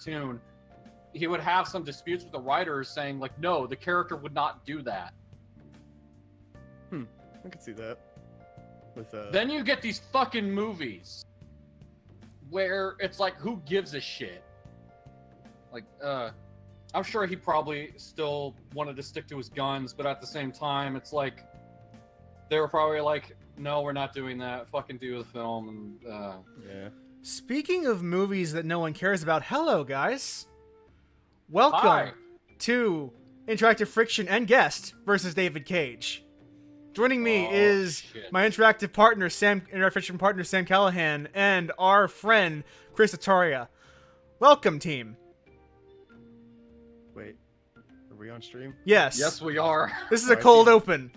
cartoon, he would have some disputes with the writers saying like, no, the character would not do that. I could see that. With Then you get these fucking movies where it's like, who gives a shit? Like, I'm sure he probably still wanted to stick to his guns, but at the same time, it's like, they were probably like, no, we're not doing that. Fucking do the film. And yeah. Speaking of movies that no one cares about, hello, guys. Welcome Hi. to Interactive Friction and Guest versus David Cage. Joining me Oh, is shit. my interactive partner, Interactive Friction partner, Sam Callahan, and our friend, Chris Ataria. Welcome, team. Wait, are we on stream? Yes. Yes, we are. This is Oh, a I cold see. open.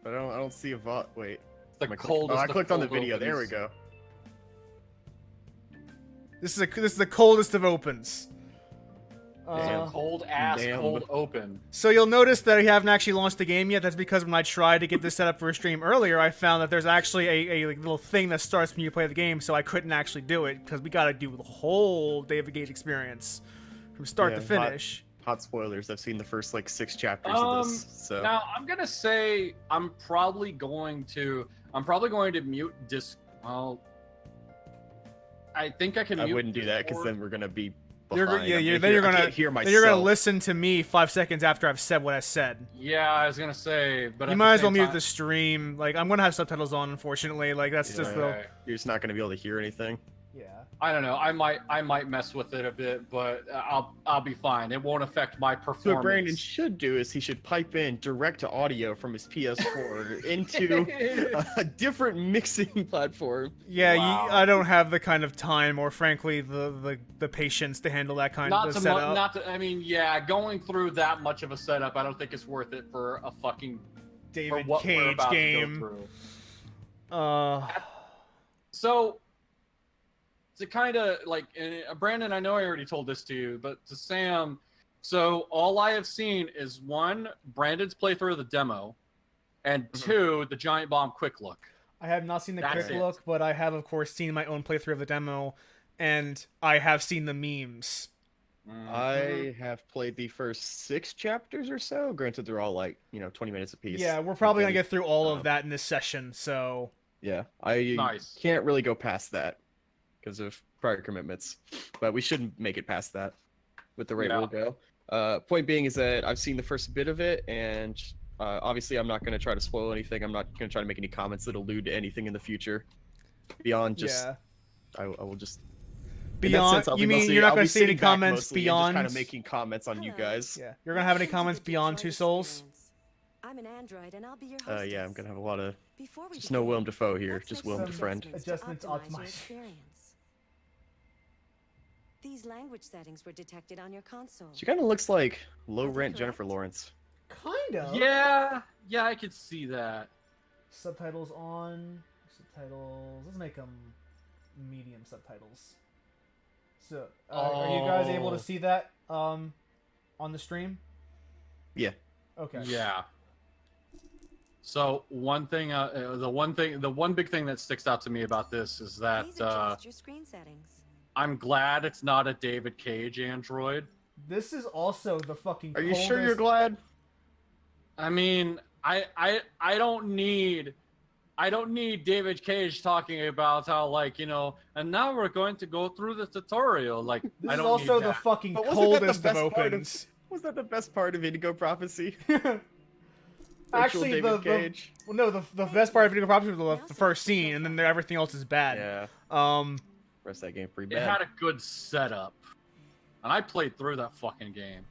But I don't see a VOD. Wait. The Am I coldest. I of clicked on the cold video. There we opens. go. This is the coldest of opens. Damn. Cold ass, Damn. cold open. So you'll notice that I haven't actually launched the game yet. That's because when I tried to get this set up for a stream earlier, I found that there's actually a like, little thing that starts when you play the game, so I couldn't actually do it because we got to do the whole David Cage experience from start Yeah, to finish. Hot spoilers. I've seen the first like 6 chapters of this. So Now I'm gonna say I'm probably going to mute disc. Well, I think I can. I mute wouldn't do that because Discord. then we're gonna be. You're Behind. then you're I gonna can't hear myself. then you're gonna listen to me 5 seconds after I've said what I said. Yeah, I was gonna say, but You at might the as well same mute time- the stream. Like I'm gonna have subtitles on, unfortunately. Like that's just the Okay. You're just not gonna be able to hear anything. yeah. I don't know. I might mess with it a bit, but I'll be fine. It won't affect my So performance. what Brandon should do is he should pipe in direct to audio from his PS4 into a different mixing platform. Yeah, Wow. I don't have the kind of time, or frankly, the patience to handle that kind Not of to, setup. not to. I mean, yeah, going through that much of a setup, I don't think it's worth it for a fucking for David what we're Cage about to go game. through. So, to kind of like, Brandon, I know I already told this to you, but to Sam, so all I have seen is one, Brandon's playthrough of the demo, and two, the Giant Bomb quick look. I have not seen the That's quick it. look, but I have, of course, seen my own playthrough of the demo, and I have seen the memes. I have played the first 6 chapters or so. Granted, they're all like 20 minutes apiece. Yeah, we're probably gonna Okay. get through all Um, of that in this session. So Yeah, I Nice. can't really go past that because of prior commitments, but we shouldn't make it past that with the rate Yeah. we'll go. Point being is that I've seen the first bit of it, and obviously I'm not going to try to spoil anything. I'm not going to try to make any comments that allude to anything in the future beyond just. yeah, I will just. beyond. You mean you're not gonna see any comments beyond? Kind of making comments on you guys. Yeah, you're gonna have any comments beyond Two Souls? I'm an android and I'll be your hostess. Yeah, I'm gonna have a lot of. Before we Just no begin, Willem Dafoe here, let's just make Willem some to friend. Adjustments to optimize your optimized. experience. These language settings were detected on your console. She kind of looks like low Are they rent Jennifer correct? Lawrence. Kind of. Yeah, I could see that. Subtitles on. Subtitles. Let's make them medium subtitles. So, are you guys able to Oh. see that on the stream? Yeah. Okay. Yeah. So one thing, the one big thing that sticks out to me about this is that Please adjust your screen settings. I'm glad it's not a David Cage android. This is also the fucking. Are you sure you're coldest- glad? I mean, I don't need David Cage talking about how, like, and now we're going to go through the tutorial. Like, This I is don't also need the that. fucking But wasn't that the coldest of best part of- opens. Was that the best part of Indigo Prophecy? Actually, Virtual the David Cage. well, no, the best part of Video Prophecy was the first scene, and then everything else is bad. Yeah, Um, rest of that game pretty It bad. had a good setup, and I played through that fucking game.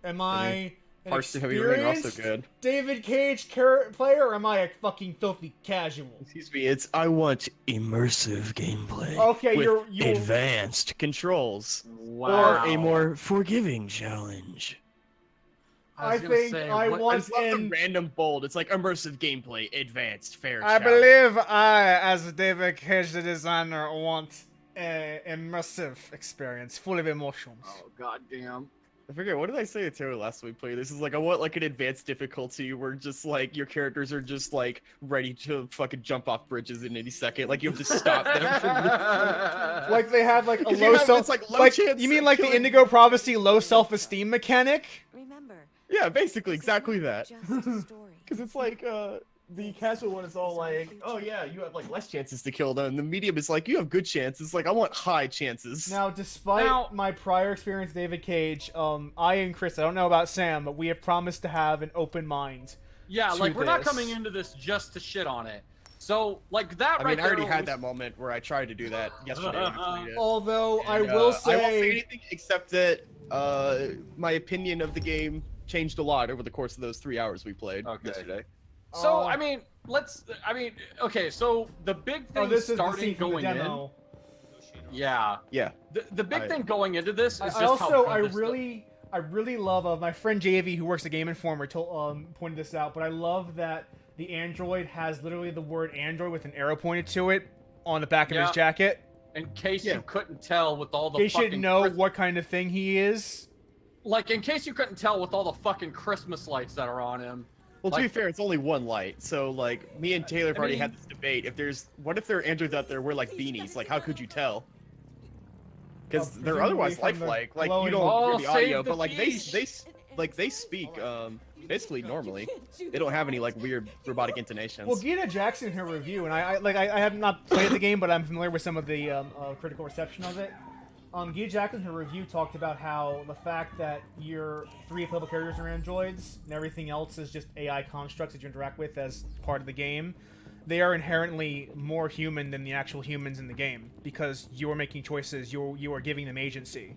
am I an Parts to Heavy Rain are also experienced good. David Cage player, or am I a fucking filthy casual? Excuse me, I want immersive gameplay. Okay, with you're advanced controls Wow. or a more forgiving challenge. I was gonna think say, I what- want- I just love the in- random bold. It's like immersive gameplay, advanced, fair. I challenge. believe I, as David Cage, the designer, want an immersive experience full of emotions. Oh goddamn! I forget, what did I say to Taylor last time we played? This is like, I want like an advanced difficulty where just like your characters are just like ready to fucking jump off bridges in any second. Like you have to stop them from Like they have like a 'Cause you low have- self. it's like low Like chance you mean of like the killing- Indigo Prophecy low self-esteem mechanic? Remember, Yeah, basically, this is exactly not that. just a story. Because it's like, the casual one is all like, oh yeah, you have like less chances to kill them. And the medium is like, you have good chances. Like, I want high chances. Now, despite Now- my prior experience with David Cage, I and Chris, I don't know about Sam, but we have promised to have an open mind. Yeah, to like we're not this. coming into this just to shit on it. So like that I right mean, I already there had was- that moment where I tried to do that yesterday. when I played it. Although I And, will I won't say say, anything except that my opinion of the game changed a lot over the course of those 3 hours we played Okay. yesterday. So Oh. I mean, okay. So the big thing this is the starting scene from the going in, demo. yeah, Yeah. the big I- thing going into this is I just how also, good I this really love my friend JV who works at Game Informer pointed this out, but I love that the android has literally the word android with an arrow pointed to it on the back of Yeah. his jacket. in case Yeah. you couldn't tell with all the They fucking should know Chris- what kind of thing he is. like in case you couldn't tell with all the fucking Christmas lights that are on him. Well, to be Like- fair, it's only one light. So, like, me and Taylor have already mean- had this debate. What if there are androids out there wear, like, beanies? Like, how could you tell? Because Well, they're otherwise presumably from the lifelike. Like, you glowing- don't Oh, hear the save audio, the but, like, fish. they speak, basically normally. They don't have any, like, weird robotic intonations. Well, Gina Jackson in her review, and I have not played the game, but I'm familiar with some of the critical reception of it. Gina Jackson in her review talked about how the fact that your 3 playable characters are androids and everything else is just AI constructs that you interact with as part of the game, they are inherently more human than the actual humans in the game because you are making choices, you are giving them agency,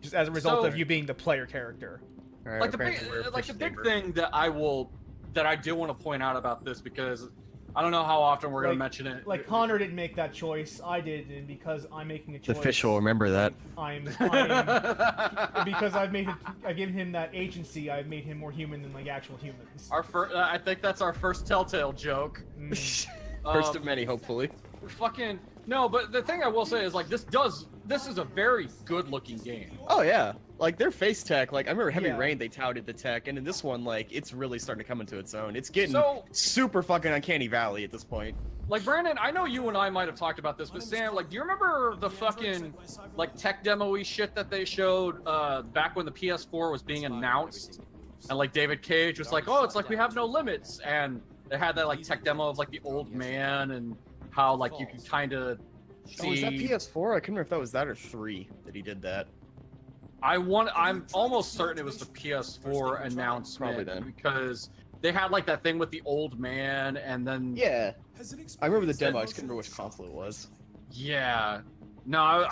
just as a result So- of you being the player character. Alright, Like the big, apparently we're a like the fish big neighbor. thing that I do want to point out about this because I don't know how often we're gonna Like- mention it. Like Connor didn't make that choice, I did, and because I'm making a choice. remember that. I'm because I've given him that agency. I've made him more human than like actual humans. Our first, I think that's our first Telltale joke. Mm. First of many, hopefully. Fucking no, but the thing I will say is like this is a very good looking game. Oh, yeah. Like, their face tech, like, I remember Heavy Yeah. Rain, they touted the tech, and in this one, like, it's really starting to come into its own. It's getting So- super fucking Uncanny Valley at this point. Like Brandon, I know you and I might have talked about this, but Sam, like, do you remember the fucking like tech demo-y shit that they showed back when the PS4 was being announced? And like David Cage was like, "Oh, it's like we have no limits," and they had that like tech demo of like the old man and how like you could kind of Oh, was that see. PS4? I couldn't remember if that was that or 3 that he did that. I'm almost certain it was the PS4 announcement Probably then. because they had like that thing with the old man, and then Yeah. I remember the demo, I just couldn't remember which console it was. yeah, no,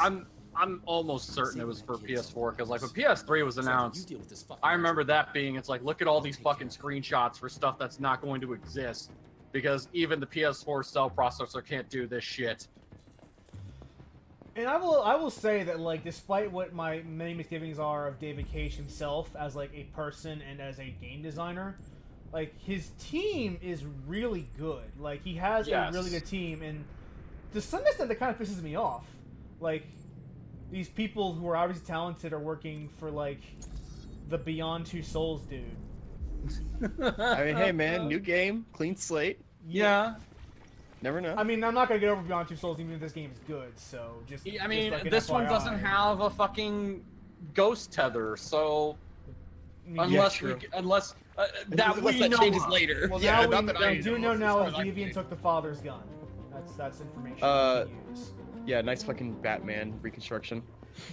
I'm almost certain it was for PS4 because like when PS3 was announced, I remember that being it's like look at all these fucking screenshots for stuff that's not going to exist because even the PS4 cell processor can't do this shit. And I will say that like despite what my many misgivings are of David Cage himself as like a person and as a game designer, like his team is really good. Like he has Yes. a really good team, and to some extent that kind of pisses me off. Like these people who are obviously talented are working for like the Beyond Two Souls dude. I mean, hey man, new game, clean slate. Yeah, Never know. I mean, I'm not gonna get over Beyond Two Souls even if this game is good. So just I mean just like an this one FYI. doesn't have a fucking ghost tether, so I mean, unless true. unless Unless we that know changes of. later. Well, yeah, now not we, that I we do know of, now as if far as I Deviant can took the father's gun. That's information Uh, we can use. Yeah, nice fucking Batman reconstruction.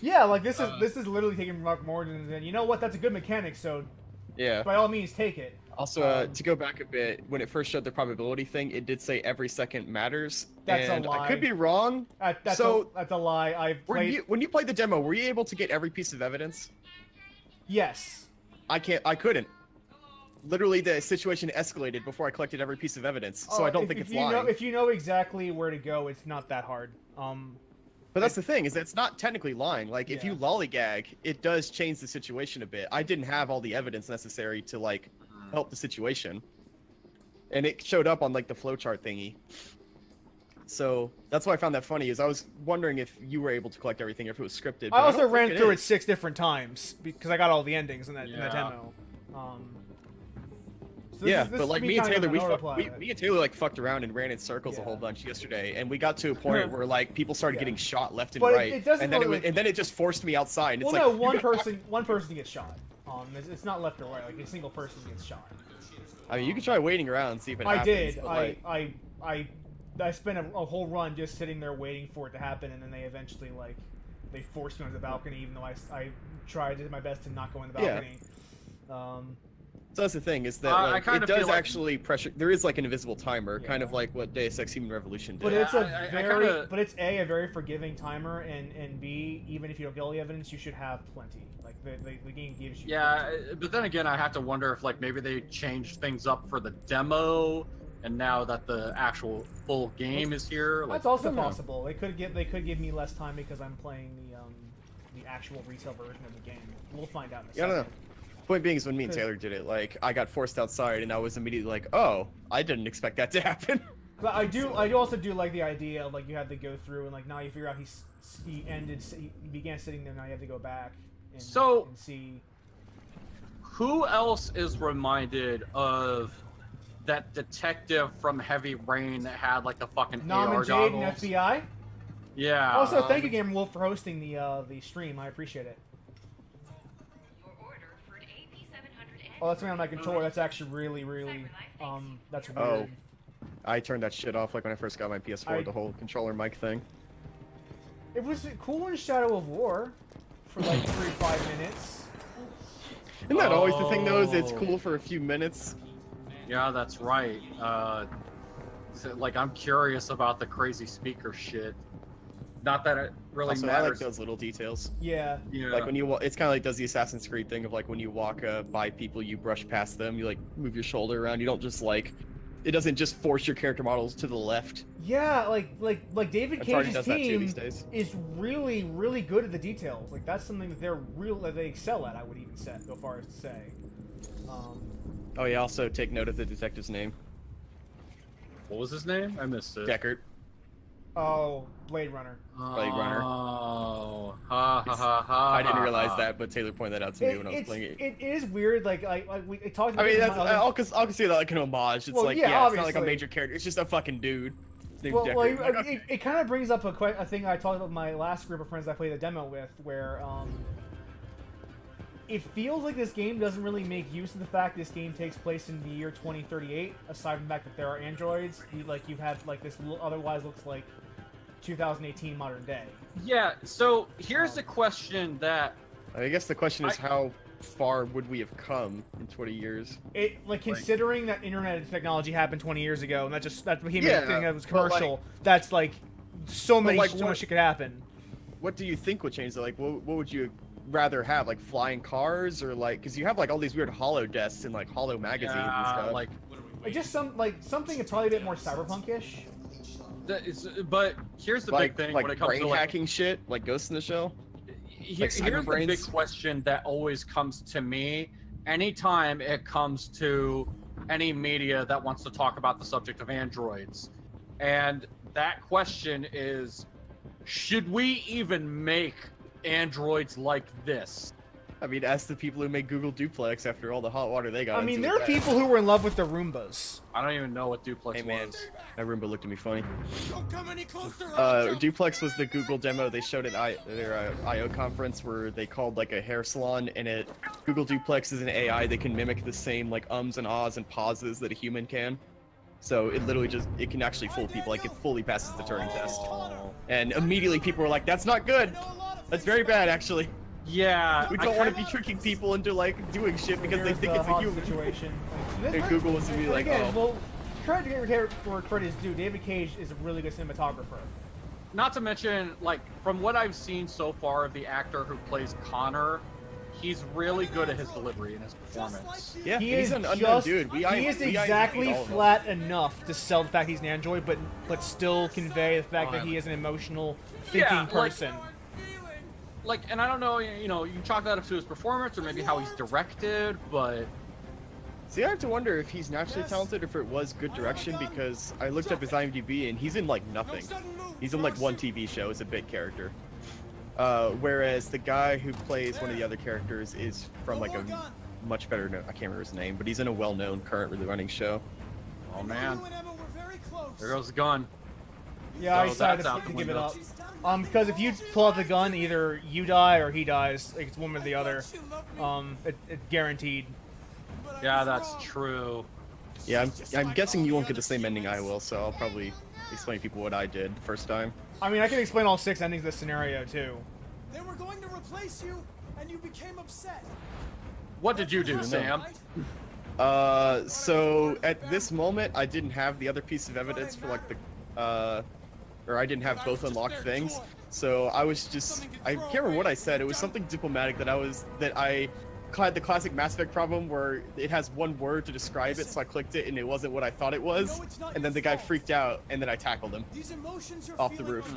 Yeah, like this is literally taking from Mark Morton and you know what? That's a good mechanic. So Yeah. by all means, take it. Also, to go back a bit, when it first showed the probability thing, it did say every second matters. That's a and I lie. could be wrong. That's So, that's a lie. I've played. When you played the demo, were you able to get every piece of evidence? Yes. I couldn't. Literally, the situation escalated before I collected every piece of evidence, so I don't think it's you lying. know, if you know exactly where to go, it's not that hard. But that's the thing, is that it's not technically lying. Like, if Yeah. you lollygag, it does change the situation a bit. I didn't have all the evidence necessary to, like, help the situation. And it showed up on, like, the flowchart thingy. So that's why I found that funny. Is I was wondering if you were able to collect everything, if it was scripted. I but also don't ran think through it is. 6 different times because I got all the endings in that Yeah. demo. So Yeah, this but is like me me and kind of Taylor, an autopilot. me and Taylor like fucked around and ran in circles a whole Yeah. bunch yesterday, and we got to a point where like people started Yeah. getting shot left and But right, it doesn't and then really, like- and then it just forced me outside. And Well, it's no, like, one person gets shot. It's not left or right. Like a single person gets shot. I mean, you can try waiting around and see if it I happens. did. but, like, I spent a whole run just sitting there waiting for it to happen, and then they eventually they forced me onto the balcony, even though I tried to do my best to not go in the Yeah. balcony. So that's the thing, is that I like, kinda it does feel like- actually pressure. There is like an invisible timer, kind of Yeah. like what Deus Ex Human Revolution did. But Yeah, it's a I very, kinda- but it's a very forgiving timer, and B, even if you don't get all the evidence, you should have plenty. Like the game gives you. Yeah, but then again, I have to wonder if like maybe they changed things up for the demo, and now that the actual full game is here, like That's also I don't know. possible. They could give me less time because I'm playing the actual retail version of the game. We'll find out in a Yeah, I second. don't know. Point being is when me and 'Cause- Taylor did it, like I got forced outside and I was immediately like, oh, I didn't expect that to happen. But I do also do like the idea of like you had to go through and like now you figure out he began sitting there, now you have to go back and, So- and see. who else is reminded of that detective from Heavy Rain that had like the fucking Nom AR and Jade and goggles? FBI. Yeah. Also, thank you, Gamer Wolf, for hosting the stream. I appreciate it. Oh, that's me on my controller. That's actually really that's weird. Oh. I turned that shit off like when I first got my PS4, I- the whole controller mic thing. It was cool in Shadow of War for like 3-5 minutes. Isn't that always the thing though? Is it's Oh. cool for a few minutes? Yeah, that's right. So, like I'm curious about the crazy speaker shit. Not that it really Also, I like matters. those little details. Yeah. Yeah. Like when you, it's kind of like does the Assassin's Creed thing of like when you walk by people, you brush past them, you like move your shoulder around. You don't just like, it doesn't just force your character models to the left. Yeah, like David Uncharted Cage's does that too team these days. is really good at the details. Like that's something that they excel at. I would even go far as to say. Oh yeah, also take note of the detective's name, What was his name? I missed it. Deckard. Oh, Blade Runner. Blade Runner. Oh, ha ha ha ha. I didn't ha, realize ha. that, but Taylor pointed that out to me when I was playing it. It is weird. Like we talked about. I mean, this in that's my other- I'll consider that like an homage. It's Well, like yeah, yeah, it's not like a obviously. major character. It's just a fucking dude named Well, Deckard. well, it kind of brings up a thing I talked about with my last group of friends I played the demo with, where it feels like this game doesn't really make use of the fact this game takes place in the year 2038. Aside from the fact that there are androids, you have like this otherwise looks like 2018 modern day. Yeah. So here's the question that I guess the question is how far would we have come in 20 years? It like considering that internet technology happened 20 years ago, and that became Yeah, a thing that was but, like- commercial. That's like so like, much shit could happen. What do you think would change? Like, what would you rather have? Like flying cars, or like, because you have like all these weird hollow desks and like hollow magazines and yeah, stuff. like Like just something that's probably a bit more cyberpunk-ish. but here's the like big thing like when it comes brain to like hacking shit, like Ghost in the Shell. here's the cyberbrains? big question that always comes to me anytime it comes to any media that wants to talk about the subject of androids, and that question is, should we even make androids like this? I mean, ask the people who make Google Duplex after all the hot water they got. I mean, into there with are that. people who were in love with the Roombas. I don't even know what Duplex Hey man, was. that Roomba looked at me funny. Don't come any closer. or I'll jump. Duplex was the Google demo they showed at their I/O conference, where they called like a hair salon, and Google Duplex is an AI that can mimic the same like ums and ahs and pauses that a human can. So it literally it can actually fool people. Like it fully passes the Turing test. And immediately people were like, "That's not good. That's very bad, actually. Yeah, We I don't want to kinda- be tricking people into like doing shit because they Here's think the it's a hot human." situation. And Google was to be like, again, "Oh." well, credit where credit is due. David Cage is a really good cinematographer. Not to mention, like, from what I've seen so far of the actor who plays Connor, he's really good at his delivery and his performance. Yeah, He he's is an unknown just dude. he is exactly flat enough to sell the fact he's an android, but still convey the fact that he is an emotional, thinking Yeah, like- person. Like, and I don't know, you know, you chalk that up to his performance or maybe how he's directed, but See, I have to wonder if he's naturally talented or if it was good direction, because I looked up his IMDb and he's in like nothing. He's in like one TV show as a big character. Whereas the guy who plays one of the other characters is from like a much better I can't remember his name, but he's in a well-known currently running show. Oh man, there goes the gun. Yeah, I So decided that's out to the give it window. up. Because if you pull out the gun, either you die or he dies. Like, it's one or the other. It's guaranteed. Yeah, that's true. Yeah, I'm guessing you won't get the same ending I will, so I'll probably explain to people what I did the first time. I mean, I can explain all 6 endings of this scenario, too. They were going to replace you, and you became upset. What did you do, Sam? So at this moment, I didn't have the other piece of evidence for like or I didn't have both unlocked things. So I was just, I can't remember what I said. It was something diplomatic that I had the classic Mass Effect problem where it has one word to describe it, so I clicked it and it wasn't what I thought it was. And then the guy freaked out and then I tackled him off the roof.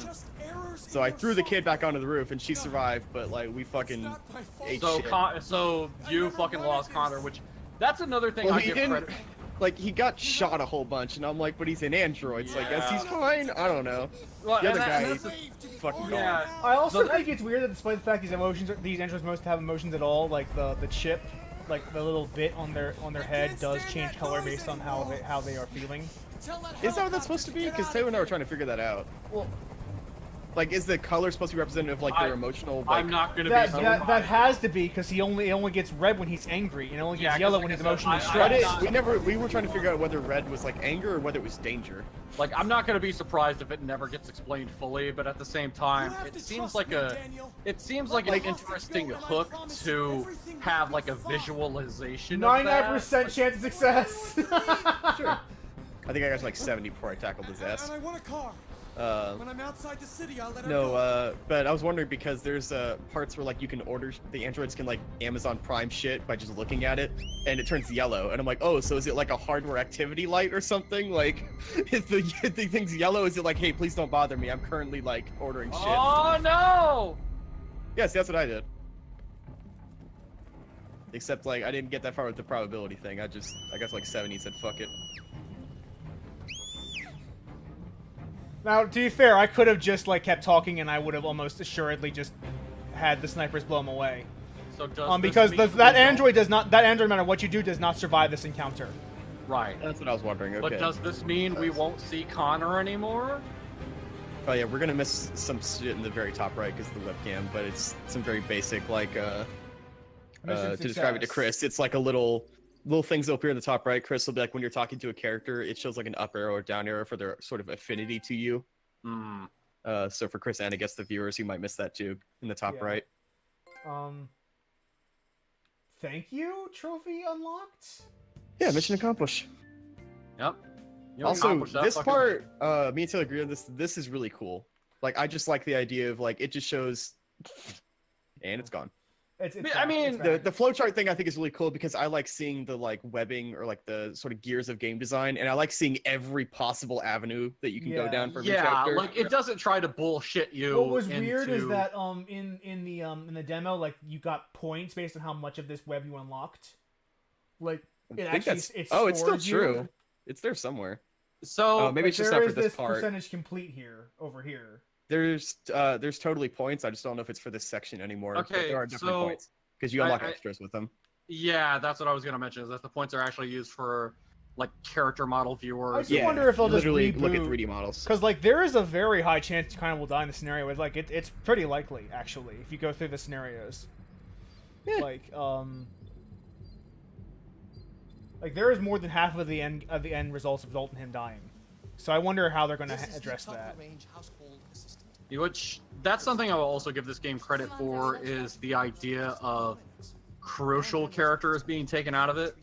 So I threw the kid back onto the roof and she survived, but like we fucking ate shit. So you fucking lost Connor, which that's another thing Well, I he give didn't. credit. Like he got shot a whole bunch, and I'm like, but he's an android, so I guess he's Yeah. fine. I don't know. Well, The other and guy, that's he's fucking Yeah. gone. I also So think it's weird that despite the fact these androids most have emotions at all, like the chip, like the little bit on their head does change color based on how they are feeling. Is that what that's supposed to be? Because Taylor and I were trying to figure that out. Well, Like, is the color supposed to be representative of like their emotional? Like, I'm not gonna that be. that has to be because he only gets red when he's angry and only gets Yeah, yellow 'cause when like he's I said, emotionally I- stressed. we were trying to figure out whether red was like anger or whether it was danger. Like, I'm not gonna be surprised if it never gets explained fully, but at the same time, it seems like an interesting hook to have like a visualization. 99% chance of success. Sure. I think I got to like 70 before I tackled his ass. And I want a car. When I'm outside the city, I'll let her No, go. but I was wondering because there's parts where like you can order, the androids can like Amazon Prime shit by just looking at it, and it turns yellow, and I'm like, oh, so is it like a hardware activity light or something? Like, if the thing's yellow, is it like, hey, please don't bother me, I'm currently like ordering shit? Oh no! Yes, that's what I did. Except like I didn't get that far with the probability thing. I got like 70 and said fuck it. Now, to be fair, I could have just like kept talking, and I would have almost assuredly just had the snipers blow him away. So does Because this mean that we don't- android no matter what you do, does not survive this encounter. Right. That's what I was wondering. Okay. But does this mean we won't see Connor anymore? Oh yeah, we're gonna miss some shit in the very top right because of the webcam, but it's some very basic like Mission to describe it to success. Chris, it's like a little things that appear in the top right. Chris will be like when you're talking to a character, it shows like an up arrow or down arrow for their sort of affinity to you. Hmm. So for Chris and I guess the viewers, you might miss that too in the top Yeah. right. Thank you, trophy unlocked. Yeah, mission accomplished. Yep. You Also, accomplished that this fucking- part, me and Taylor agree on this. This is really cool. Like, I just like the idea of like it just shows, and it's gone. It's I back, mean, it's The back. flowchart thing I think is really cool because I like seeing the like webbing or like the sort of gears of game design, and I like seeing every possible avenue that you can go Yeah. down for every Yeah, chapter. like it doesn't try to bullshit you. What was weird is into- that in the demo, like, you got points based on how much of this web you unlocked. Like, I it think actually that's it oh, it's still scores you. true. It's there somewhere. So maybe it's just there not for is this part. percentage complete here over here. There's totally points. I just don't know if it's for this section anymore. But Okay, there are definitely so points because you unlock I- extras with them. yeah, that's what I was gonna mention. Is that the points are actually used for like character model I viewers? just wonder if they'll just literally look at reboot. 3D models. Because, like, there is a very high chance you kind of will die in the scenario. It's like it's pretty likely, actually, if you go through the scenarios. Yeah. Like there is more than half of the end results result in him dying. So I wonder how they're going to address that. Which that's something I will also give this game credit for is the idea of crucial characters being taken out of it.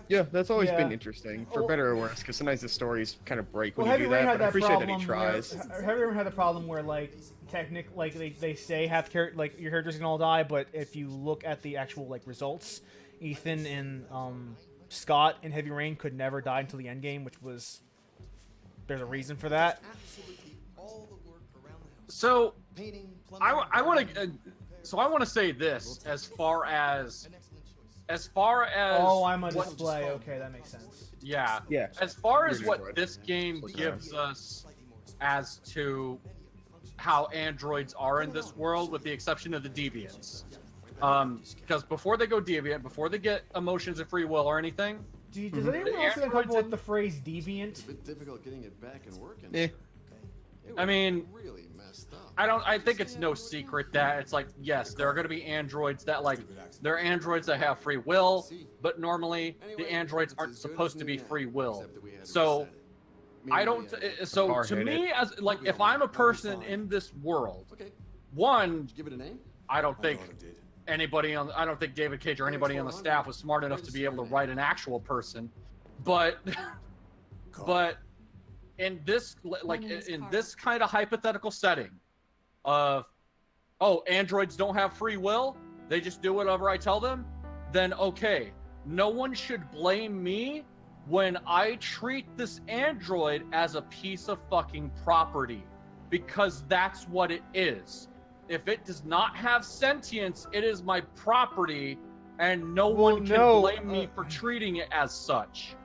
Yeah, that's always Yeah. been interesting, for Well- better or worse, because sometimes the stories kind of break when Well, you Heavy do Rain that, had but I that appreciate that problem. he tries. Have you ever had the problem where, like, they say like your characters can all die, but if you look at the actual like results, Ethan and Scott in Heavy Rain could never die until the end game, which was there's a reason for that. So I want to say this as far as as far as Oh, I'm on what- display. Okay, that makes sense. Yeah. Yeah. As far as Weird what Android. this game Like gives us as to how androids are in this world, with the exception of the deviants. Because before they go deviant, before they get emotions and free will or anything, Does anyone else The feel comfortable with androids the phrase deviant? It's a bit difficult getting it back and working. Eh. It I was mean, really messed up. I think it's no secret that it's like, yes, there are going to be androids that like, they're androids that have free will, but normally the androids aren't supposed to be free will. So I don't. So to Hard-headed. me, as like, if I'm a person in this world, Okay, one, give it a name. I don't think anybody on. I don't think David Cage or anybody on the staff was smart enough to be able to write an actual person, but in this like in this kind of hypothetical setting of, oh, androids don't have free will, they just do whatever I tell them, then okay, no one should blame me when I treat this android as a piece of fucking property, because that's what it is. If it does not have sentience, it is my property, and no Well, one can no, blame me for treating it as such.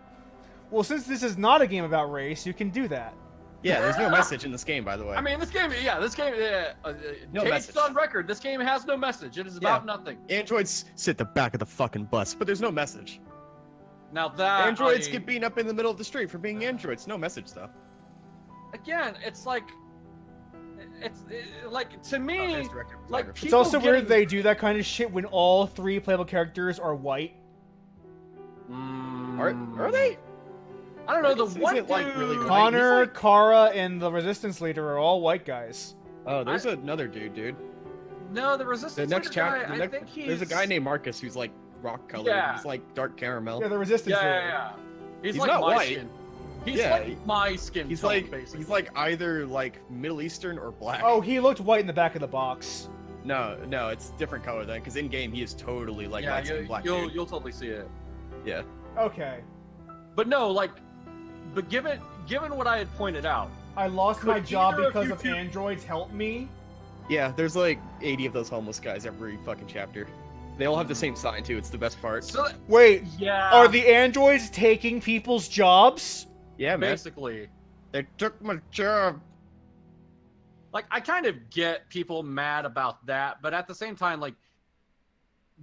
Well, since this is not a game about race, you can do that. Yeah, there's no message in this game, by the way. I mean, this game, No Kate's message. on record. This game has no message. It is about nothing. Androids sit at the back of the fucking bus, but there's no message. Now that Androids get beaten up in the middle of the street for being androids. No message though. again, it's like, like to me, There's director of like photography. It's also people weird they do that kind of shit when all 3 playable characters are white. Are they? I don't know. The Isn't one it, like, dude, really white? Connor, he's like- Kara, and the Resistance leader are all white guys. Oh, there's another dude. No, the resistance. The next Leader chapter. guy, I think he's. There's a guy named Marcus who's like rock colored. Yeah. He's like dark caramel. Yeah, the Resistance leader. Yeah. He's, He's like not my white. skin. He's Yeah, like my skin. He's tone, like basically. either like Middle Eastern or black. Oh, he looked white in the back of the box. no, it's different color then, because in game he is totally like yeah, light skin black you'll dude. you'll totally see it. Yeah. Okay. But no, like, but given what I had pointed out, I lost Could my job either of because you of two- androids help me. Yeah, there's like 80 of those homeless guys every fucking chapter. They all have the same sign too. It's the best part. so Wait, yeah, are the androids taking people's jobs? Yeah, man. basically. They took my job. Like, I kind of get people mad about that, but at the same time, like,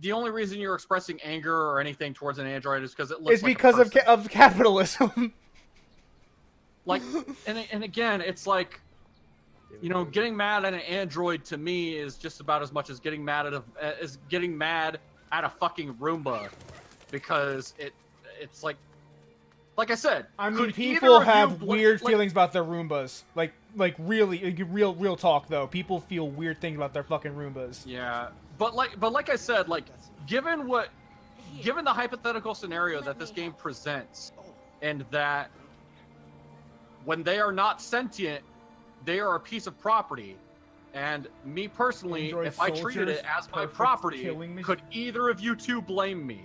the only reason you're expressing anger or anything towards an android is because it looks It's like a because person. of capitalism. Like, and again, it's like, you know, getting mad at an android to me is just about as much as getting mad at a fucking Roomba, because it's like I said. I mean, could people either of you have bl- weird like, feelings about their Roombas. Like really, real talk though. People feel weird things about their fucking Roombas. Yeah, but like I said, like given the hypothetical scenario that this game presents, and that when they are not sentient, they are a piece of property. And me personally, Android if I treated soldiers, it as my perfect property, killing machine. could either of you two blame me?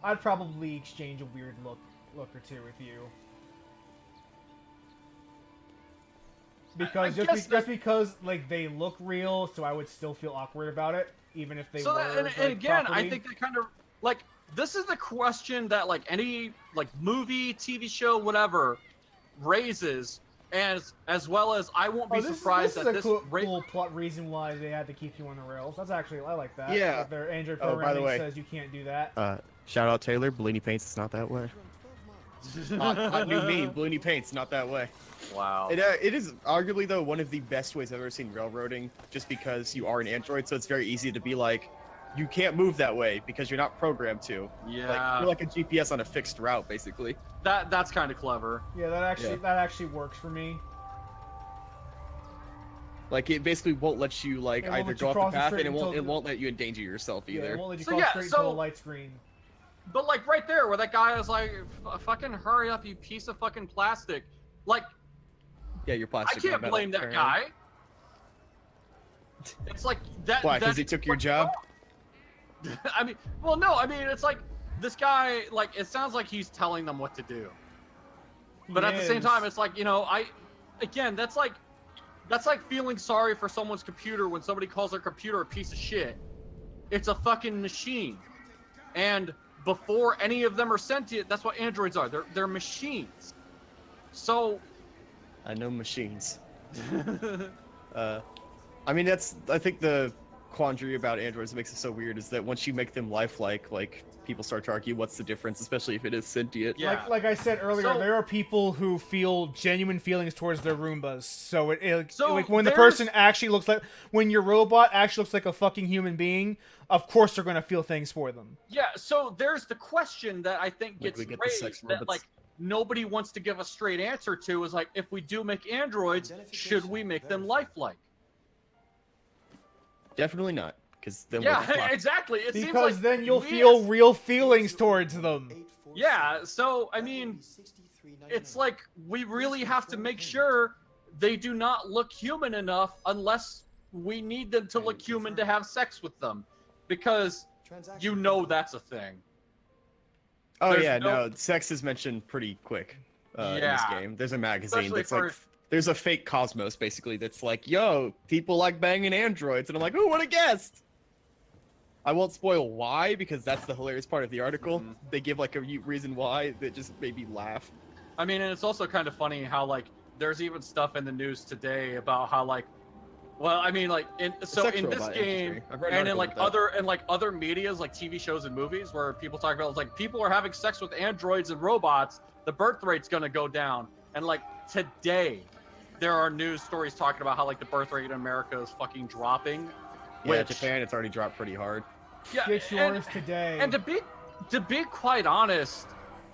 I'd probably exchange a weird look or two with you. Because just because like they look real, so I would still feel awkward about it, even if they So were. that, and like, again, property. I think that kind of like this is the question that like any like movie, TV show, whatever raises, as well as I won't be Oh, surprised this that is this a cool plot reason why they had to keep you on the rails. That's actually I like that. Yeah. That their Android Oh, by the programming way. says you can't do that. Shout out Taylor. Bellini Paints. It's not that way. Hot new meme. Bellini Paints. Not that way. Wow. It is arguably though one of the best ways I've ever seen railroading, just because you are an android, so it's very easy to be like, you can't move that way because you're not programmed to. Yeah. Like, you're like a GPS on a fixed route, basically. That's kind of clever. Yeah, that actually works for me. Like it basically won't let you like It won't either let you go off cross the the path, street and it until the- won't let you endanger yourself Yeah, either. it won't let you So, cross yeah, straight so- into a light screen. But like right there, where that guy is like, "Fucking hurry up, you piece of fucking plastic!" Like Yeah, your I plastic. can't metal, blame that apparently. guy. It's like that. Why? Because that- he took your job? I mean, well, no. I mean, it's like this guy. Like it sounds like he's telling them what to do. But at the same time, it's like, you know, that's like feeling sorry for someone's computer when somebody calls their computer a piece of shit. it's a fucking machine. And before any of them are sentient, that's what androids are. They're machines. So I know machines. I mean, I think the quandary about androids that makes it so weird is that once you make them lifelike, like, people start to argue what's the difference, especially if it is sentient. Yeah. Like I said earlier, So- there are people who feel genuine feelings towards their Roombas. So So like when the there's- person actually looks like, when your robot actually looks like a fucking human being, of course they're gonna feel things for them. Yeah, so there's the question that I think Like gets we get the sex raised that robots. like nobody wants to give a straight answer to is like, if we do make androids, should we make them lifelike? Definitely not, because then we're Yeah, fucked. exactly. It seems Because like then you'll we feel as- real feelings towards them. Yeah, so I mean, it's like we really have to make sure they do not look human enough unless we need them to look human to have sex with them, because you know that's a thing. Oh there's yeah, no- no, sex is mentioned pretty quick in this Yeah. game. There's a magazine Especially that's like, for- there's a fake Cosmos basically that's like, yo, people like banging androids, and I'm like, who would have guessed? I won't spoil why, because that's the hilarious part of the article. Mhm. They give like a reason why that just made me laugh. I mean, and it's also kind of funny how like there's even stuff in the news today about how like, well, I mean, like in so sex in this robot game industry. I've read an and in article like about that. other medias like TV shows and movies where people talk about it's like people are having sex with androids and robots, the birth rate's gonna go down. And like today, there are news stories talking about how like the birth rate in America is fucking dropping. Yeah, which- Japan, it's already dropped pretty hard. Yeah, Get yours today. and to be quite honest,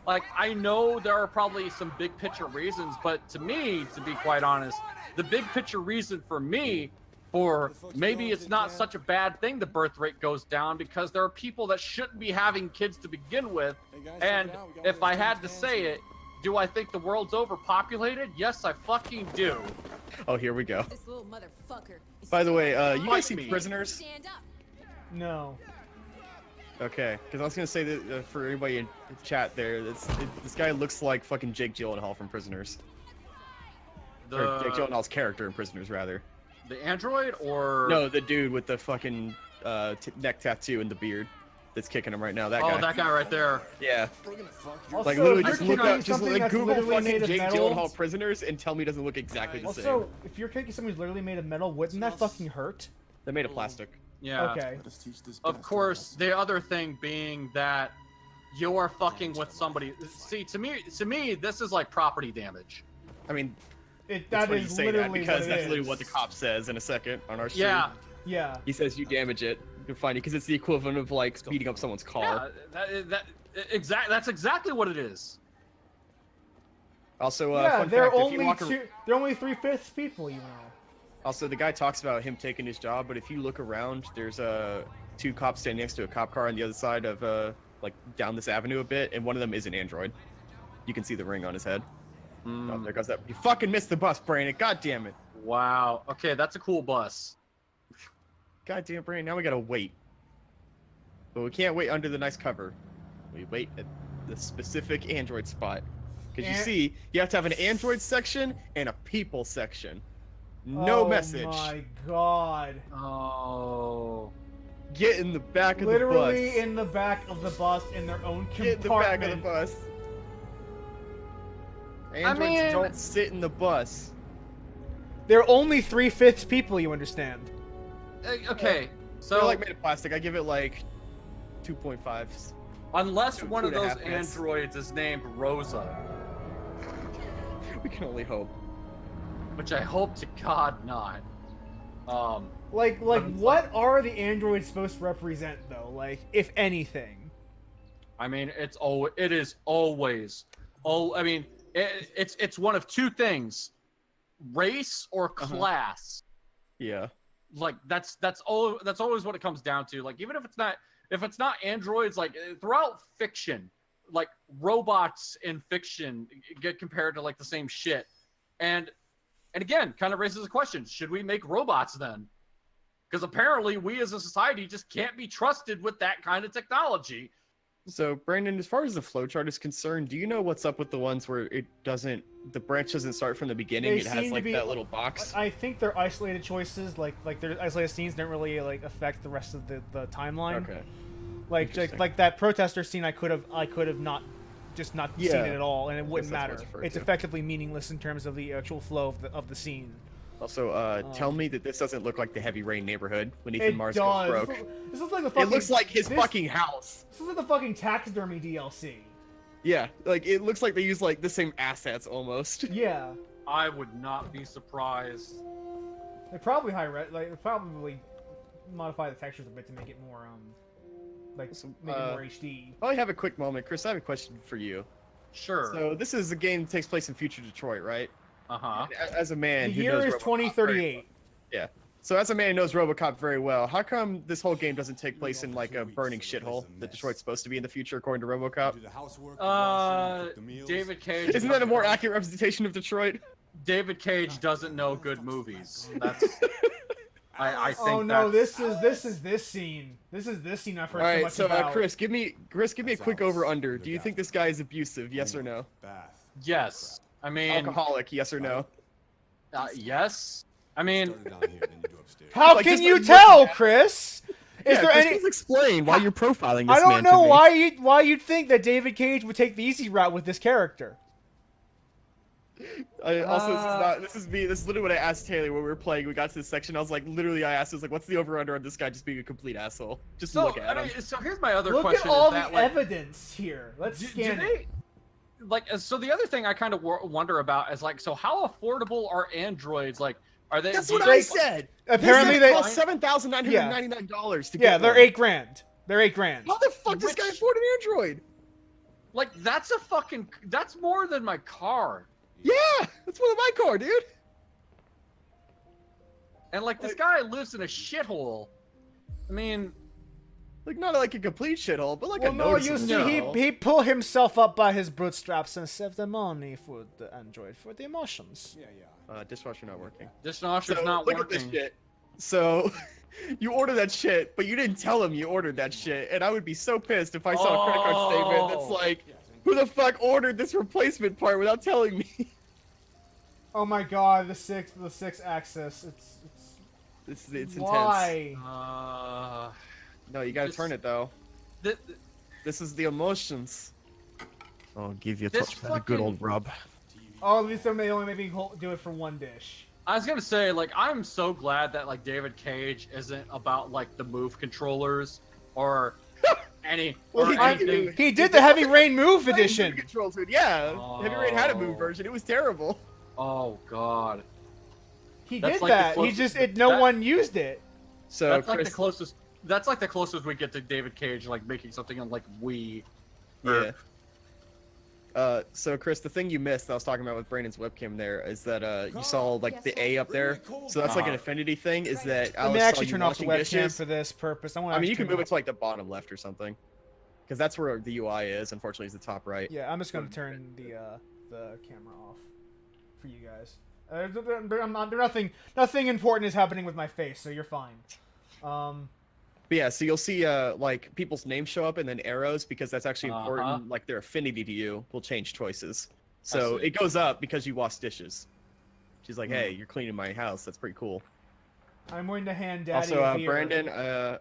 like I know there are probably some big picture reasons, but to me, to be quite honest, the big picture reason for me for maybe it's not such a bad thing the birth rate goes down because there are people that shouldn't be having kids to begin with. And if I had to say it, do I think the world's overpopulated? Yes, I fucking do. Oh, here we go. This little motherfucker. is By the way, you Fight guys see me. Prisoners? Stand up. No. Okay, because I was gonna say that for everybody in chat there, this guy looks like fucking Jake Gyllenhaal from Prisoners. Or Jake The, Gyllenhaal's character in Prisoners, rather. the android or No, the dude with the fucking neck tattoo and the beard that's kicking him right now. That oh guy. that guy right there. Yeah. We're gonna fuck your Also, Like literally, if you're just look taking up, just something like that's Google literally made fucking of Jake metal- Gyllenhaal Prisoners and tell me it doesn't look exactly the same. Also, if you're taking something who's literally made of metal, wouldn't that fucking hurt? They're made of plastic. Yeah. Okay. Let us teach this Of bastard course, lesson. the other thing being that you are fucking with somebody. See, to me, this is like property damage. I mean, That it's funny you is say that literally because what it that's literally is. what the cop says in a second on our stream. Yeah, Yeah. He says you damage it. You're fine because it's the equivalent of like beating up someone's car. yeah, that's exactly what it is. Also, Yeah, fun they're fact, if you only walk they're only 3/5 people, you know. Also, the guy talks about him taking his job, but if you look around, there's two cops standing next to a cop car on the other side of like down this avenue a bit, and one of them is an android. You can see the ring on his head. Oh, there goes that. You fucking missed the bus, Brandon. God damn it. Wow. Okay, that's a cool bus. God damn, Brandon. Now we gotta wait. But we can't wait under the nice cover. We wait at the specific android spot. Because you And- see, you have to have an android section and a people section. No Oh message. my god. Oh. Get in the back of Literally the bus. in the back of the bus in their own Get in the back compartment. of the bus. Androids mean- don't sit in the bus. They're only 3/5 people, you understand? Okay. So They're like made of plastic. I give it like 2.5s. unless two- one two of and a those half minutes. androids is named Rosa, We can only hope. which I hope to God not. Like what are the androids supposed to represent though? Like, if anything. I mean, it is always. Oh, I mean, it's one of two things: race or class. Yeah. Like that's always what it comes down to. Like even if it's not androids, like throughout fiction, like robots in fiction get compared to like the same shit, and again, kind of raises the question: should we make robots then? Because apparently we as a society just can't be trusted with that kind of technology. So, Brandon, as far as the flowchart is concerned, do you know what's up with the ones where the branch doesn't start from the beginning? They It has seem to like be- that little box. I think they're isolated choices, like their isolated scenes don't really like affect the rest of the timeline. Okay. Like Interesting. like that protester scene, I could have not seen Yeah. it at all, and it wouldn't that's what matter. it's referred It's to. effectively meaningless in terms of the actual flow of the scene. Also, tell me that this doesn't look like the Heavy Rain neighborhood when Ethan It Mars does. goes broke. This looks like the fucking. It looks like his this- fucking house. This is like the fucking taxidermy DLC. Yeah, like it looks like they use like the same assets almost. Yeah, I would not be surprised. they probably they probably modify the textures a bit to make it more make it more HD. While I have a quick moment, Chris, I have a question for you. Sure. So this is a game that takes place in future Detroit, right? Uh-huh. As a man The who year knows is RoboCop very 2038. Yeah. So as a man who knows RoboCop very well, how come this whole game doesn't take place in like a burning shithole that Detroit's supposed to be in the future, according to RoboCop? David Cage. Isn't that a more accurate representation of Detroit? David Cage doesn't know good movies. That's. I think. Oh no, that's- this is this scene. This is this scene I've heard All so right, much so about. Chris, give me a quick over under. Do you think this guy is abusive? Yes or no? Yes. I mean. Alcoholic? Yes or no? Yes. I mean. How Like, can just, you like, tell, looking at- Chris? Is Yeah, there Chris, any? please explain why you're profiling this I don't man know to me. why you'd think that David Cage would take the easy route with this character. Also, this is literally what I asked Taylor when we were playing. We got to this section. I was like, literally, I asked, I was like, what's the over under on this guy just being a complete asshole? Just to So, look at him. so here's my other Look question. at all is that, the like, evidence here. Let's do scan it. they, like, so the other thing I kind of wonder about is like, so how affordable are androids? Like, are they? That's do what they- I said. Apparently they they. cost $7,999 to get Yeah, they're one. $8,000. They're $8,000. How the fuck does this guy Which- afford an Android? Like, that's more than my car. Yeah, that's more than my car, dude. And like, this guy lives in a shithole. I mean, Like not like a complete shithole, but like Well, a no, you noticeable see, shithole. he pulled himself up by his bootstraps and saved the money for the android for the emotions. Dishwasher not working. dishwasher's So not look working. at this shit. So you order that shit, but you didn't tell him you ordered that shit, and I would be so pissed if I saw a credit card statement that's Oh. like, "Who the fuck ordered this replacement part without telling me?" Oh my god, the six axis. It's intense. Why? No, you gotta This- turn it though. Th- This is the emotions. I'll give you a This touch of the good fucking- old rub. Oh, at least they only maybe do it for one dish. I was gonna say, like, I'm so glad that like David Cage isn't about like the Move controllers or any Well, or he did anything. do- He did the Heavy Rain Move edition. Controls, dude. Yeah, Heavy Rain had a move Oh. version. It was terrible. Oh god, He That's did like the that. He closest- just no that- one used it. So that's like Chris, the closest. That's like the closest we get to David Cage like making something on like Wii. yeah. So Chris, the thing you missed that I was talking about with Brandon's webcam there is that you saw like the A up there. So that's like an Uh-huh. affinity thing. Is that Let me Alice saw actually you turn off the washing webcam dishes. for this purpose. I mean, you can move it to like the bottom left or something, because that's where the UI is. Unfortunately, it's the top right. Yeah, I'm just gonna turn the camera off for you guys. Nothing important is happening with my face, so you're fine. But yeah, so you'll see like people's names show up and then arrows because that's actually Uh-huh. important. Like their affinity to you will change choices. So see. it goes up because you wash dishes. She's like, hey, you're cleaning my house. That's pretty cool. I'm going to hand Daddy Also, a beer. Brandon,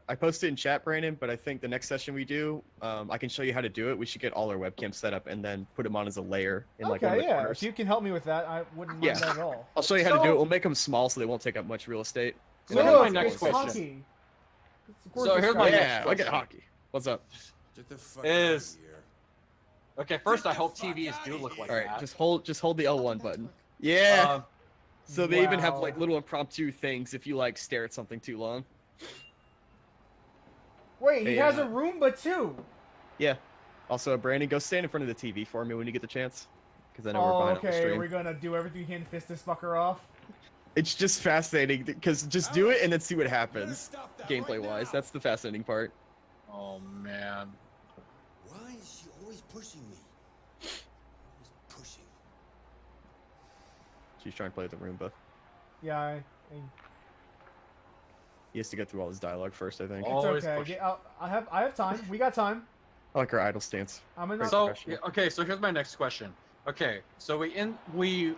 I posted in chat, Brandon, but I think the next session we do, I can show you how to do it. We should get all our webcams set up and then put them on as a layer in like one of Okay, the yeah. corners. If you can help me with that, I wouldn't mind Yeah. that at all. I'll show you how to do So- it. We'll make them small so they won't take up much real estate. So And here's then- my it's next question. hockey. It's So here's my gorgeous next Yeah, question. look at hockey. What's up? Get the fuck Is- out of here. Okay, first I hope TVs do look like All right, that. just hold the L1 button. Yeah. Um, So they even have Wow. like little impromptu things if you like stare at something too long. Wait, he Hey, has a Roomba too. Yeah. Also, Brandon, go stand in front of the TV for me when you get the chance, because I know Oh, we're behind on the okay. stream. We're gonna do everything we can to piss this fucker off. It's just fascinating because just do it and then see what happens, Stop that gameplay right wise. now. That's the fascinating part. oh man. Why is she always pushing me? Always pushing. She's trying to play with the Roomba. Yeah, He has to go through all his dialogue first, I think. Oh. it's Always okay. push. I have time. We got time. I like our idle stance. I'm in Right. the, So professional. okay, so here's my next question. Okay, so we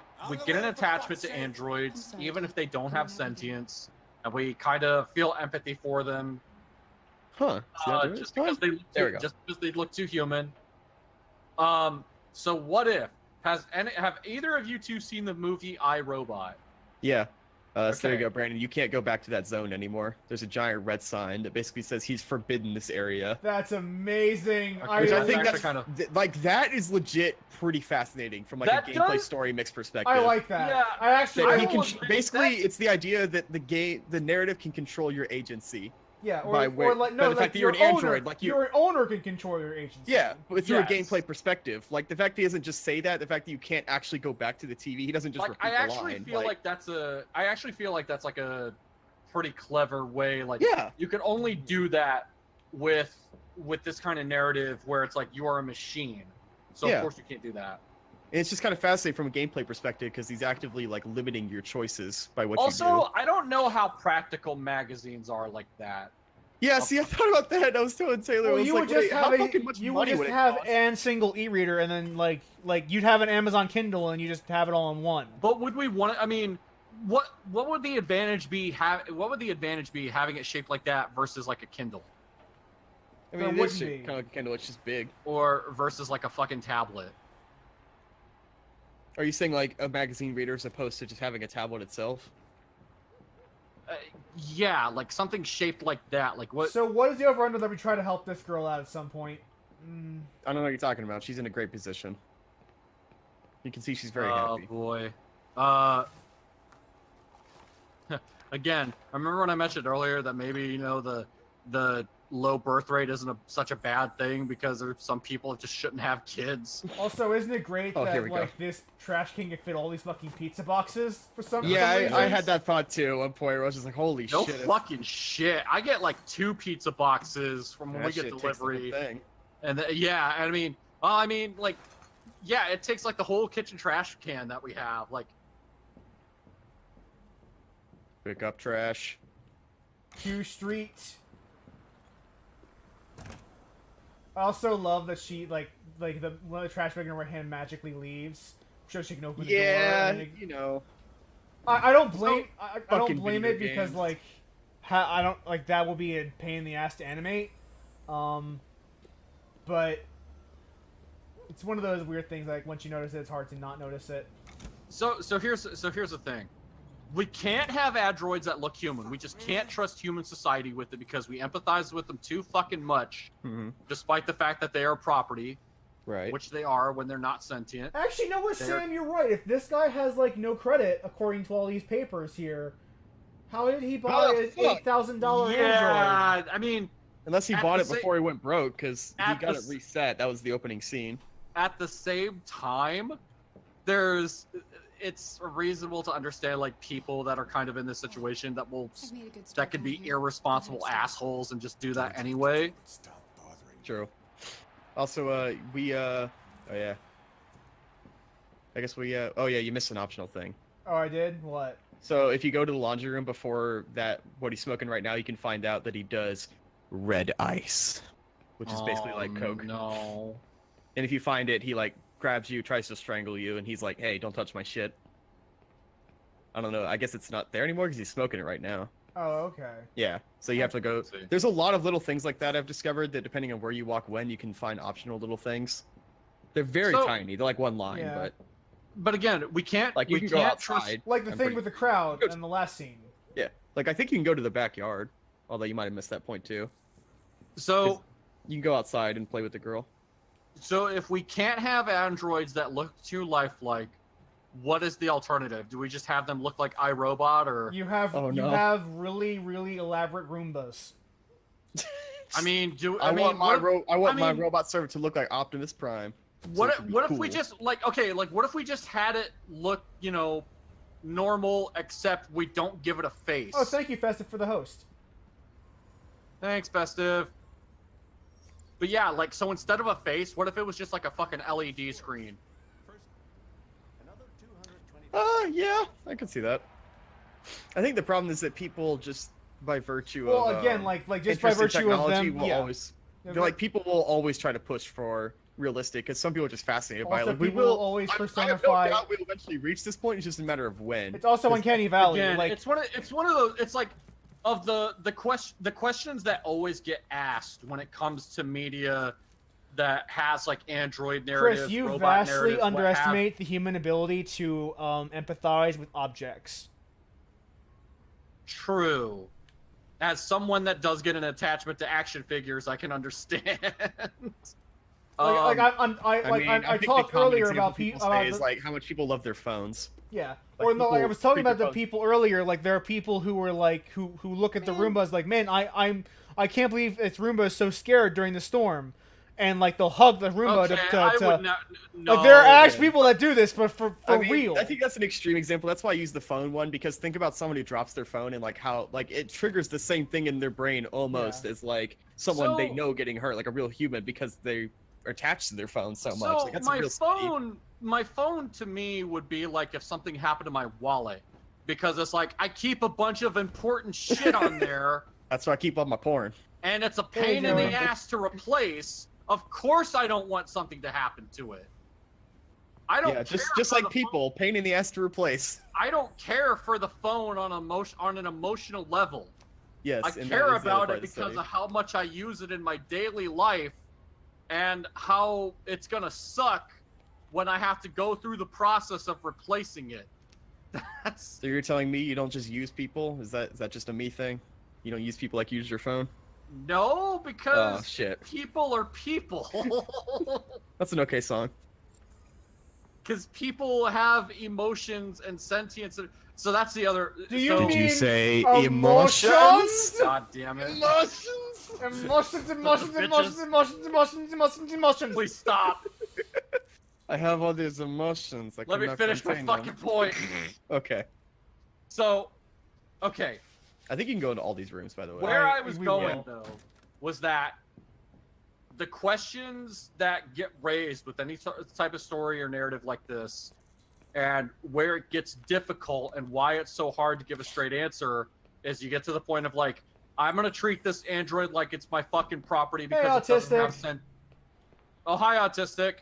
get an attachment to androids, even if they don't have sentience, and we kind of feel empathy for them, Huh? See how I do it? just because they look There we too, go. just because they look too human. So what if have either of you two seen the movie I, Robot? Yeah. So there you Okay. go, Brandon. You can't go back to that zone anymore. There's a giant red sign that basically says he's forbidden this area. that's amazing. Okay, Which I that's think actually that's kind of- like that is legit pretty fascinating from like That a gameplay does- story mix perspective. I like that. Yeah, I actually, That I he will can admit basically that- it's the idea that the narrative can control your agency. yeah, by or way- like by no, the like fact that you're your an owner, android, like you- your owner can control your agency. Yeah, but through Yes. a gameplay perspective, like the fact he doesn't just say that, the fact that you can't actually go back to the TV, he doesn't just Like repeat I the actually line. feel like I actually feel like that's like a pretty clever way. Like yeah, you can only do that with this kind of narrative where it's like you are a machine. So Yeah. of course you can't do that. and it's just kind of fascinating from a gameplay perspective because he's actively like limiting your choices by what you do. Also, I don't know how practical magazines are like that. Yeah, see, I thought about that. I was telling Taylor, I Well, was you like, would just wait, how have fucking much you would money just would it have cost? an single e-reader, and then like you'd have an Amazon Kindle, and you just have it all in one. But would we want to? I mean, what would the advantage be? What would the advantage be having it shaped like that versus like a Kindle, I There mean, it is wouldn't be. kind of like a Kindle, it's just big. or versus like a fucking tablet? Are you saying like a magazine reader as opposed to just having a tablet itself? Yeah, like something shaped like that. Like what? So what is the over under that we try to help this girl out at some point? I don't know what you're talking about. She's in a great position. You can see she's very Oh happy. boy. Again, I remember when I mentioned earlier that maybe the low birth rate isn't such a bad thing because there's some people that just shouldn't have kids. Also, isn't it great Oh, here that we go. like this trash can fit all these fucking pizza boxes for some? Yeah, for some I reason? had that thought too at one point where I was just like, holy No shit. fucking shit. I get like 2 pizza boxes from when that we get shit takes the whole delivery, thing. and yeah, like, yeah, it takes like the whole kitchen trash can that we have. Like, Pick up trash. Q Street. I also love that she like the one of the trash bag in her hand magically leaves, so she can open the door. Yeah, And you know. I don't blame I don't Fucking blame video it because games. like I don't like that will be a pain in the ass to animate, but it's one of those weird things like once you notice it, it's hard to not notice it. so here's the thing. We can't have androids that look human. We just can't trust human society with it because we empathize with them too fucking much, Mhm. despite the fact that they are property, Right. which they are when they're not sentient. Actually, no, what, They're- Sam, you're right. If this guy has like no credit according to all these papers here, how did he buy How the an fuck? $8,000 Android? Yeah, I mean, Unless he At bought the it sa- before he went broke, because he at got the it s- reset. That was the opening scene. at the same time, it's reasonable to understand like people that are kind of in this situation that will that could be irresponsible assholes and just do that anyway. Stop bothering. True. Also, oh yeah. I guess oh yeah, you missed an optional thing. Oh, I did? What? So if you go to the laundry room before that, what he's smoking right now, you can find out that he does red ice, which is basically like Coke. No. And if you find it, he like grabs you, tries to strangle you, and he's like, "Hey, don't touch my shit." I don't know. I guess it's not there anymore because he's smoking it right now. Oh, okay. Yeah. So you have to go. Let's see. There's a lot of little things like that I've discovered that depending on where you walk when, you can find optional little things. They're very So- tiny. They're like one line, Yeah. but But again, we can't like you we can go can't trust outside. Like the I'm thing pretty- with the crowd Good. in the last scene. Yeah. Like I think you can go to the backyard, although you might have missed that point too. so You can go outside and play with the girl. so if we can't have androids that look too lifelike, what is the alternative? Do we just have them look like iRobot or You have Oh, you no. have really, really elaborate Roombas. I mean, I want my I mean- robot servant to look like Optimus Prime. so what it if, could be what if we cool. just like what if we just had it look, normal except we don't give it a face? Oh, thank you, Festive, for the host. Thanks, Festive. But yeah, like so instead of a face, what if it was just like a fucking LED screen? Yeah, I can see that. I think the problem is that people just by virtue Well, of again, like just by interest in virtue of technology them, will yeah. always I feel like people will always try to push for realistic because some people are just fascinated by it. Also, Like, we people will always I have no personify. doubt we'll eventually reach this point. It's just a matter of when. It's also Uncanny Valley. Again, like it's one of those. It's like of the questions that always get asked when it comes to media that has like android narratives, Chris, you robot vastly narratives, what have- underestimate the human ability to empathize with objects. True. As someone that does get an attachment to action figures, I can understand. I think the talked common earlier example about people people. say is like how much people love their phones. Yeah. Like, Or no, like I people was talking treat about their the phones- people earlier. Like there are people who are like who look at the Roombas like, man, I can't believe this Roomba is so scared during the storm, and like they'll hug the Roomba Okay, to I would not. No. like there are actually people that do this, but for I mean, real. I think that's an extreme example. That's why I use the phone one, because think about someone who drops their phone and like how like it triggers the same thing in their brain almost as like someone they So- know getting hurt, like a real human, because they are attached to their phone so much. So Like, that's a my real study. my phone to me would be like if something happened to my wallet, because it's like I keep a bunch of important shit on there, That's why I keep on my porn. and it's a Hey, pain in Joey. the ass to replace. Of course, I don't want something to happen to it. I don't. Yeah, care just for like the people, pain in the ass to replace. I don't care for the phone on an emotional level. Yes, I and that care is the other about part it of the because study. of how much I use it in my daily life, and how it's gonna suck when I have to go through the process of replacing it. That's So you're telling me you don't just use people? Is that just a me thing? You don't use people like you use your phone? no, Oh because shit, people are people. that's an okay song. Because people have emotions and sentience. So that's the other. Do you so, mean say emotions? God damn it! Emotions? Emotions. Please stop. I have all these emotions. I Let me cannot finish my contain fucking them. point. Okay. So, okay, I think you can go into all these rooms, by the way. where I was we going will. though was that the questions that get raised with any type of story or narrative like this, and where it gets difficult and why it's so hard to give a straight answer, is you get to the point of like, I'm gonna treat this android like it's my fucking property because it doesn't have Autistic. Oh, hi, autistic.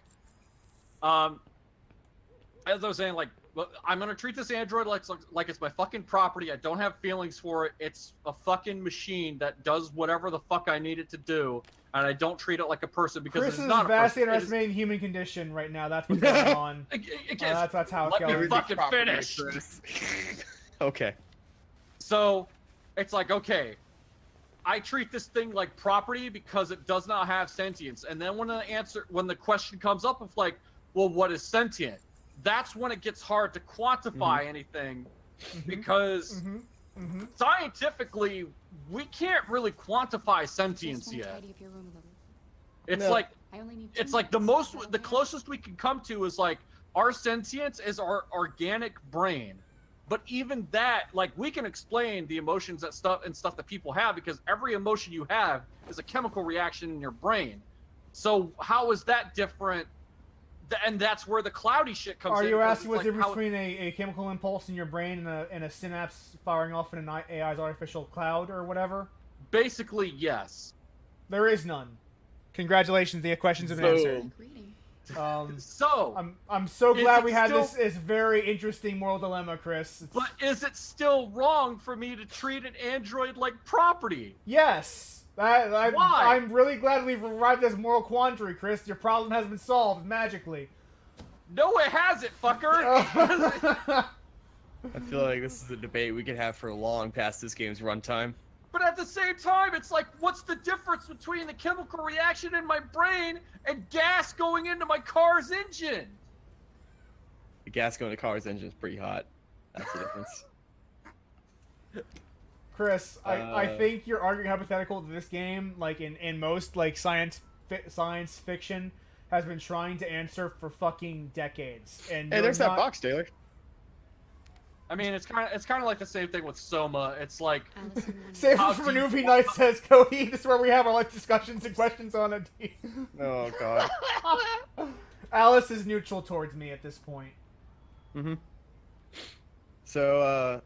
As I was saying, like, well, I'm gonna treat this android like it's my fucking property. I don't have feelings for it. It's a fucking machine that does whatever the fuck I need it to do, and I don't treat it like a person because Chris it's is not a vastly person. It is- underestimating the human condition right now. That's what's going on. That's how it's Let me going. fucking finish. Okay. So, it's like, okay, I treat this thing like property because it does not have sentience. And then when the question comes up of like, well, what is sentient? That's when it gets hard to quantify anything, because scientifically we can't really quantify sentience yet. It's No. like the closest we can come to is like our sentience is our organic brain. But even that, like, we can explain the emotions and stuff that people have, because every emotion you have is a chemical reaction in your brain. So how is that different? And that's where the cloudy shit comes in. Are you 'cause asking it's what's the like difference between a chemical impulse in your brain and a synapse firing off in an AI's artificial cloud or whatever? Basically, yes. There is none. Congratulations, the questions have been answered. So, I'm so Is glad it we had still- this very interesting moral dilemma, Chris. but is it still wrong for me to treat an android like property? Yes. Why? I'm really glad we've arrived at this moral quandary, Chris. Your problem has been solved magically. No, it hasn't, fucker. I feel like this is a debate we could have for long past this game's runtime. But at the same time, it's like, what's the difference between the chemical reaction in my brain and gas going into my car's engine? The gas going to car's engine is pretty hot. That's the difference. Chris, I think you're arguing hypothetical that this game, like in most like science fiction, has been trying to answer for fucking decades. And Hey, you're there's not- that box, Taylor. I mean, it's kind of like the same thing with Soma. It's like, Save How it for do you Newbie want- Night says, Cody, this is where we have our like discussions and questions on it. Oh god. Alice is neutral towards me at this point. So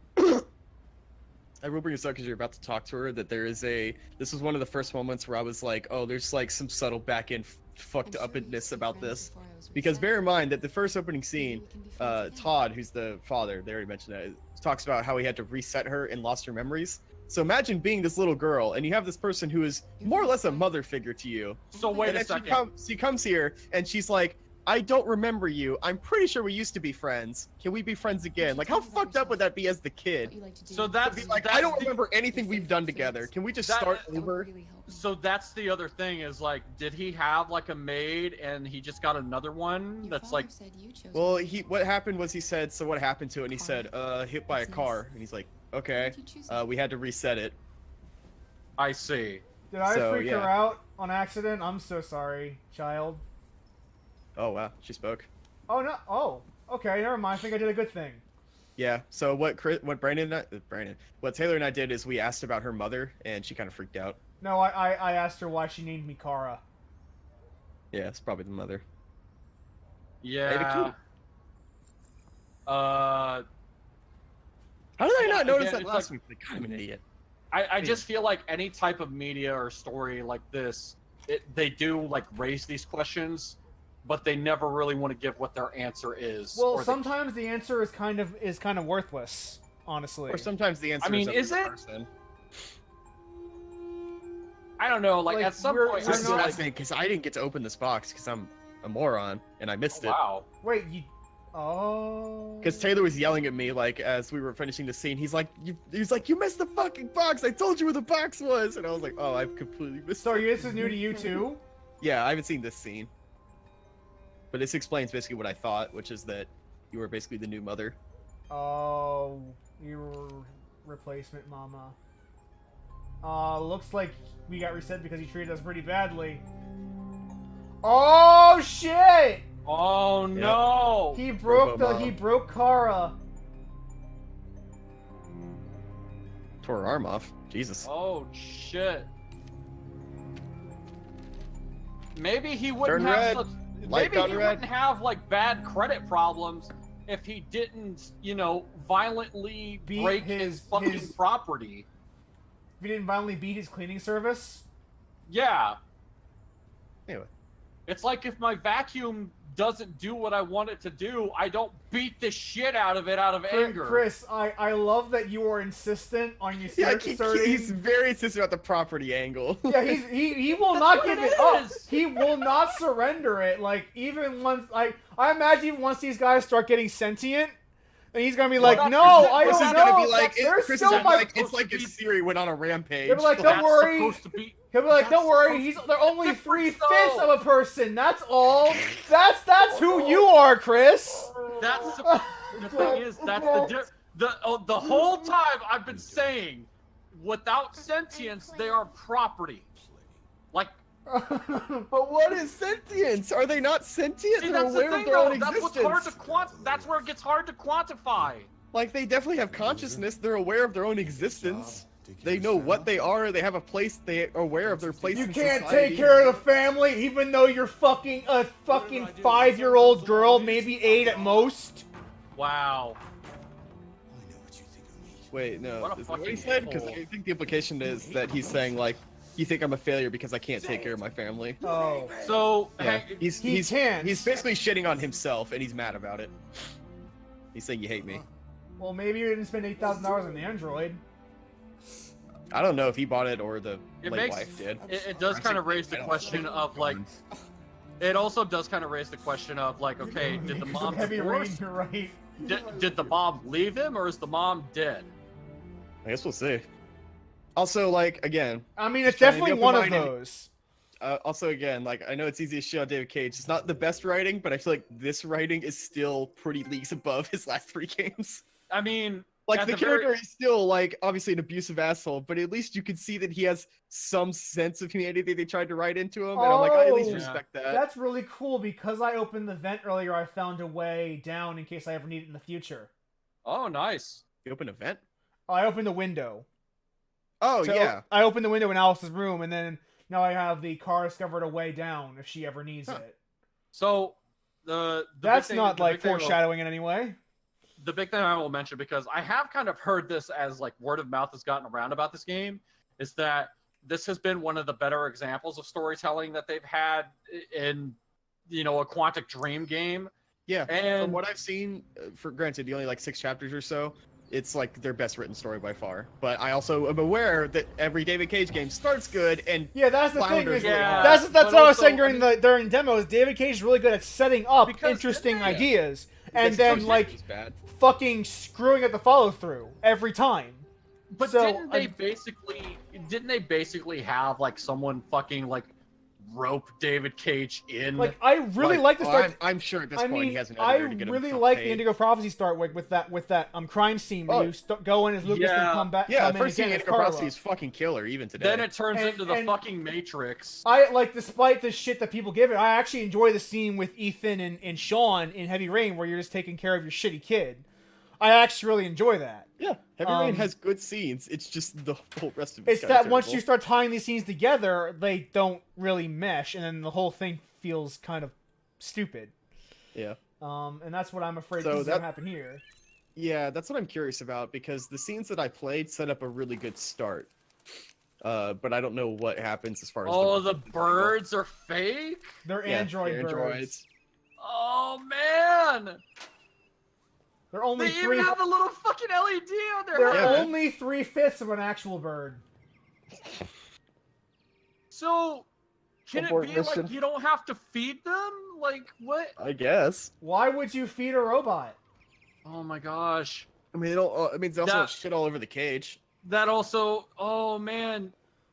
I will bring this up because you're about to talk to her. That there is this was one of the first moments where I was like, oh, there's like some subtle back end fucked upness about this. Because bear in mind that the first opening scene, Todd, who's the father, they already mentioned that, talks about how he had to reset her and lost her memories. So imagine being this little girl and you have this person who is more or less a mother figure to you. So wait And a then second. she comes here and she's like, I don't remember you. I'm pretty sure we used to be friends. Can we be friends again? Like, how fucked up would that be as the kid? So To that's be like, that's I don't the- remember anything we've done together. Can we just That- start over? So that's the other thing is like, did he have like a maid and he just got another one that's like, Well, what happened was he said, so what happened to it? And he said, hit by a car. And he's like, okay, we had to reset it. I see. Did I So, freak her yeah. out on accident? I'm so sorry, child. Oh, wow, she spoke. Oh no. Oh, okay. Never mind. I think I did a good thing. Yeah, so what what Taylor and I did is we asked about her mother, and she kind of freaked out. No, I asked her why she named me Kara. Yeah, it's probably the mother. Yeah. cool. Uh, How did I Yeah, not notice again, that it's last like- week? Like, God, I'm an idiot. I just feel like any type of media or story like this, they do like raise these questions, but they never really want to give what their answer is. Well, or they- sometimes the answer is kind of worthless, honestly. Or sometimes the answer mean, is is up to it? the person. I don't know. Like, like, at some we're- point, we're This I is feel like, fascinating because I didn't get to open this box because I'm a moron and I missed it. wow. Wait, you. Oh. Because Taylor was yelling at me like as we were finishing the scene. He's like, you missed the fucking box. I told you where the box was, and I was like, oh, I've completely missed. So it. this is new to you too? Yeah, I haven't seen this scene. But this explains basically what I thought, which is that you were basically the new mother. Oh, your replacement mama. Looks like we got reset because he treated us pretty badly. Oh shit! Oh no! He broke Robo Mom. he broke Kara. Tore her arm off. Jesus. Oh shit! Maybe he wouldn't Turn have red. such, Light maybe gone he red. wouldn't have like bad credit problems if he didn't, violently Beat break his- his fucking his- property. If he didn't violently beat his cleaning service. Yeah. Anyway. It's like if my vacuum doesn't do what I want it to do, I don't beat the shit out of it out of anger. Chris, I love that you are insistent on your Yeah, asserting. he's very insistent about the property angle. Yeah, he will That's not what give it it up. is. He will not surrender it. Like even once, I imagine once these guys start getting sentient, and he's gonna be like, that's no, ridiculous. I Chris don't is know. gonna be like, They're Chris is still gonna be my. like, it's like if Siri went on a rampage. He'll be like, don't That's worry. supposed to be. He'll be like, That's don't worry. supposed- They're only different 3/5 though. of a person. That's all. That's who you are, Chris. That's the thing is that's the whole time I've been saying, without sentience they are property. Like, But what is sentience? Are they not sentient? see, They're that's the aware thing of their though. own That's what's hard existence. to That's where it gets hard to quantify. Like they definitely have consciousness. They're aware of their own existence. They know what they are. They have a place. They are aware of their place You in can't society. take care of the family, even though you're fucking a fucking 5-year-old girl, maybe 8 at most. Wow. I know what you think of me. Wait, no. What a Is that what he fucking said? Because a-hole. I think the implication is that he's saying like, you think I'm a failure because I can't take care of my family. Oh. So Yeah. hey, He can't. He's basically shitting on himself and he's mad about it. He's saying you hate me. Well, maybe you didn't spend $8,000 on the Android. I don't know if he bought it or the It late makes- wife did. it does kind of raise the question of like. It also does kind of raise the question of like, okay, did the Because mom of heavy rain, divorce? you're right. Did the mom leave him, or is the mom dead? I guess we'll see. Also, like again, I mean, it's Just trying to definitely be one of open-minded. those. also again, like I know it's easy to shit on David Cage. It's not the best writing, but I feel like this writing is still pretty leagues above his last 3 games. I mean, Like at the very- character is still like obviously an abusive asshole, but at least you can see that he has some sense of humanity that they tried to write into him, and I'm like, I at least Oh. respect that. That's really cool because I opened the vent earlier. I found a way down in case I ever need it in the future. Oh, nice. You open a vent? I opened the window. Oh So yeah. I opened the window in Alice's room, and then now I have the car discovered a way down if she ever needs Huh. it. So the That's big thing- not the like big thing about- foreshadowing in any way. the big thing I will mention, because I have kind of heard this as like word of mouth has gotten around about this game, is that this has been one of the better examples of storytelling that they've had in, you know, a Quantic Dream game. Yeah, And from what I've seen, for granted, only like 6 chapters or so, it's like their best written story by far. But I also am aware that every David Cage game starts good and Yeah, that's the thing. flounders Is, really Yeah. hard. that's but what I was also, saying I mean- during demos. David Cage is really good at setting up Because interesting didn't they- ideas and This then first like is bad. fucking screwing at the follow through every time. But So, didn't they basically have like someone fucking like rope David Cage in? Like I really like the start. I'm sure at this I point mean, he has an I editor to get him really fucking like the paid. Indigo Prophecy start with that crime scene where Oh. you go in as Lucas and Yeah. come back. Yeah, come first in scene again in as Indigo Prophecy Carla. is fucking killer even today. then it turns And- into the and- fucking Matrix. I like, despite the shit that people give it, I actually enjoy the scene with Ethan and Sean in Heavy Rain where you're just taking care of your shitty kid. I actually really enjoy that. Yeah, Heavy Rain Um, has good scenes. It's just the whole rest of it's It's that once you start tying these scenes together, they don't really mesh, and then the whole thing feels kind of stupid. Yeah. And that's what I'm afraid So is gonna that- happen here. Yeah, that's what I'm curious about because the scenes that I played set up a really good start. But I don't know what happens as far as Oh, the birds are fake? They're Yeah, android the birds. androids. Oh man! They're only They three. even have a little fucking LED on their They're Yeah, head. man. only 3/5 of an actual bird. So, can Abort it be mission. like you don't have to feed them? Like, what? I guess. Why would you feed a robot? Oh my gosh. I mean, I mean, they also That- have shit all over the cage. That also, oh man.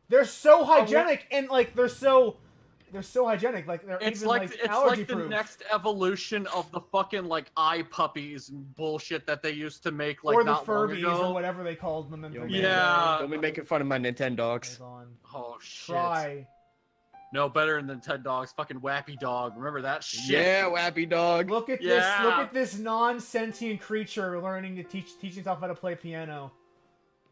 They're so hygienic and like they're so hygienic. Like they're It's even like, like it's allergy like the proof. next evolution of the fucking like eye puppies and bullshit that they used to make like or the not long Furbies ago. or whatever they called them. Yo, man, Yeah. Don't be making fun of my Nintendogs. Hold on. Oh shit. Try. No better than Ted Dog's fucking Wappy Dog. Remember that shit? Yeah, Wappy Dog. Look at this. Yeah. Look at this non-sentient creature learning to teach himself how to play piano.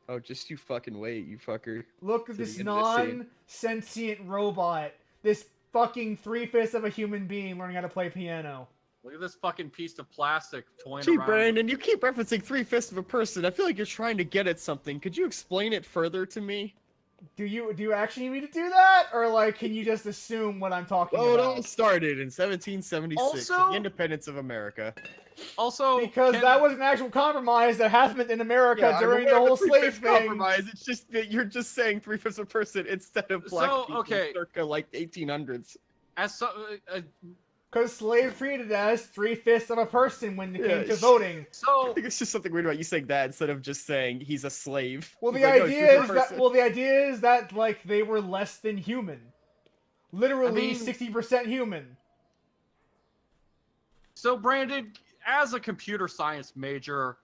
Oh, just you fucking wait, you fucker. Look at To the this end of this scene. non-sentient robot. This fucking 3/5 of a human being learning how to play piano. Look at this fucking piece of plastic toying Gee, around. Brandon, you keep referencing 3/5 of a person. I feel like you're trying to get at something. Could you explain it further to me? Do you actually need me to do that, or like can you just assume what I'm talking Well, it all about? started in 1776, with Also- the independence of America. Also, Because can- that was an actual compromise that happened in America I'm during aware the of whole slave 3/5 thing. compromise. It's just that you're just saying 3/5 of a person instead of black So, people okay. circa like 1800s. as so, Because slaves treated as 3/5 of a person when it Yeah, came to sh- voting. I so think it's just something weird about you saying that instead of just saying he's a slave. Well, the It's like, no, he's idea just is a that person. the idea is that like they were less than human, literally I mean- 60% human. so Brandon, as a computer science major,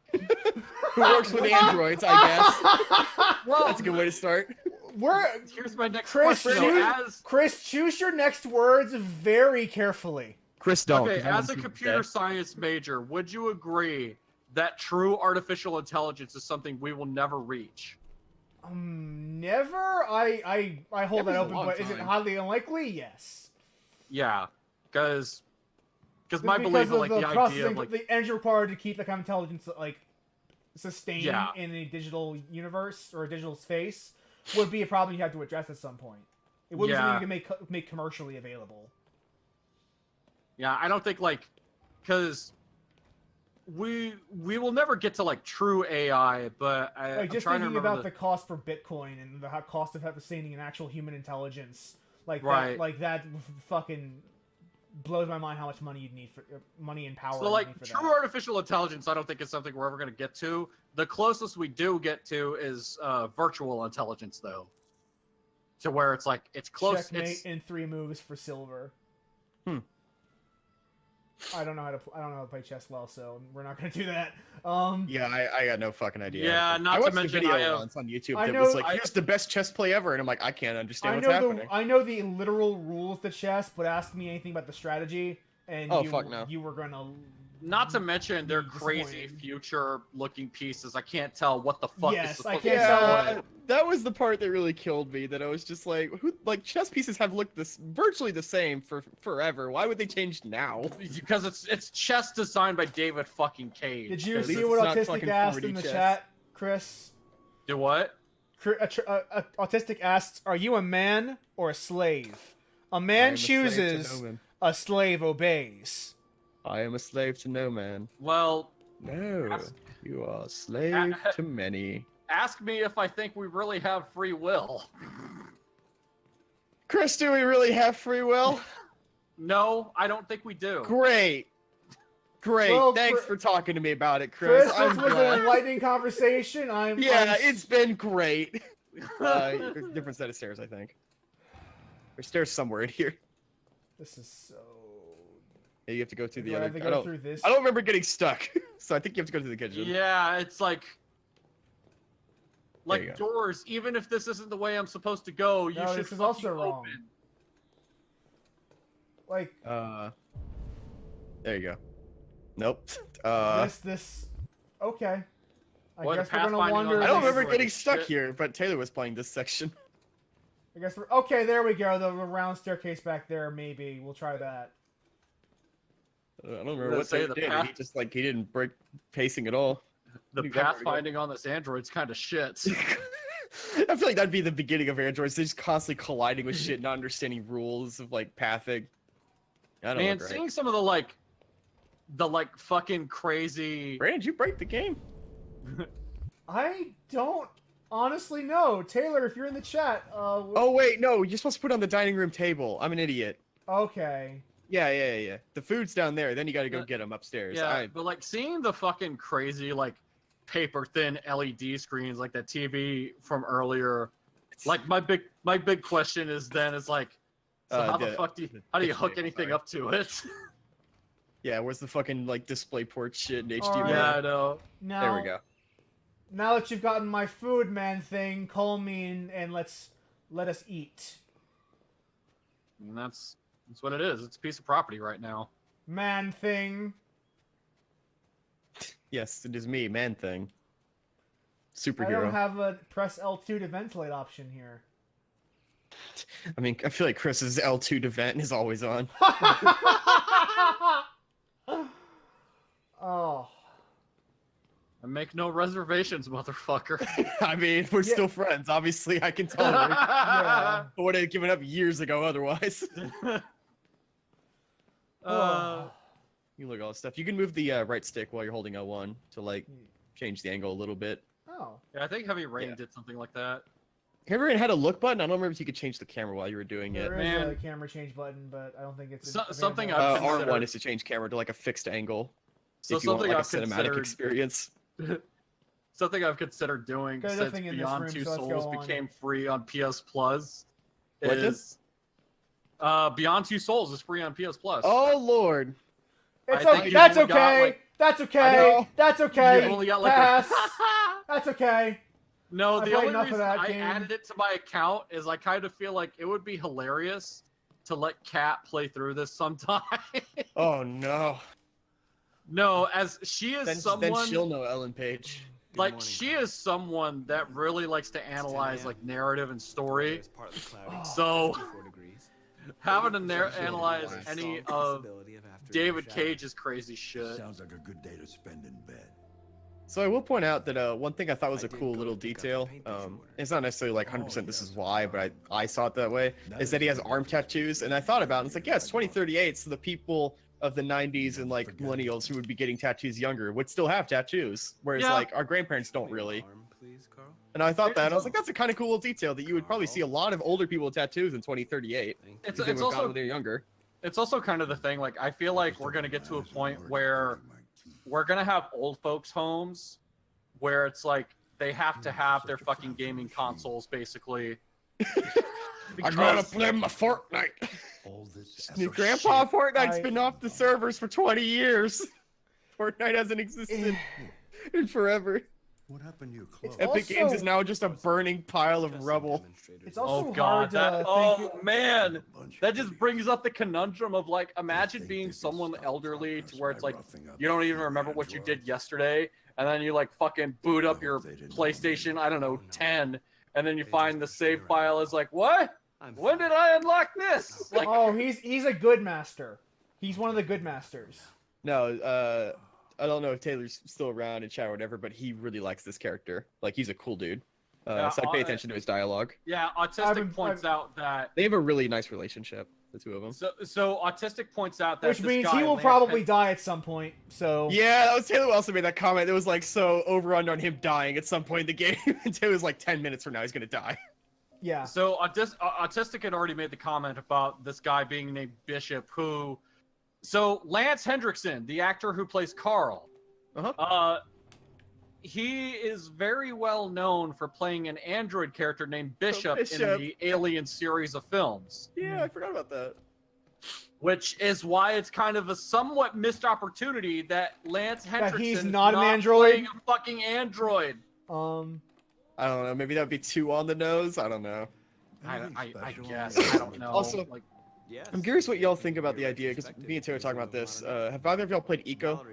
Who works with androids, I guess. well, That's a good way to start. We're here's my next Chris, question. choose, Chris, choose your next words very carefully. Chris, don't. Okay, as a computer science major, would you agree that true artificial intelligence is something we will never reach? Never. I hold that Never's a open, long but is it time. highly unlikely? Yes. Yeah, because my Because belief of in like the idea processing, of like the energy required to keep that kind of intelligence like sustained Yeah. in a digital universe or a digital space would be a problem you have to address at some point. It wouldn't be Yeah. something you can make commercially available. yeah, I don't think like because we will never get to like true AI, but I'm Like just trying to thinking remember about the cost for Bitcoin and the cost of sustaining an actual human intelligence, like that, Right. like that fucking blows my mind how much money you'd need for money and power. So you'd like need for true that. artificial intelligence, I don't think is something we're ever going to get to. The closest we do get to is virtual intelligence, though, to where it's like it's close. Checkmate It's in 3 moves for silver. Hmm. I don't know how to play chess well, so we're not gonna do that. Yeah, I got no fucking idea. Yeah, not I to watched mention a video I have- once on YouTube I that know- was like, I- here's the best chess play ever, and I'm like, I can't understand I what's know happening. I know the literal rules to chess, but ask me anything about the strategy, and Oh, fuck no. you were gonna Not to mention their crazy Disappointing. future-looking pieces. I can't tell what the fuck Yes, is I supposed can't to tell be. what- that was the part that really killed me. That I was just like, who? Like chess pieces have looked this virtually the same for forever. Why would they change now? Because it's chess designed by David fucking Cage. Did you 'Cause see it's what not Autistic fucking asked 4D in the chess. chat, Chris? Do what? Autistic asks, "Are you a man or a slave? A I man am a slave to chooses, no man. a slave obeys." I am a slave to no man. Well, No, Ask- you are a slave to many. ask me if I think we really have free will. Chris, do we really have free will? No, I don't think we do. Great. Great. Well, Thanks Chri- for talking to me about it, Chris. Chris, I'm this was glad. an enlightening conversation. Yeah, it's been great. There's a different set of stairs, I think. There's stairs somewhere in here. This is so. Yeah, you have to go through Do the I other. have to I go don't, through this? I don't remember getting stuck, so I think you have to go to the kitchen. Yeah, it's like There you go. doors. Even if this isn't the way I'm supposed to go, you No, should this is fucking also wrong. open. Like There you go. Nope. this. Okay. I Boy, the guess we're gonna pathfinding on wonder. this I don't is remember like getting stuck shit. here, but Taylor was playing this section. I guess we're okay. There we go. The round staircase back there. Maybe we'll try that. I don't remember gonna what say Taylor the did. path- He just like he didn't break pacing at all. The You got it. pathfinding on this android's kind of shit. I feel like that'd be the beginning of androids. They're just constantly colliding with shit, not understanding rules of like pathing. I don't Man, know. seeing some of the fucking crazy. Brandon, did you break the game? I don't honestly know. Taylor, if you're in the chat, Oh wait, no, you're supposed to put it on the dining room table. I'm an idiot. okay. Yeah. The food's down there. Then you got to go Yeah. get them upstairs. Yeah, but like seeing the fucking crazy like paper thin LED screens like that TV from earlier. Like my big question is then is like, so how the fuck do you hook anything up to it? Yeah, where's the fucking like display port shit and HDMI? Alright. Yeah, I know. Now, There we go. Now that you've gotten my food man thing, call me and let us eat. And that's what it is. It's a piece of property right now. Man thing. Yes, it is me, man thing. I don't Superhero. have a press L2 to ventilate option here. I mean, I feel like Chris's L2 to vent is always on. Oh. I make no reservations, motherfucker. I mean, we're still friends. Obviously, I can tolerate. Yeah. I would have given up years ago otherwise. You look at all this stuff. You can move the right stick while you're holding L1 to like change the angle a little bit. Oh. Yeah, I think Heavy Rain Yeah. did something like that. Have you ever had a look button? I don't remember if you could change the camera while you were doing it. There is Man. a camera change button, but I don't think it's Something available. I've considered- R1 is to change camera to like a fixed angle. So if you want something like a I've cinematic considered experience. something I've considered doing Got since nothing in this Beyond room, Two so let's Souls go on. became free on PS Plus What is Beyond Two Souls is free on PS Plus. Oh lord. It's I think okay. you've That's only got, okay. like- That's I okay. know. That's okay. You've only got like Pass. That's okay. No, I the played only enough of reason that I game. added it to my account is I kind of feel like it would be hilarious to let Kat play through this sometime. Oh no. No, as she is Then someone she'll know Ellen Page. like she is someone that really likes to analyze like narrative and story. So having to analyze any of David Cage's crazy shit. Sounds like a good day to spend in bed. So I will point out that one thing I thought was a cool little detail, it's not necessarily like 100% this is why, but I saw it that way, is that he has arm tattoos, and I thought about it, and it's like, yeah, it's 2038, so the people of the 90s and like millennials who would be getting tattoos younger would still have tattoos, whereas Yeah. like our grandparents don't really. And I thought that, and I was like, that's a kind of cool little detail that you would probably see a lot of older people with tattoos in 2038. It's because they would've gotten also when they're younger. it's also kind of the thing. Like I feel like we're gonna get to a point where we're gonna have old folks' homes where it's like they have to have their fucking gaming consoles basically. I gotta play my Fortnite. All this Grandpa, Fortnite's I- been off the servers for 20 years. Fortnite hasn't existed in forever. What happened to your clothes? Epic Games is Also- now just a burning pile of rubble. It's also Oh god, hard to think. man, that just brings up the conundrum of like, imagine being someone elderly to where it's like you don't even remember what you did yesterday, and then you like fucking boot up your PlayStation, I don't know, 10, and then you find the save file is like, what? When did I unlock this? Like, Oh, he's a good master. He's one of the good masters. No, I don't know if Taylor's still around in chat or whatever, but he really likes this character. Like, he's a cool dude. Yeah, So I pay attention to his dialogue. yeah, Autistic points out that. They have a really nice relationship, the two of them. So Autistic points out that Which this means guy, he will Lance probably Hen- die at some point. So Yeah, that was Taylor who also made that comment. It was like so over under on him dying at some point in the game. Until it was like 10 minutes from now he's gonna die. yeah. So Autistic had already made the comment about this guy being named Bishop, who. So Lance Hendrickson, the actor who plays Carl, he is very well known for playing an android character named Bishop in Bishop. the Alien series of films, Yeah, I forgot about that. which is why it's kind of a somewhat missed opportunity that Lance Hendrickson he's is not an android? playing a fucking android. I don't know, maybe that would be too on the nose. I don't know. I guess I don't know. Also, like, I'm curious what y'all think about the idea, because me and Taylor were talking about this. Have either of y'all played Eco?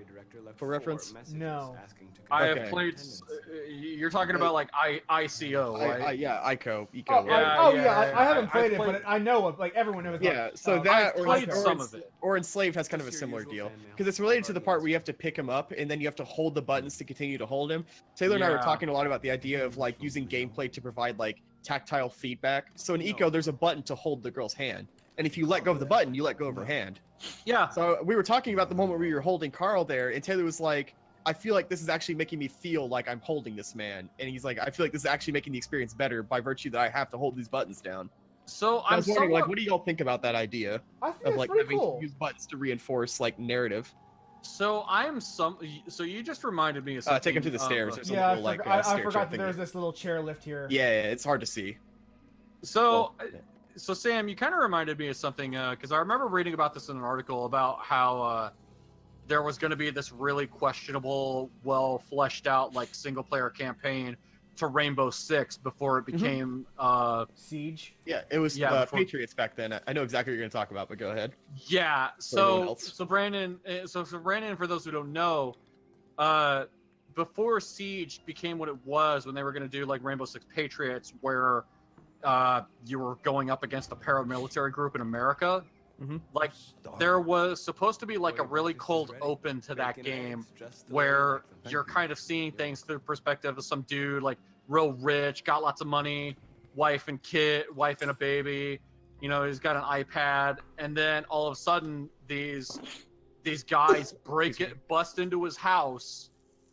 For reference? No. I have Okay. played. You're talking about like ICO, right? Yeah, Eco. Oh, Eco. Yeah, I haven't I've played it, played- but I know of, like, everyone knows. Yeah, about, so that I've played some of it. or Enslaved has kind of a similar deal because it's related to the part where you have to pick him up and then you have to hold the buttons to continue to hold him. Taylor and I were Yeah. talking a lot about the idea of like using gameplay to provide like tactile feedback. So in Eco, there's a button to hold the girl's hand, and if you let go of the button, you let go of her hand. Yeah. So we were talking about the moment where you were holding Carl there, and Taylor was like, I feel like this is actually making me feel like I'm holding this man. And he's like, I feel like this is actually making the experience better by virtue that I have to hold these buttons down. So I I'm was wondering, like, somewhat. what do y'all think about that idea I think of it's like pretty having cool. to use buttons to reinforce like narrative? So I'm some. So you just reminded me of something. Take him to the stairs. There's a Yeah, little, like, I stair forgot trap that thingy. there's this little chair lift here. Yeah, it's hard to see. So, Well, so Sam, you kind of reminded me of something because I remember reading about this in an article about how there was going to be this really questionable, well fleshed out like single player campaign to Rainbow Six before it became. Siege. Yeah, it was Yeah, before- Patriots back then. I know exactly what you're going to talk about, but go ahead. Yeah. everyone So else. so Brandon. So Brandon, for those who don't know, before Siege became what it was when they were going to do like Rainbow Six Patriots, where you were going up against a paramilitary group in America. Mhm. Like there was supposed to be like a really cold open to that game where you're kind of seeing things through the perspective of some dude like real rich, got lots of money, wife and a baby, you know, he's got an iPad, and then all of a sudden these guys bust into his house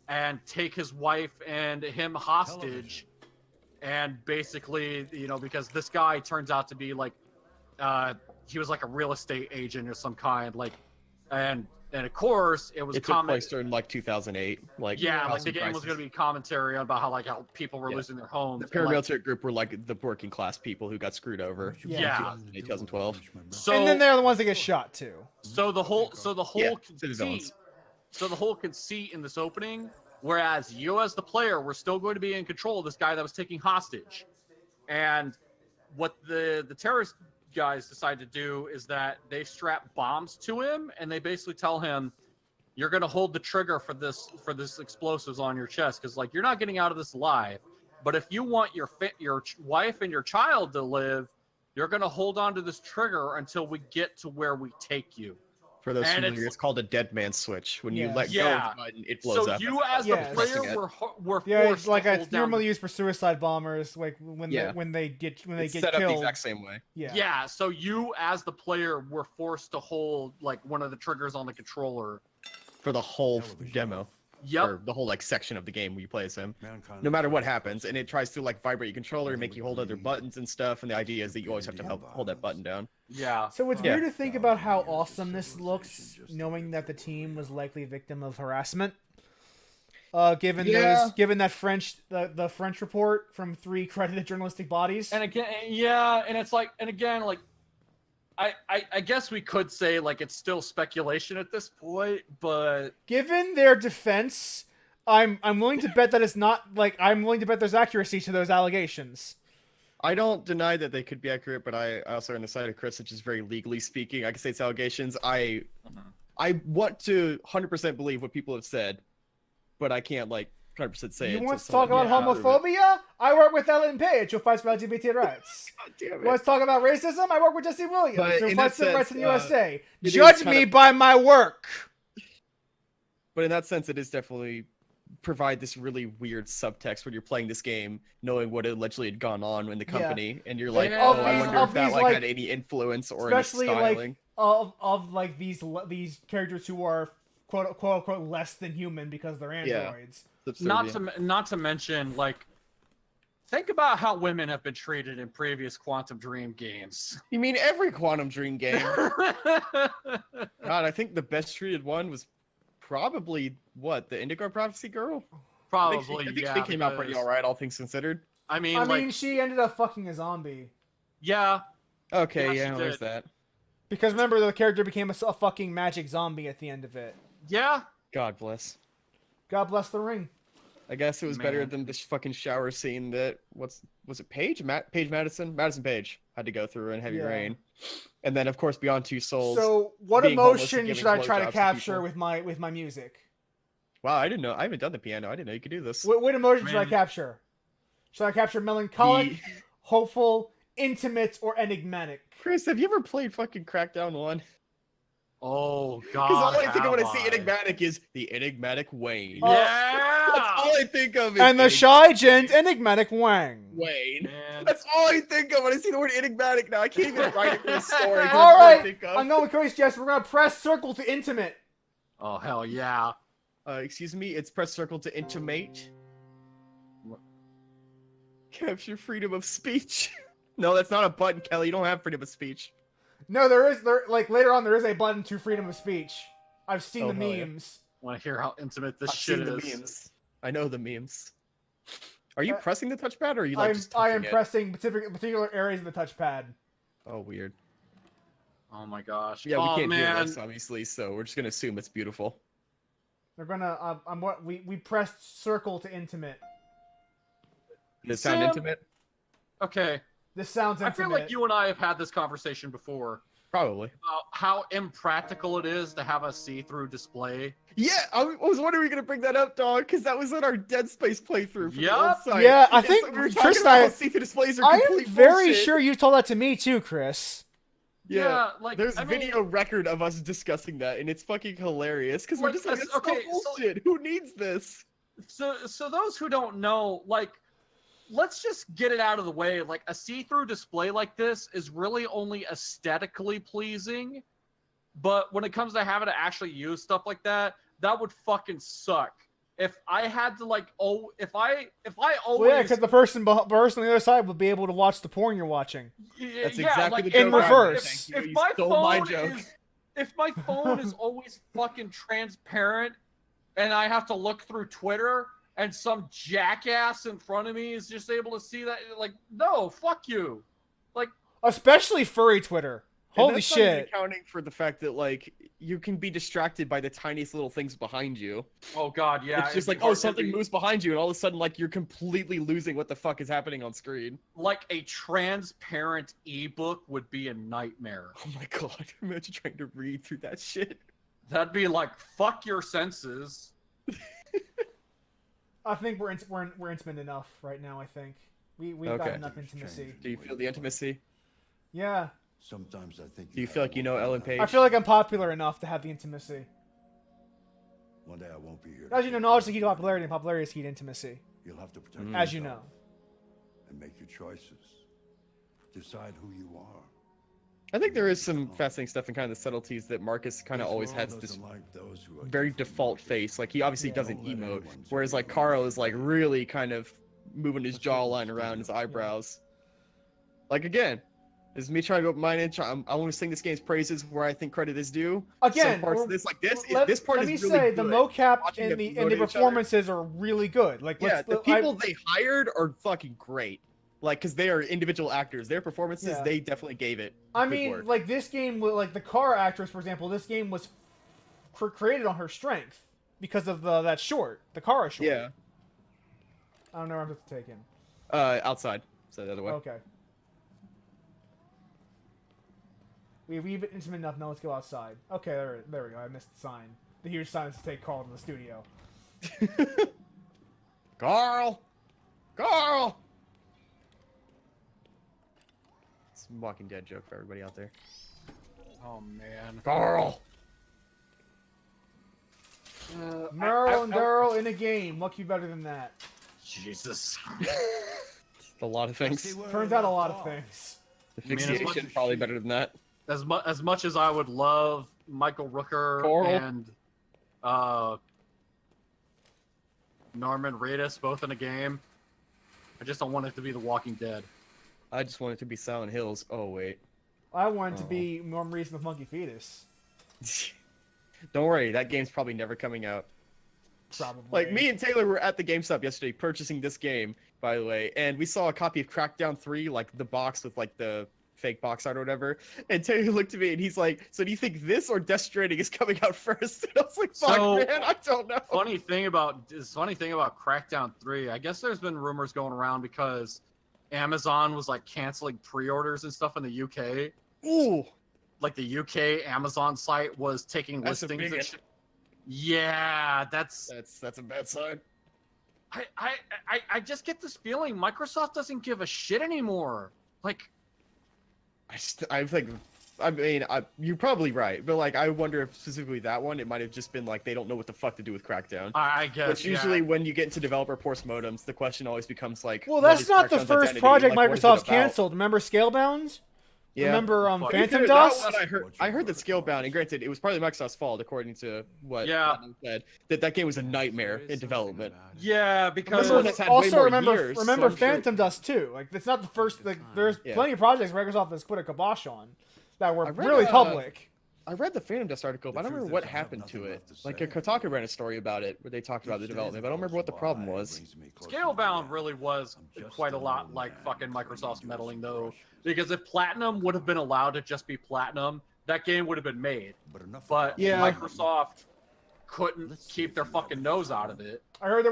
and take his wife and him hostage. And basically, you know, because this guy turns out to be like he was like a real estate agent of some kind, like, and of course it was It took place during like 2008. Like yeah, like housing the game was crisis. going to be commentary about how people were Yeah. losing their homes. The and, like, paramilitary group were like the working class people who got screwed over. Yeah. 2008, 2012. so And then they're the ones that get shot too. so the whole Yeah, to the conceit, villains. so the whole conceit in this opening, whereas you as the player were still going to be in control of this guy that was taking hostage, and what the terrorist guys decide to do is that they strap bombs to him and they basically tell him, you're going to hold the trigger for this explosives on your chest, because like you're not getting out of this alive, but if you want your wife and your child to live, you're going to hold on to this trigger until we get to where we take you. For those And familiar, it's called a dead man switch. When you Yeah. let go Yeah. of the button, it blows So up. you as Yeah. the player Pressing it. were Yeah, forced it's like to it's hold down normally used for suicide bombers, like when Yeah. they get It's get set up the killed. exact same way. Yeah. Yeah, so you as the player were forced to hold like one of the triggers on the controller. For the whole demo. Yep. Or the whole like section of the game where you play as him. No matter what happens, and it tries to like vibrate your controller and make you hold other buttons and stuff, and the idea is that you always have to hold that button down. Yeah. So it's Yeah. weird to think about how awesome this looks, knowing that the team was likely a victim of harassment. Given Yeah. that the French report from 3 credited journalistic bodies. And again, yeah, and it's like, and again, like, I guess we could say like it's still speculation at this point, but Given their defense, I'm willing to bet that it's not like I'm willing to bet there's accuracy to those allegations. I don't deny that they could be accurate, but I also on the side of Chris, which is very legally speaking. I can say it's allegations. I want to 100% believe what people have said, but I can't like 100% say You it. want to talk about homophobia? I work with Ellen Page, who fights for LGBT rights. God damn You it. want to talk about racism? I work with Jesse Williams, But who in fights that for rights in the sense, USA. it is Judge kind me of- by my work. But in that sense, it is definitely provide this really weird subtext when you're playing this game, knowing what allegedly had gone on in the company, and you're like, Yeah. oh, Of I these- wonder of if that these, like like, had any influence or any Especially styling. like of like these characters who are quote unquote less than human because they're androids. Not to mention, like, think about how women have been treated in previous Quantum Dream games. You mean every Quantum Dream game? God, I think the best treated one was probably what, the Indigo Prophecy girl? Probably, I think yeah. she came out pretty because- alright, all things considered. I mean, I like, mean, she ended up fucking a zombie yeah, Okay, Yeah, she yeah, there's did. that. because remember the character became a fucking magic zombie at the end of it. yeah. God bless. God bless the ring. I guess it was better Man. than this fucking shower scene that was it Paige? Paige Madison Page had to go through in Heavy Yeah. Rain. And then of course Beyond Two Souls. So, what being homeless and emotion giving should I try to blowjobs to capture people. with my music? Wow, I didn't know. I haven't done the piano. I didn't know you could do this. What emotion should I Man. capture? Should I capture melancholic, The- hopeful, intimate, or enigmatic? Chris, have you ever played fucking Crackdown 1? Oh God. Because all I think of when I have see enigmatic is the enigmatic Wayne. Oh. Yeah. That's all I think of. Is And the shy gent, enigmatic Wang. Wayne. Man. That's all I think of when I see the word enigmatic. Now I can't even write it for a story. 'cause All that's all I right, think of. I'm going with Crazy Jess. We're gonna press circle to intimate. Oh hell yeah. Excuse me, it's press circle to intimate. Capture freedom of speech. No, that's not a button, Kelly. You don't have freedom of speech. No, like later on there is a button to freedom of speech. I've seen Oh, the hell yeah. memes. Want to hear how intimate this I've shit seen the is? memes. I know the memes. Are you Uh, pressing the touchpad or are you like just I am touching it? pressing particular areas of the touchpad. Oh, weird. Oh my gosh. Yeah, we oh, can't man. do this, obviously, so we're just gonna assume it's beautiful. They're gonna we pressed circle to intimate. Does it sound Sam- intimate? Okay. This sounds I intimate. feel like you and I have had this conversation before Probably. about how impractical it is to have a see-through display. Yeah, I was wondering we were gonna bring that up, dog, because that was in our Dead Space playthrough. For the Yup. old site. Yeah, I It's think like we were Chris talking and I- about how see-through displays are I am complete very bullshit. sure you told that to me too, Chris. Yeah, like there's I mean, video record of us discussing that, and it's fucking hilarious because we're Like, just like, it's okay, so bullshit. Who needs this? So those who don't know, like, let's just get it out of the way. Like, a see-through display like this is really only aesthetically pleasing, but when it comes to having to actually use stuff like that, that would fucking suck. If I had to if I always Well, yeah, because the person on the other side would be able to watch the porn you're watching. That's yeah, exactly like, the in joke. reverse. Thank you. If You my stole my phone joke. if my phone is always fucking transparent and I have to look through Twitter and some jackass in front of me is just able to see that, like, no, fuck you. Like, Especially furry Twitter. And Holy that's not even shit. accounting for the fact that like you can be distracted by the tiniest little things behind you. oh god, yeah. it's just like, oh, something moves behind you, and all of a sudden, like you're completely losing what the fuck is happening on screen. Like a transparent ebook would be a nightmare. Oh my god! Imagine trying to read through that shit. That'd be like, fuck your senses. I think we're intimate enough right now. I think we've got Okay. enough intimacy. Do you feel the intimacy? Yeah, Sometimes I think. Do you feel like you know Ellen Page? I feel like I'm popular enough to have the intimacy. One day I won't be here. As you know, knowledge is the key to popularity, and popularity is key to intimacy. You'll have to protect As you yourself know. and make your choices. Decide who you are. I think there is some fascinating stuff and kind of the subtleties that Marcus kind of This always world has this doesn't like those who are very different default from face. Like he obviously Yeah. doesn't Don't let emote, anyone whereas say like you Karo are. is like really kind of moving his jawline around his eyebrows. Like again, this is me trying to open mine in. I want to sing this game's praises where I think credit is due. Again, some parts we're- of this like this. Let, This part let is me really say good. the mocap Watching and them the go to each other. performances are really good. Like Yeah, the I- people they hired are fucking great. Like, cause they are individual actors. Their performances, Yeah. they definitely gave it. I good mean, work. like this game, like the car actress, for example, this game was created on her strength. because of that short, the Kara short. Yeah. I don't know where I'm supposed to take him. Outside. So the other way. Okay. We've been intimate enough. Now let's go outside. Okay, there we go. I missed the sign. The huge sign is to take Carl to the studio. Carl! Carl! It's a Walking Dead joke for everybody out there. Oh man. Carl! Merle and Daryl in a game. What could be better than that? Jesus. A lot of things. Turns out a lot of things. The Man, as much fixation as probably she- better than that. As much as I would love Michael Rooker Coral. and Norman Reedus both in a game, I just don't want it to be The Walking Dead. I just want it to be Silent Hills. Oh, wait. I want it to be Norm Reedus with Monkey Fetus. Don't worry, that game's probably never coming out. Probably. Like, me and Taylor were at the GameStop yesterday purchasing this game, by the way, and we saw a copy of Crackdown 3, like, the box with, like, the fake box art or whatever, and Taylor looked at me and he's like, so do you think this or Death Stranding is coming out first? And I was like, fuck, So, man, I don't know. Funny thing about Crackdown 3, I guess there's been rumors going around because Amazon was like canceling pre-orders and stuff in the UK. Ooh, Like the UK Amazon site was taking That's a listings big and one. shit. Yeah, that's that's a bad sign. I just get this feeling Microsoft doesn't give a shit anymore. Like, I mean, you're probably right, but like, I wonder if specifically that one, it might have just been like they don't know what the fuck to do with Crackdown. I guess Which usually, when you get into developer force modems, the question always becomes like, well, what that's is not the Crackdown's first identity? project Like, what is it Microsoft's about? canceled. Remember Scalebound? Yeah. Remember Fuck. Phantom That Dust? one I heard that Scalebound, and granted, it was partly Microsoft's fault, according to what Yeah. Platinum said, that game was a nightmare in development. Yeah, because Remember that's had way Also, more remember years, so remember I'm sure- Phantom Dust too. Like, it's not the first. Like, there's Yeah. plenty of projects Microsoft has put a kibosh on that were I read, really public. I read the Phantom Dust article, but I don't remember what happened to it. Like, a Kotaku ran a story about it, where they talked about the development, but I don't remember what the problem was. Scalebound really was quite a lot like fucking Microsoft's meddling, though. Because if Platinum would have been allowed to just be Platinum, that game would have been made. But Yeah. Microsoft couldn't keep their fucking nose out of it. I heard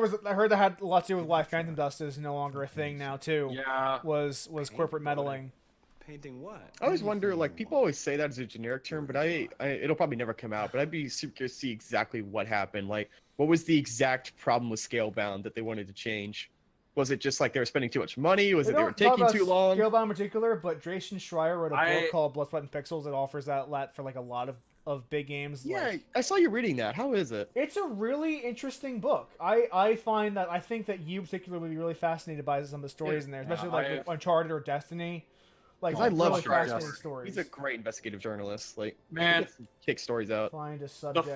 that had a lot to do with why Phantom Dust is no longer a thing now too. Yeah. Was corporate meddling. Painting what? I always wonder, like, people always say that as a generic term, but it'll probably never come out, but I'd be super curious to see exactly what happened. Like, what was the exact problem with Scalebound that they wanted to change? Was it just like they were spending too much money? Was it they were taking too long? Scalebound in particular, but Jason Schreier wrote a book I- called Blood, Sweat, and Pixels that offers that for like a lot of big games. Yeah, like- I saw you reading that. How is it? It's a really interesting book. I think that you particularly would be really fascinated by some of the stories in there, especially like I've- Uncharted or Destiny. Like, 'Cause I love really Schreier. fascinating Yes. stories. He's a great investigative journalist. Like, Man. kick stories out. Find a The subject.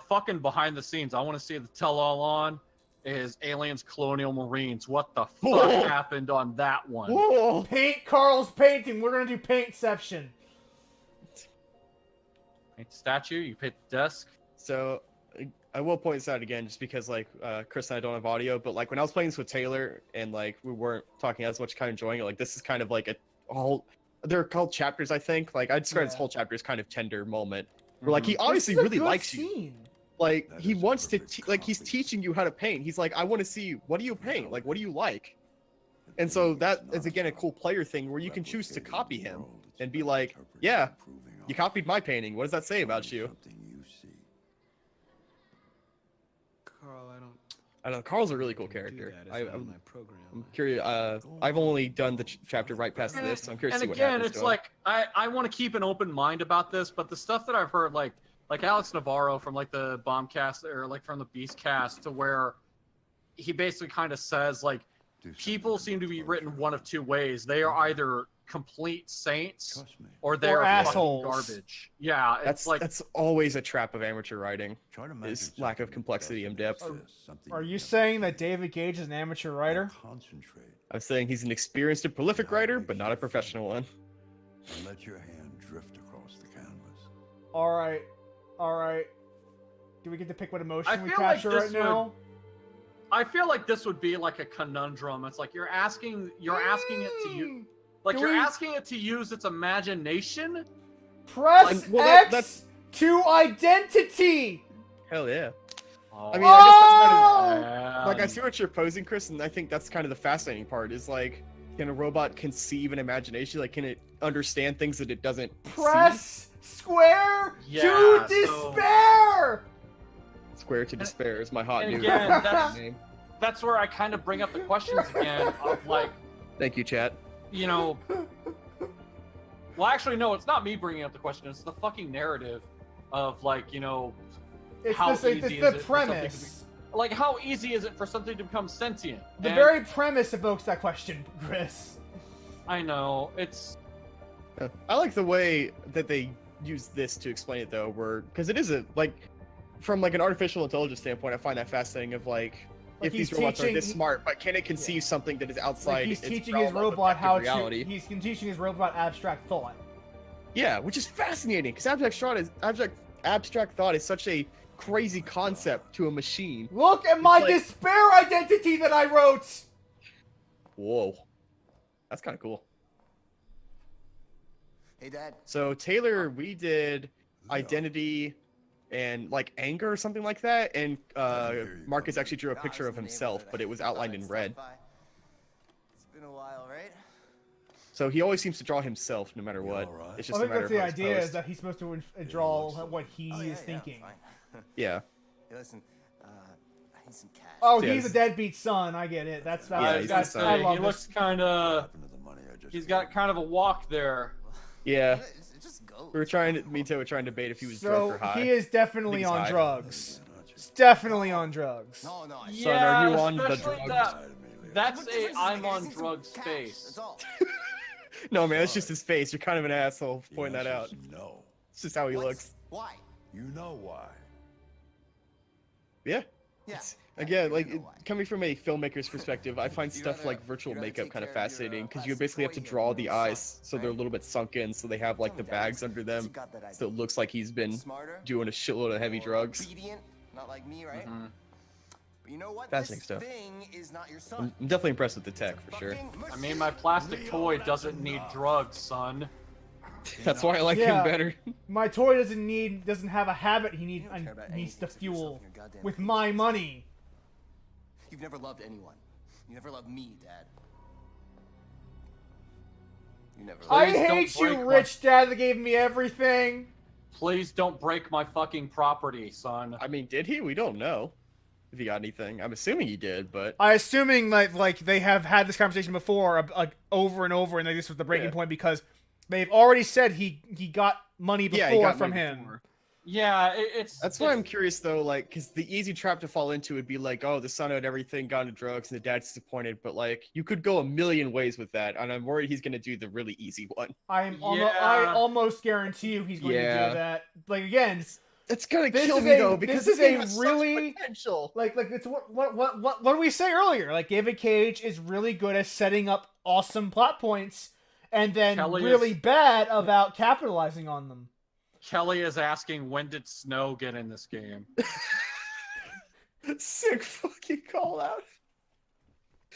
fucking behind the scenes, I want to see the tell-all on is Aliens Colonial Marines. What the fuck Whoa. happened on that one? Whoa! Paint Carl's painting. We're gonna do Paintception. Paint the statue, you paint the desk. So, I will point this out again, just because like Chris and I don't have audio. But like when I was playing this with Taylor, and like we weren't talking as much, kind of enjoying it. Like this is kind of like a whole. They're called chapters, I think. Like I describe this Yeah. whole chapter as kind of tender moment, where like he This obviously is a really good likes you. scene. Like That he is a wants to perfect like he's copy. teaching you how to paint. He's like, I want to see, what do you paint? Like, what do you like? And so that is again a cool player thing where you can choose to copy him and be like, yeah, you copied my painting. What does that say about you? Carl, I don't. I don't know. Carl's a really cool do character. that. It's not I'm my program. curious. I've only done the chapter right past this, so I'm curious to And see what again, happens. it's to him. like I want to keep an open mind about this, but the stuff that I've heard, like Alex Navarro from like the Bombcast or like from the Beastcast, to where he basically kind of says like people seem to be written one of two ways. They are either complete saints or they're Or fucking assholes. garbage. Yeah, it's that's always a trap of amateur writing. Is is lack of complexity and depth. Are you saying that David Gage is an amateur writer? Concentrate I'm saying he's an experienced and prolific writer, but not a professional one. and let your hand drift across the canvas. All right. Do we get to pick what I emotion we feel like capture this right now? I feel like this would be like a conundrum. It's like you're asking it to you, like Do you're we- asking it to use its imagination. Press Well, X that's- to identity. Hell yeah. I mean, I guess that's kind Oh! of like I see what you're posing, Chris, and I think that's kind of the fascinating part. Is like, can a robot conceive an imagination? Like, can it understand things that it doesn't see? Press square Yeah, to so- despair. Square to despair is my hot And new again, that's- name. That's where I kind of bring up the questions again of like, Thank you, chat. you know. Well, actually, no, it's not me bringing up the question. It's the fucking narrative of like, you know, It's How the, easy it's is the it for something to premise. like how easy is it for something to become sentient? The And very premise evokes that question, Chris. I know it's I like the way that they use this to explain it, though, where because it is a like from like an artificial intelligence standpoint, I find that fascinating. Of like, Like, if these he's robots are teaching- this smart, but can it conceive something that is outside? Like he's its teaching realm his of robot how objective reality? to. He's teaching his robot abstract thought. Yeah, which is fascinating because abstract thought is such a crazy concept to a machine. Look at my like- despair identity that I wrote. Whoa, that's kind of cool. Hey, Dad. So Taylor, we did identity and like anger or something like that, and Marcus actually drew a picture of himself, but it was outlined in red. It's been a while, right? So he always seems to draw himself no matter what. alright? It's I just a think matter that's of the how it's idea is posed. that he's supposed to draw what he Oh, is yeah, thinking. fine. Yeah. Hey, listen, I need some cash. Oh, Yeah, he's a it's- deadbeat son. I get it. That's Yeah, that's, he's that's the I son. love he this. looks kind What of happened to the money I just he's gave got you? kind of a walk there. Yeah. Just go. We were trying to, me too, we're trying to debate if he was drunk So or high. he is definitely he's on high. drugs. Man, aren't you? He's definitely on drugs. No, no. I Son, are you on the especially drugs? that- Tired of me, Leo. That's What a difference does it I'm make? I on just need some drugs cash, face. That's all. No, man, that's just his face. You're kind of an asshole for The pointing that out. answer's No. It's just how he What? looks. Why? You know why. Yeah. Yeah. Again, I like know why. coming from a filmmaker's perspective, I find You stuff gotta- like virtual you gotta makeup take kind of care of your, fascinating because you plastic basically have to toy draw here, the little eyes son, so they're a right? little bit sunken, so they have like the Tell me, Dad, bags under once them, you got that so it idea, looks like he's been smarter, doing a shitload of heavy more drugs. obedient, not like me, right? Mhm. But you know what? Fascinating This stuff. thing is not your son. I'm definitely impressed with the tech It's a for sure. fucking I mean, my plastic toy doesn't need drugs, son. That's why I like Yeah. him better. My toy doesn't have a habit. He You don't care about needs to anything except yourself fuel and your goddamn with cookies. my money. You've never loved anyone. You never loved me, Dad. You never loved I Please don't hate break you, my- rich dad that gave me everything. Please don't break my fucking property, son. I mean, did he? We don't know if he got anything. I'm assuming he did, but I assuming like they have had this conversation before, like over and over, and this was the breaking Yeah. point because they've already said he got money before yeah, he got from money him. before. Yeah, it's That's why I'm curious though, like, because the easy trap to fall into would be like, oh, the son had everything, got into drugs, and the dad's disappointed. But like, you could go a million ways with that, and I'm worried he's gonna do the really easy one. I Yeah. almost guarantee you he's going to Yeah. do that. Like again, That's gonna This kill is me a- though, this because is this game a has really- such potential. like it's what did we say earlier? Like David Cage is really good at setting up awesome plot points, and then Kelly really is- bad about capitalizing on them. Kelly is asking, when did Snow get in this game? Sick fucking call out.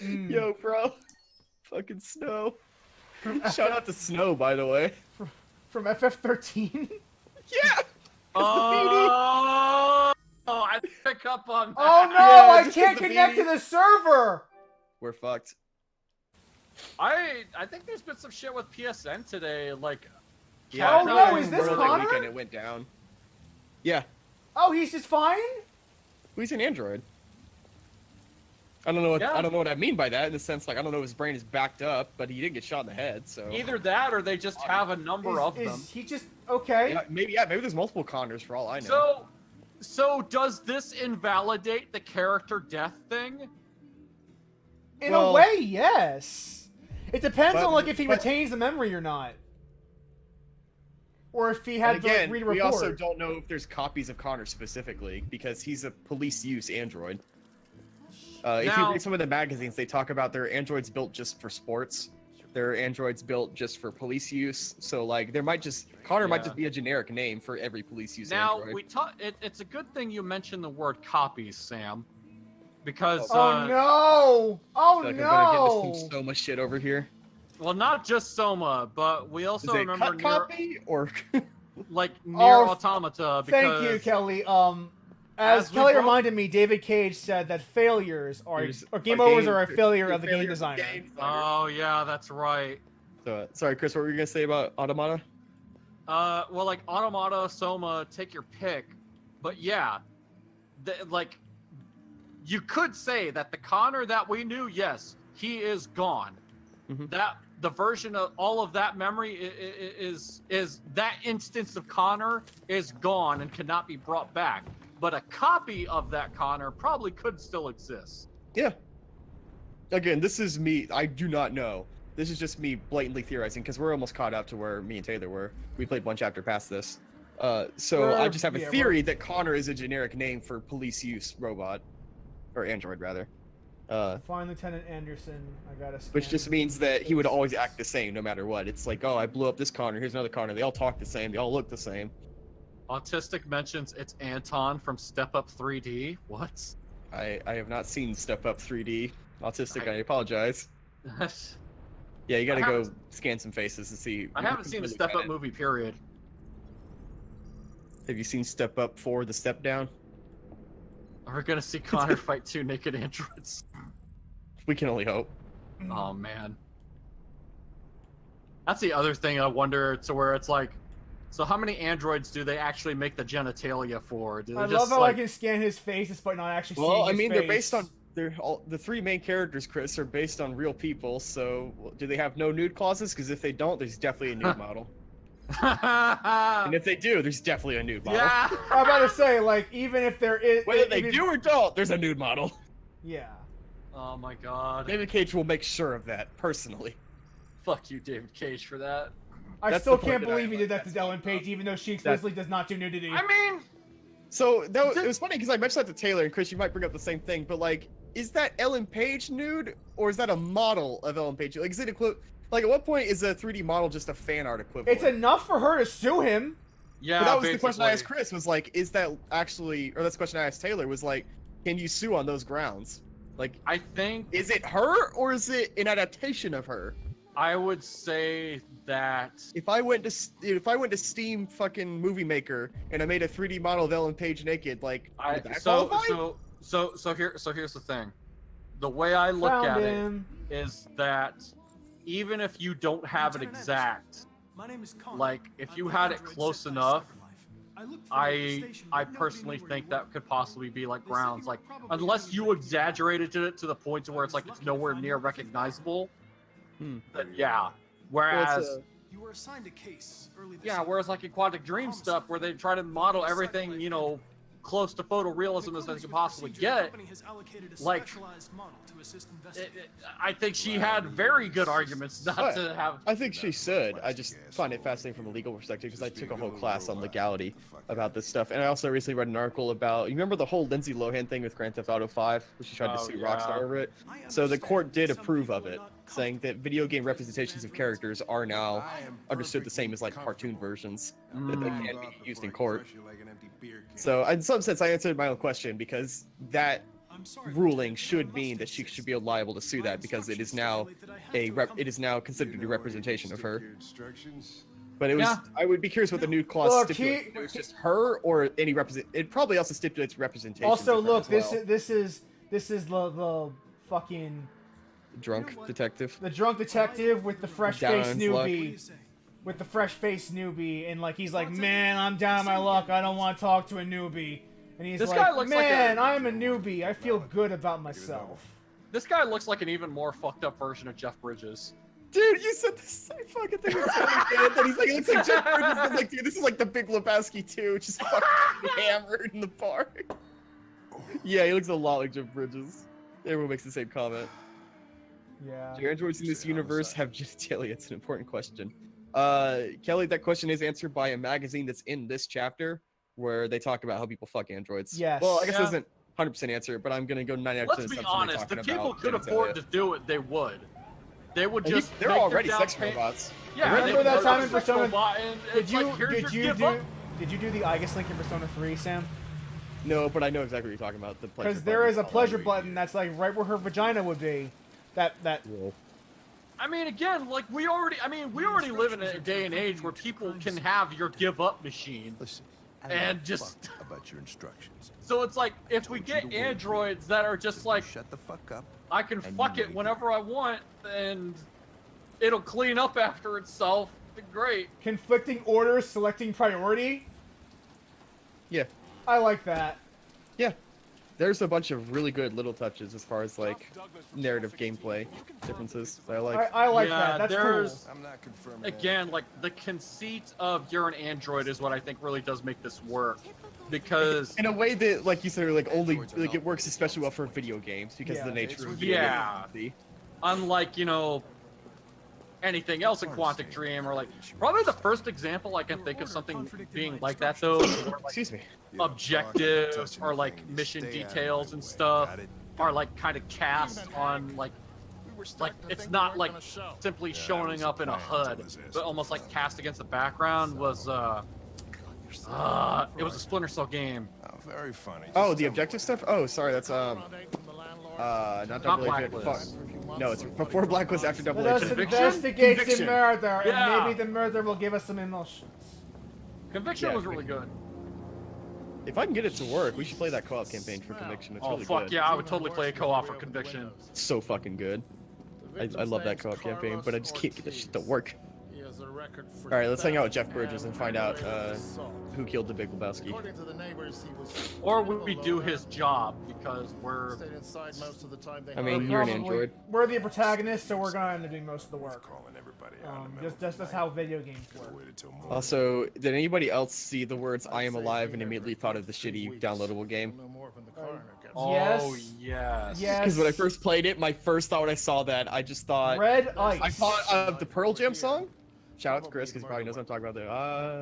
Mm. Yo, bro. Fucking Snow. Shout out to Snow, by the way. From FF13. Yeah. Oh, I pick up on that. Oh no! Yeah, I just can't 'cause the connect to BD the server. We're fucked. I think there's been some shit with PSN today, like. Yeah. Oh, no, is this Memorial Day Connor? weekend, it went down. Yeah. Oh, he's just fine. He's an android. I don't know what Yeah. I don't know what I mean by that in the sense like I don't know if his brain is backed up, but he didn't get shot in the head, so Either that, or they just have a number of them. Is he just okay? maybe there's multiple Connors for all I know. So does this invalidate the character death thing? In well- a way, yes. It depends But- on like if he but- retains the memory or not, or if he and had again, to read a we report. also don't know if there's copies of Connor specifically because he's a police use android. If you Now- read some of the magazines, they talk about their androids built just for sports. Their androids built just for police use. So like, there might just Connor might Yeah. just be a generic name for every police use Now android. we talk. It's a good thing you mentioned the word copies, Sam, because Oh no! Oh Like, I'm gonna no! get into so much shit over here. well, not just Soma, but we Is also it remember cut copy or? like near Oh, Automata because Thank you, Kelly. As As we Kelly broke- reminded me, David Cage said that failures or game are overs game- are a failure of the game failure designer. Oh yeah, that's right. So, sorry, Chris, what were you gonna say about Automata? Well, like Automata, Soma, take your pick, but yeah, like you could say that the Connor that we knew, yes, he is gone. Mhm. That the version of all of that memory is that instance of Connor is gone and cannot be brought back. But a copy of that Connor probably could still exist. Yeah. Again, this is me. I do not know. This is just me blatantly theorizing because we're almost caught up to where me and Taylor were. We played one chapter past this. So I just have a theory that Connor is a generic name for police use robot. Or android, rather. Find Lieutenant Anderson. I gotta. Which just means that he would always act the same no matter what. It's like, oh, I blew up this Connor. Here's another Connor. They all talk the same. They all look the same. Autistic mentions it's Anton from Step Up 3D. What? I have not seen Step Up 3D. Autistic, I apologize. Yeah, you gotta I go haven't- scan some faces and see. I haven't seen a Step Up movie, period. Have you seen Step Up 4, The Step Down? We're gonna see Connor fight 2 naked androids. We can only hope. Oh man. That's the other thing I wonder, to where it's like, so how many androids do they actually make the genitalia for? Do they I just love how like, I can scan his face despite not actually seeing Well, I his mean, face. they're based on the three main characters, Chris, are based on real people. So, do they have no nude clauses? Because if they don't, there's definitely a nude model. And if they do, there's definitely a nude model. yeah. I'm about to say, like, even if there is, Whether they even- do or don't, there's a nude model. yeah. Oh my god. David Cage will make sure of that personally. Fuck you, David Cage, for that. I That's still the point can't that I believe he like. did that to That's Ellen fucked up. Page, even though she explicitly does not do nudity. I mean, So it was funny because I mentioned that to Taylor and Chris. You might bring up the same thing, but like, is that Ellen Page nude or is that a model of Ellen Page? Like, is it like at what point is a 3D model just a fan art equivalent? It's enough for her to sue him. yeah. But that was the question I asked basically. Chris. Was like, is that actually, or that's the question I asked Taylor. Was like, can you sue on those grounds? Like, I think is it her or is it an adaptation of her? I would say that. If I went to Steam fucking Movie Maker and I made a 3D model of Ellen Page naked, like, would that qualify? So here's the thing. The way I look Found at him. it is that even if you don't have it exact, My name is Connor. like if I'm you an had it android close sent by enough, Second Life. I looked for a station, I but nobody personally knew where think you that were. could possibly be like They said you grounds. were Like probably unless doing you the exaggerated it to the point to where it's like it's lucky to nowhere find near you at 50. recognizable, Hmm. then yeah. Well, Whereas it's, You were assigned a case early this yeah, summer. whereas like in Quantic Dream stuff where they try to model everything, you know, close to photorealism as they can possibly get. like, I think she had very good arguments not Right. to have. I think she should. I just find it fascinating from a legal perspective because I took a whole class on legality about this stuff, and I also recently read an article about. You remember the whole Lindsay Lohan thing with Grand Theft Auto 5, where she tried to Oh, sue yeah. Rockstar over it? So the court did approve of it, saying that video game representations of characters are now understood the same as like cartoon versions, that they can be used in court. So in some sense, I answered my own question because that ruling should mean that she should be liable to sue that because it is now it is now considered a representation of her. But it was Yeah. I would be curious what the new clause Look, stipulates. It was just her or any represent. It probably also stipulates representation. Also, of her look, as this well. is the fucking drunk detective. the drunk detective with the fresh Down face on his luck. newbie. With the fresh face newbie, and like he's like, man, I'm down on my luck. I don't want to talk to a newbie. And he's This like, guy looks like man, a- I'm a newbie. I feel good about myself. This guy looks like an even more fucked up version of Jeff Bridges. Dude, you said the same fucking thing. With Taylor Fan, he's like, it looks like Jeff Bridges. I was like, dude, this is like the Big Lebowski too, just fucking hammered in the park. Yeah, he looks a lot like Jeff Bridges. Everyone makes the same comment. Yeah. Do androids in this universe have genitalia? It's an important question. Kelly, that question is answered by a magazine that's in this chapter where they talk about how people fuck androids. Yes. Well, I guess Yeah. it doesn't 100% answer, but I'm gonna go 99% Let's be assumption they're honest. If talking people about could genitalia. afford to do it, they would. They would And just. they're make their already down sex payment- robots. Yeah, Remember they would that put time up in a sex Persona- robot and it's like, here's your give up. did you do the Igus link in Persona 3, Sam? No, but I know exactly what you're talking about. The pleasure Because there is a button. pleasure button that's like right where her vagina would be. That Cool. I mean, again, like we already live in a day and age where people can have your give up machine. Listen, and just about your instructions. so it's like if we Told you get to wait. androids that are just like Shut the fuck up. I can and fuck you it wait. whenever I want and it'll clean up after itself. Great. Conflicting orders, selecting priority. Yeah. I like that. Yeah. There's a bunch of really good little touches as far as like narrative gameplay differences that I like. I like Yeah, that. That's there's- cool. I'm not confirming. Again, like the conceit of you're an android is what I think really does make this work, because In a way that, like you said, like only like it works especially well for video games because of the Yeah. nature of video Yeah. games. unlike anything else in Quantic Dream, or like probably the first example I can think of something being like that though, is where, like, Excuse me. objectives or like mission details and stuff are like kind of cast on like it's not like simply showing up in a HUD, but almost like cast against the background was it was a Splinter Cell game. Oh, very funny. Oh, the objective stuff? Oh, sorry, that's not Double Agent. Blacklist. Fuck. No, it's before Blacklist, after Double Let us Agent. investigate Conviction. the murder, Yeah. and maybe the murder will give us some emotions. Conviction Yeah, was really good. If I can get it to work, we should play that co-op campaign for Conviction. It's Oh really fuck good. yeah, I would totally play a co-op for Conviction. It's so fucking good. I love that co-op campaign, but I just can't get this shit to work. Alright, let's hang out with Jeff Bridges and find out who killed the Big Lebowski. According to the neighbors, he was Or would we do his job, because we're stayed inside most of the time. They I mean, you're an android. We're the protagonists, so we're gonna end up doing most of the work. Calling everybody out. in the Just middle of that's the how night. video games work. Could've waited till morning. Also, did anybody else see the words "I am alive" and immediately thought of the shitty downloadable game? No more when the coroner gets oh Yes. yes. Yes. Because when I first played it, my first thought when I saw that, I just thought Red Ice. I thought of the Pearl Jam song. Shout out to Chris because he probably knows what I'm talking about.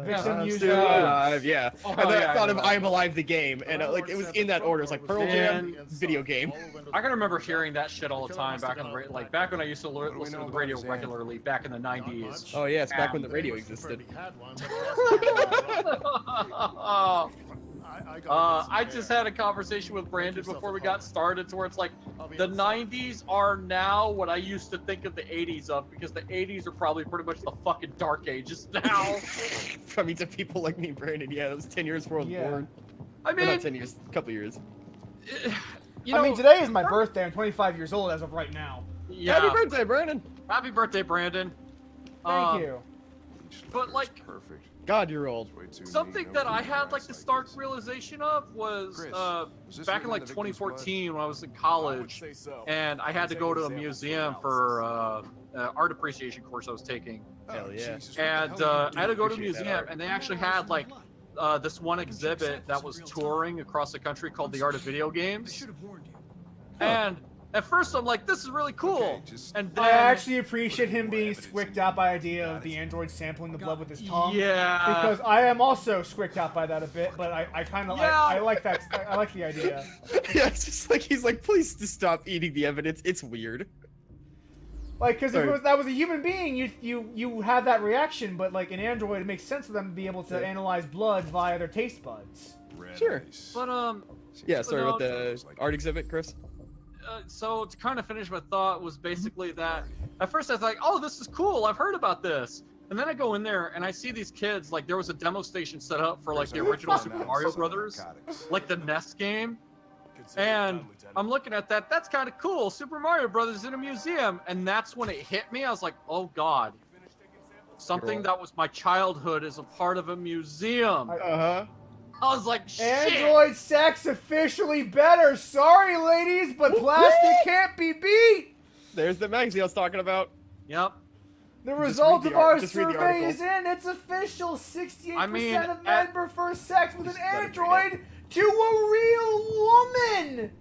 There, Victim I'm Use still Your Eyes. alive, yeah. Oh, And then yeah, I thought I of know "I Am Alive" the game, and like it was in that order. It's like Pearl Jam, video game. I can remember hearing that shit all the time back on the like back when I used to do we listen know to the about radio his regularly back in the 90s. Oh yeah, it's back when the Yeah. radio existed. I just had a conversation with Brandon before we got started to where it's like the 90s are now what I used to think of the 80s of, because the 80s are probably pretty much the fucking dark ages now. I mean, to people like me, Brandon, yeah, it was 10 years before I was Yeah. born. I Well, not mean, 10 years, a couple years. you know, I mean, today is my birthday. I'm 25 years old as of right now. yeah, Happy birthday, Brandon! happy birthday, Brandon. Thank you. But like, Perfect. God, you're old. Way too something neat. that Nobody I had like drives the stark this. realization of was Chris, is this back in written like on the victim's blood? 2014 when I was in college, and I had to go to a museum for art appreciation course I was taking, Oh, Hell yeah. Jesus, what the and hell are you I had to go to a Appreciate that museum, art. and they actually had like this one exhibit that was touring across the country called the Art of Video Games, and at first I'm like, this is really cool, Okay, just- and I then actually appreciate him being squicked out by the idea of the android sampling the blood with his tongue. yeah, Because I am also squicked out by that a bit, but I kind of Yeah. I like that. I like the idea. Yeah, it's just like he's like, please just stop eating the evidence. It's weird. Like, because if Sorry. that was a human being, you have that reaction, but like an android, it makes sense for them to be able to Yeah. analyze blood via their taste buds. Red Sure. ice. but Yeah, sorry about no, the art exhibit, Chris. so to kind of finish my thought was basically that at first I was like, oh, this is cool, I've heard about this, and then I go in there and I see these kids, like there was a demo station set up for like the original Super Mario Brothers, like the NES game, and I'm looking at that, that's kind of cool, Super Mario Brothers in a museum, and that's when it hit me. I was like, oh god, something that was my childhood is a part of a museum. Uh-huh. I was like, shit. Android sex officially better. Sorry, ladies, but plastic can't be beat. There's the magazine I was talking about. Yep. The result read of the our just read the survey article. is in. It's official. 68% I mean, of men prefer sex with an Just let it read android to a real woman.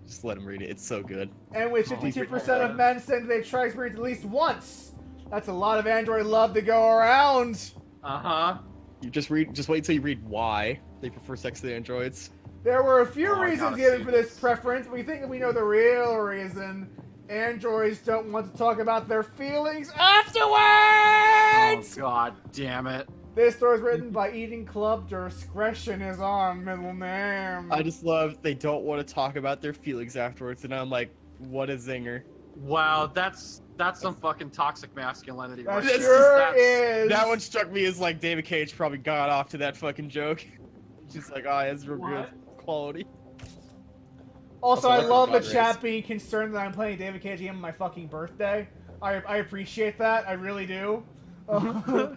Just let him read it. It's so good. And with 52% of men saying they try experience at least once. That's a lot of android love to go around. Uh-huh. You just wait until you read why they prefer sex to the androids. There were a few Oh, I reasons gotta given see for this this. preference, but we think that we know the real reason. Androids don't want to talk about their feelings Oh afterwards! god damn it. This story is written by Eating Club. Discretion is on, middle name. I just love they don't want to talk about their feelings afterwards, and I'm like, what a zinger. Wow, that's some fucking toxic masculinity That right That's there. sure That's- is. That one struck me as like David Cage probably got off to that fucking joke. She's like, ah, it's real good quality. Also, Also, I like the love the God chat rays. being concerned that I'm playing David Cage game on my fucking birthday. I appreciate that. I really do. I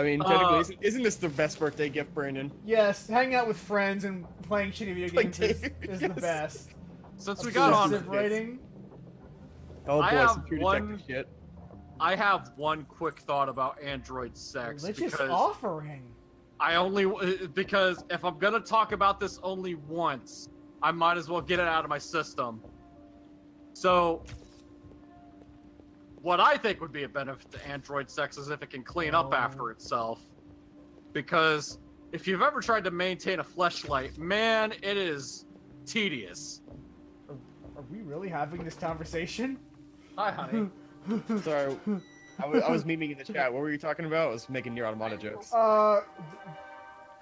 mean, technically, isn't this the best birthday gift, Brandon? Yes, hanging out with friends and playing shitty video Like games is David, the yes. best. Since we got on, Obsessive writing. Oh boy, I have some True Detective shit. I have one quick thought about Android sex Religious because offering. I only because if I'm gonna talk about this only once, I might as well get it out of my system. So, what I think would be a benefit to Android sex is if it can clean up after itself. Because if you've ever tried to maintain a fleshlight, man, it is tedious. Are we really having this conversation? Hi, honey. Sorry, I was memeing in the chat. What were you talking about? I was making Nier Automata jokes.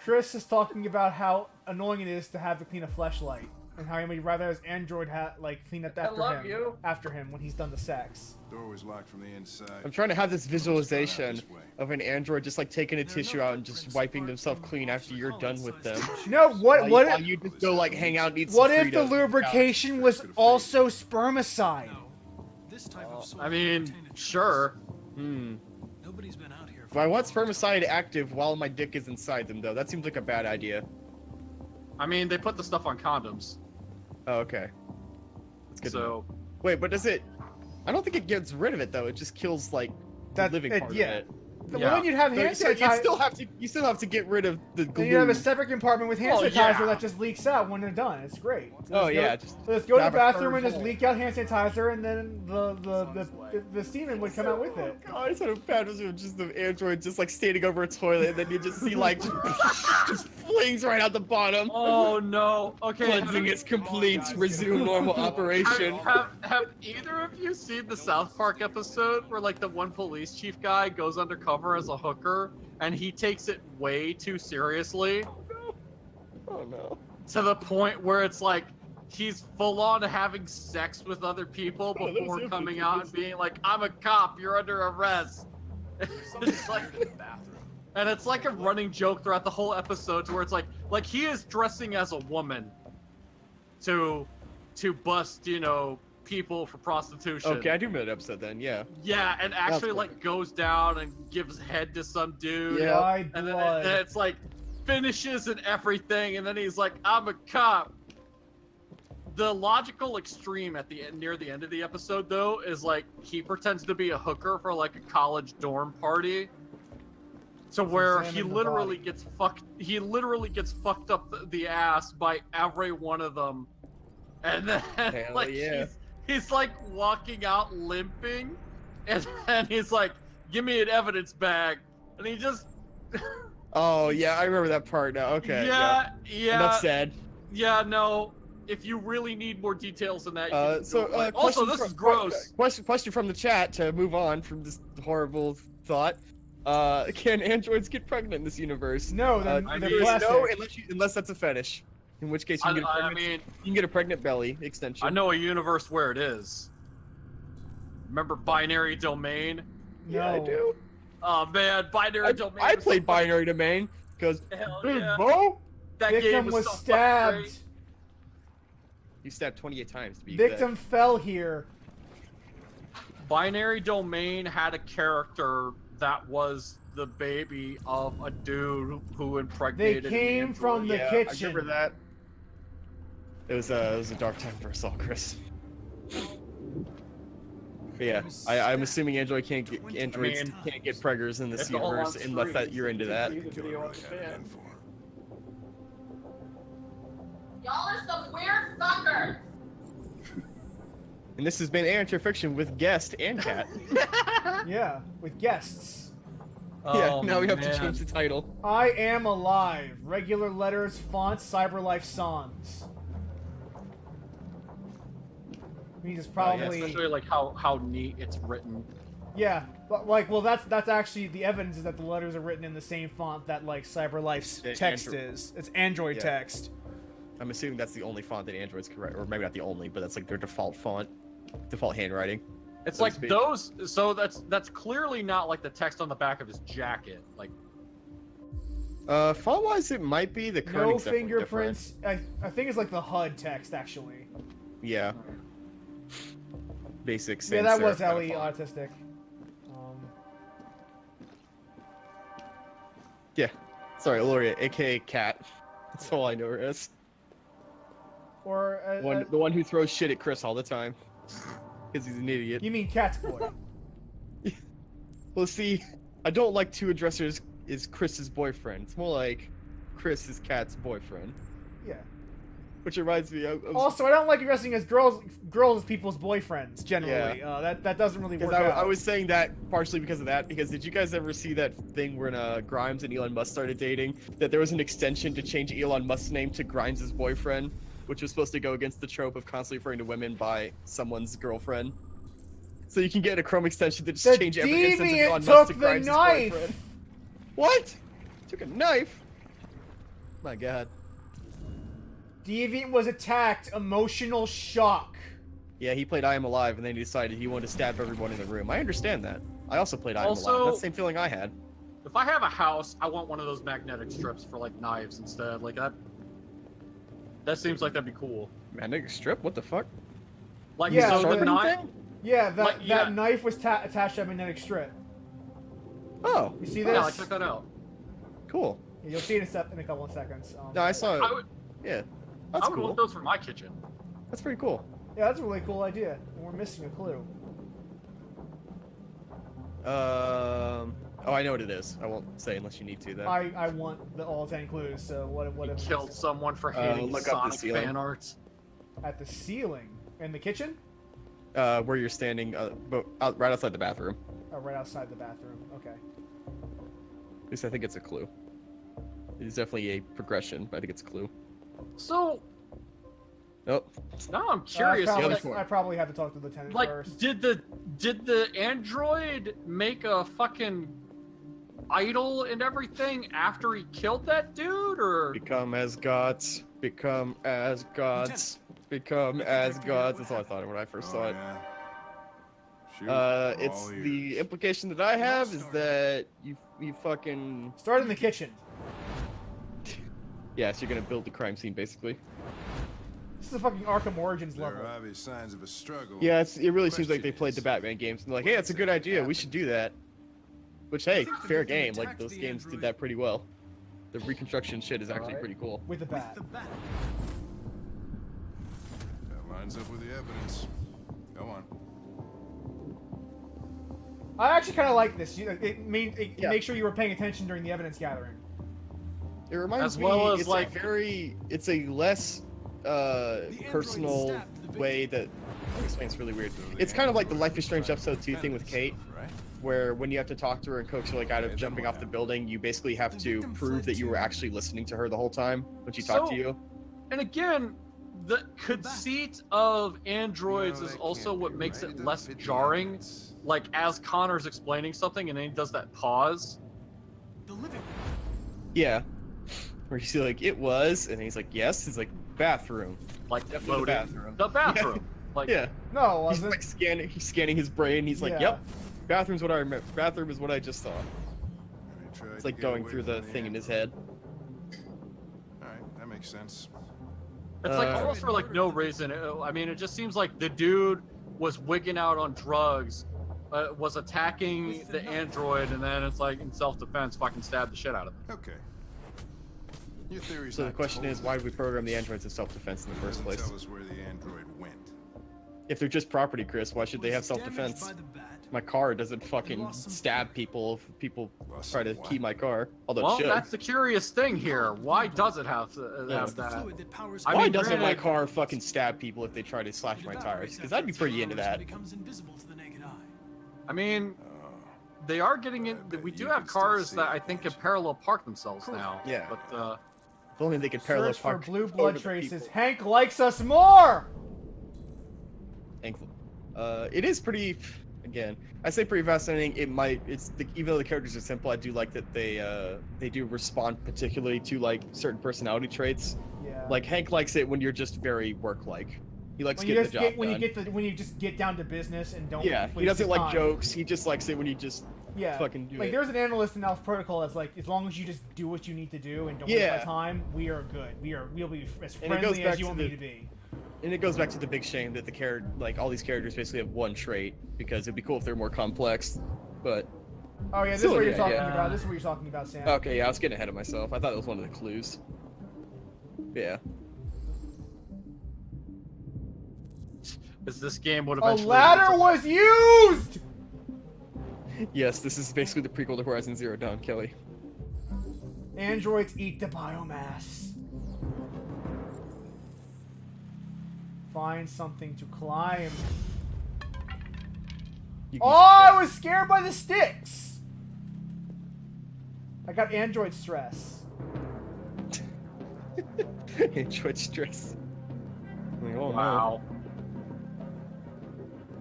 Chris is talking about how annoying it is to have to clean a fleshlight, and how he would rather has Android clean up after him when he's done the sex. Door was locked from the inside. I'm trying to have this visualization of an android just like taking a tissue out and just wiping themselves clean after you're done with them. No, what While you just go like hang out and eat some what if the Fritos. lubrication was also spermicide? I mean, sure. Nobody's been out here. If I want spermicide active while my dick is inside them, though, that seems like a bad idea. I mean, they put the stuff on condoms. Oh, okay. That's good. to know. So, Wait, but does it? I don't think it gets rid of it though. It just kills like the living part of it. Well, then you'd have hand So you sanitizer. you still have to get rid of the glue. Then you have a separate compartment with hand Oh, sanitizer yeah. that just leaks out when they're done. It's great. Oh yeah, just So let's go to the have a bathroom third and just hole. leak out hand sanitizer, and then the semen would come out with it. God, I just had a fantasy of just the android just like standing over a toilet, and then you just see like just flings right out the bottom. oh no. Okay. Cleansing is complete. Resume normal operation. Have either of you seen the South Park episode where like the one police chief guy goes undercover as a hooker and he takes it way too seriously Oh no. to the point where it's like he's full on having sex with other people Oh, that was before him. coming out and being like, I'm a cop, you're under arrest. It's like, and it's like a running joke throughout the whole episode to where it's like he is dressing as a woman to bust, you know, people for prostitution. Okay, I do remember that episode then. Yeah. Yeah, and actually cool. like goes down and gives head to some dude. Yeah. Wide And then blood. it's like finishes and everything, and then he's like, I'm a cop. The logical extreme at the end, near the end of the episode, though, is like he pretends to be a hooker for like a college dorm party, to where he examine the literally body. gets fucked. He literally gets fucked up the ass by every one of them, and then Hell like yeah. he's like walking out limping, and then he's like, "Give me an evidence bag," and he just Oh yeah, I remember that part now. Okay. yeah. Enough said. Yeah, no. If you really need more details than that, you can So go, like, also question this from- is gross. Question from the chat to move on from this horrible thought. Can androids get pregnant in this universe? No, they're, I they're mean, plastic. No, unless that's a fetish. In which case you I, can, get a I pregnant, mean, you can get a pregnant belly extension. I know a universe where it is. Remember Binary Domain? Yeah, I No. do. Oh man, Binary Domain. I was played so fucking- Binary Domain because Hell yeah. Bo, That Victim game was so fucking stabbed. great. you stabbed 28 times to be Victim fell here. Binary Domain had a character that was the baby of a dude who They impregnated an came from the exact. I kitchen. remember that. It was a dark time for us all, Chris. But yeah, I'm assuming androids can't get preggers in this it's all universe on unless screen. that you're into that. Y'all are some weird fuckers. And this has been Interfiction with guest and cat. Yeah, with guests. Yeah, Oh, now we have man. to change the title. I am alive. Regular letters, fonts, CyberLife songs. Means it's Yeah, probably especially like how neat it's written. yeah, but like well that's actually the evidence is that the letters are written in the same font that like CyberLife's Yeah, text Android. is. It's Android Yeah. text. I'm assuming that's the only font that Android's correct, or maybe not the only, but that's like their default font, default handwriting. It's So to like speak. those. So that's clearly not like the text on the back of his jacket. Like Font-wise, it might be the No kernel's definitely fingerprints. I think it's like the HUD text actually. different. Yeah. Basic. Yeah, that sans was serif kind of Ellie font. autistic. Yeah. Sorry, Loria, aka Cat. That's all I know her as. Or The one who throws shit at Chris all the time. Because he's an idiot. you mean Cat's boy? Well, see, I don't like to address her as Chris's boyfriend. It's more like Chris is Cat's boyfriend. Yeah. Which reminds me, Also, I don't like addressing as girls as people's boyfriends generally. That doesn't really work because out. I was saying that partially because of that. Because did you guys ever see that thing when Grimes and Elon Musk started dating? That there was an extension to change Elon Musk's name to Grimes' boyfriend, which was supposed to go against the trope of constantly referring to women by someone's girlfriend. So you can get a Chrome extension to just The change every instance of deviant Elon Musk to took the Grimes' knife! boyfriend. What? Took a knife? My God. Deviant was attacked. Emotional shock. Yeah, he played I Am Alive, and then he decided he wanted to stab everyone in the room. I understand that. I also played I Am Alive. Also- That's the same feeling I had. If I have a house, I want one of those magnetic strips for like knives instead. Like that. That seems like that'd be cool. Magnetic strip? What the fuck? Like Yeah, so the Sharpening knife. thing? Yeah, Like, yeah. that knife was attached to a magnetic strip. Oh, You see this? Yeah, like check that out. cool. Yeah, you'll see it in a couple of seconds. No, I saw it. I would, Yeah, I that's would cool. want those for my kitchen. That's pretty cool. Yeah, that's a really cool idea. And we're missing a clue. Oh, I know what it is. I won't say unless you need to, though. I want all 10 clues. So what He am I killed missing? someone for hating look up the Sonic ceiling. fan arts. At the ceiling in the kitchen. Where you're standing, right outside the bathroom. Oh, right outside the bathroom. Okay. At least I think it's a clue. It's definitely a progression, but I think it's a clue. So Oh, now I'm curious. I probably, other one. I probably have to talk to the tenant Like, first. did the android make a fucking idol and everything after he killed that dude, or become as gods. Become as gods. Become as gods. That's all I thought when I first saw it. It's the implication that I have is that you fucking Start in the kitchen. yes, you're gonna build the crime scene basically. This is a fucking Arkham Origins level. obvious signs of a struggle. Yeah, it really seems like they played the Batman games and they're like, hey, that's a good idea. We should do that. Which hey, fair game. Like those games did that pretty well. The reconstruction shit is actually Alright. pretty cool. With the bat. That lines up with the evidence. Go on. I actually kind of like this. Yeah. Make sure you were paying attention during the evidence gathering. It reminds As me, well as, it's like- it's a less personal way that it's really weird. It's kind of like the Life is Strange episode 2 thing with Kate, Right? where when you have to talk to her and coax her like out of jumping off the building, you basically have to prove that you were actually listening to her the whole time when she talked to So- you. and again, the conceit of androids is also what makes it less jarring. Like as Connor's explaining something and then he does that pause. Yeah. Where you see like, it was, and he's like, yes. He's like, bathroom. Like Definitely the loading bathroom. the bathroom. Like Yeah. No, it He's wasn't. like scanning his brain. He's like, Yeah. yep. Bathroom's what I remember. Bathroom is what I just saw. It's like going through the thing in his head. Alright, that makes sense. it's like almost for like no reason. I mean, it just seems like the dude was wigging out on drugs, was attacking the android, and then it's like in self-defense, fucking stabbed the shit out of him. Okay. Your theory's So the not question is, totally why did we program the androids in self-defense in the first doesn't place? Tell us where the android went. If they're just property, Chris, why should they have self-defense? My car doesn't fucking stab people if people Lost try to some key what? my car. Although Well, it should. that's the curious thing here. Why does it have to have that? I Why mean, doesn't my granted- car fucking stab people if they try to slash my tires? Because I'd be pretty into that. I mean, Oh, they are getting in. I bet We do you have can still cars see that it I think can flashing. parallel park themselves now. Yeah. But If only they could parallel Search for park blue over blood the traces. people. Hank likes us more. Thankful. It is pretty. Again, I say pretty fascinating. Even though the characters are simple, I do like that they do respond particularly to like certain personality traits. Yeah. Like Hank likes it when you're just very work-like. He likes when you getting just the job done. when you just get down to business and don't. Yeah, he waste doesn't his like time. jokes. He just likes it when you just Yeah. fucking do Like it. there's an analyst in Alpha Protocol that's like, as long as you just do what you need to do and don't waste Yeah. my time, we are good. We'll be as And it goes friendly back as you to want the- me to be. And it goes back to the big shame that all these characters basically have one trait, because it'd be cool if they're more complex, but... Oh yeah, this Still is what an you're talking idea. about. This is what you're talking about, Sam. Okay, yeah, I was getting ahead of myself. I thought it was one of the clues. Yeah. Because this game would A eventually. ladder was used. Yes, this is basically the prequel to Horizon Zero Dawn, Kelly. Androids eat the biomass. Find something to climb. You Oh, I was scared by the sticks. I got android stress. Android stress. Like, oh, Wow.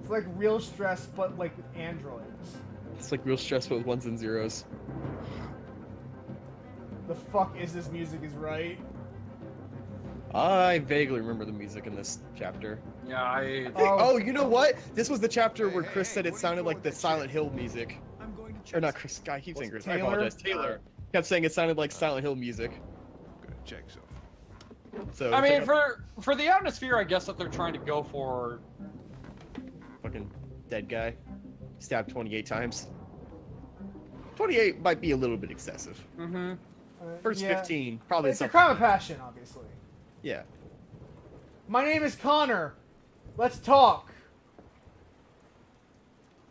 It's like real stress, but like with androids. no. It's like real stressful with ones and zeros. The fuck is this music is right? I vaguely remember the music in this chapter. Yeah, I. Oh, you know what? This was the chapter where Chris said it sounded like the Silent Hill music. I'm going to check. Or not Chris, I keep saying Chris. I Taylor? apologize. Taylor kept saying it sounded like Silent Hill music. check so. So I mean, check out for the atmosphere, I guess that they're trying to go for. fucking dead guy, stabbed 28 times. 28 might be a little bit excessive. Mm-hmm. First Yeah. 15, probably It's a something. crime of passion, obviously. Yeah. My name is Connor. Let's talk.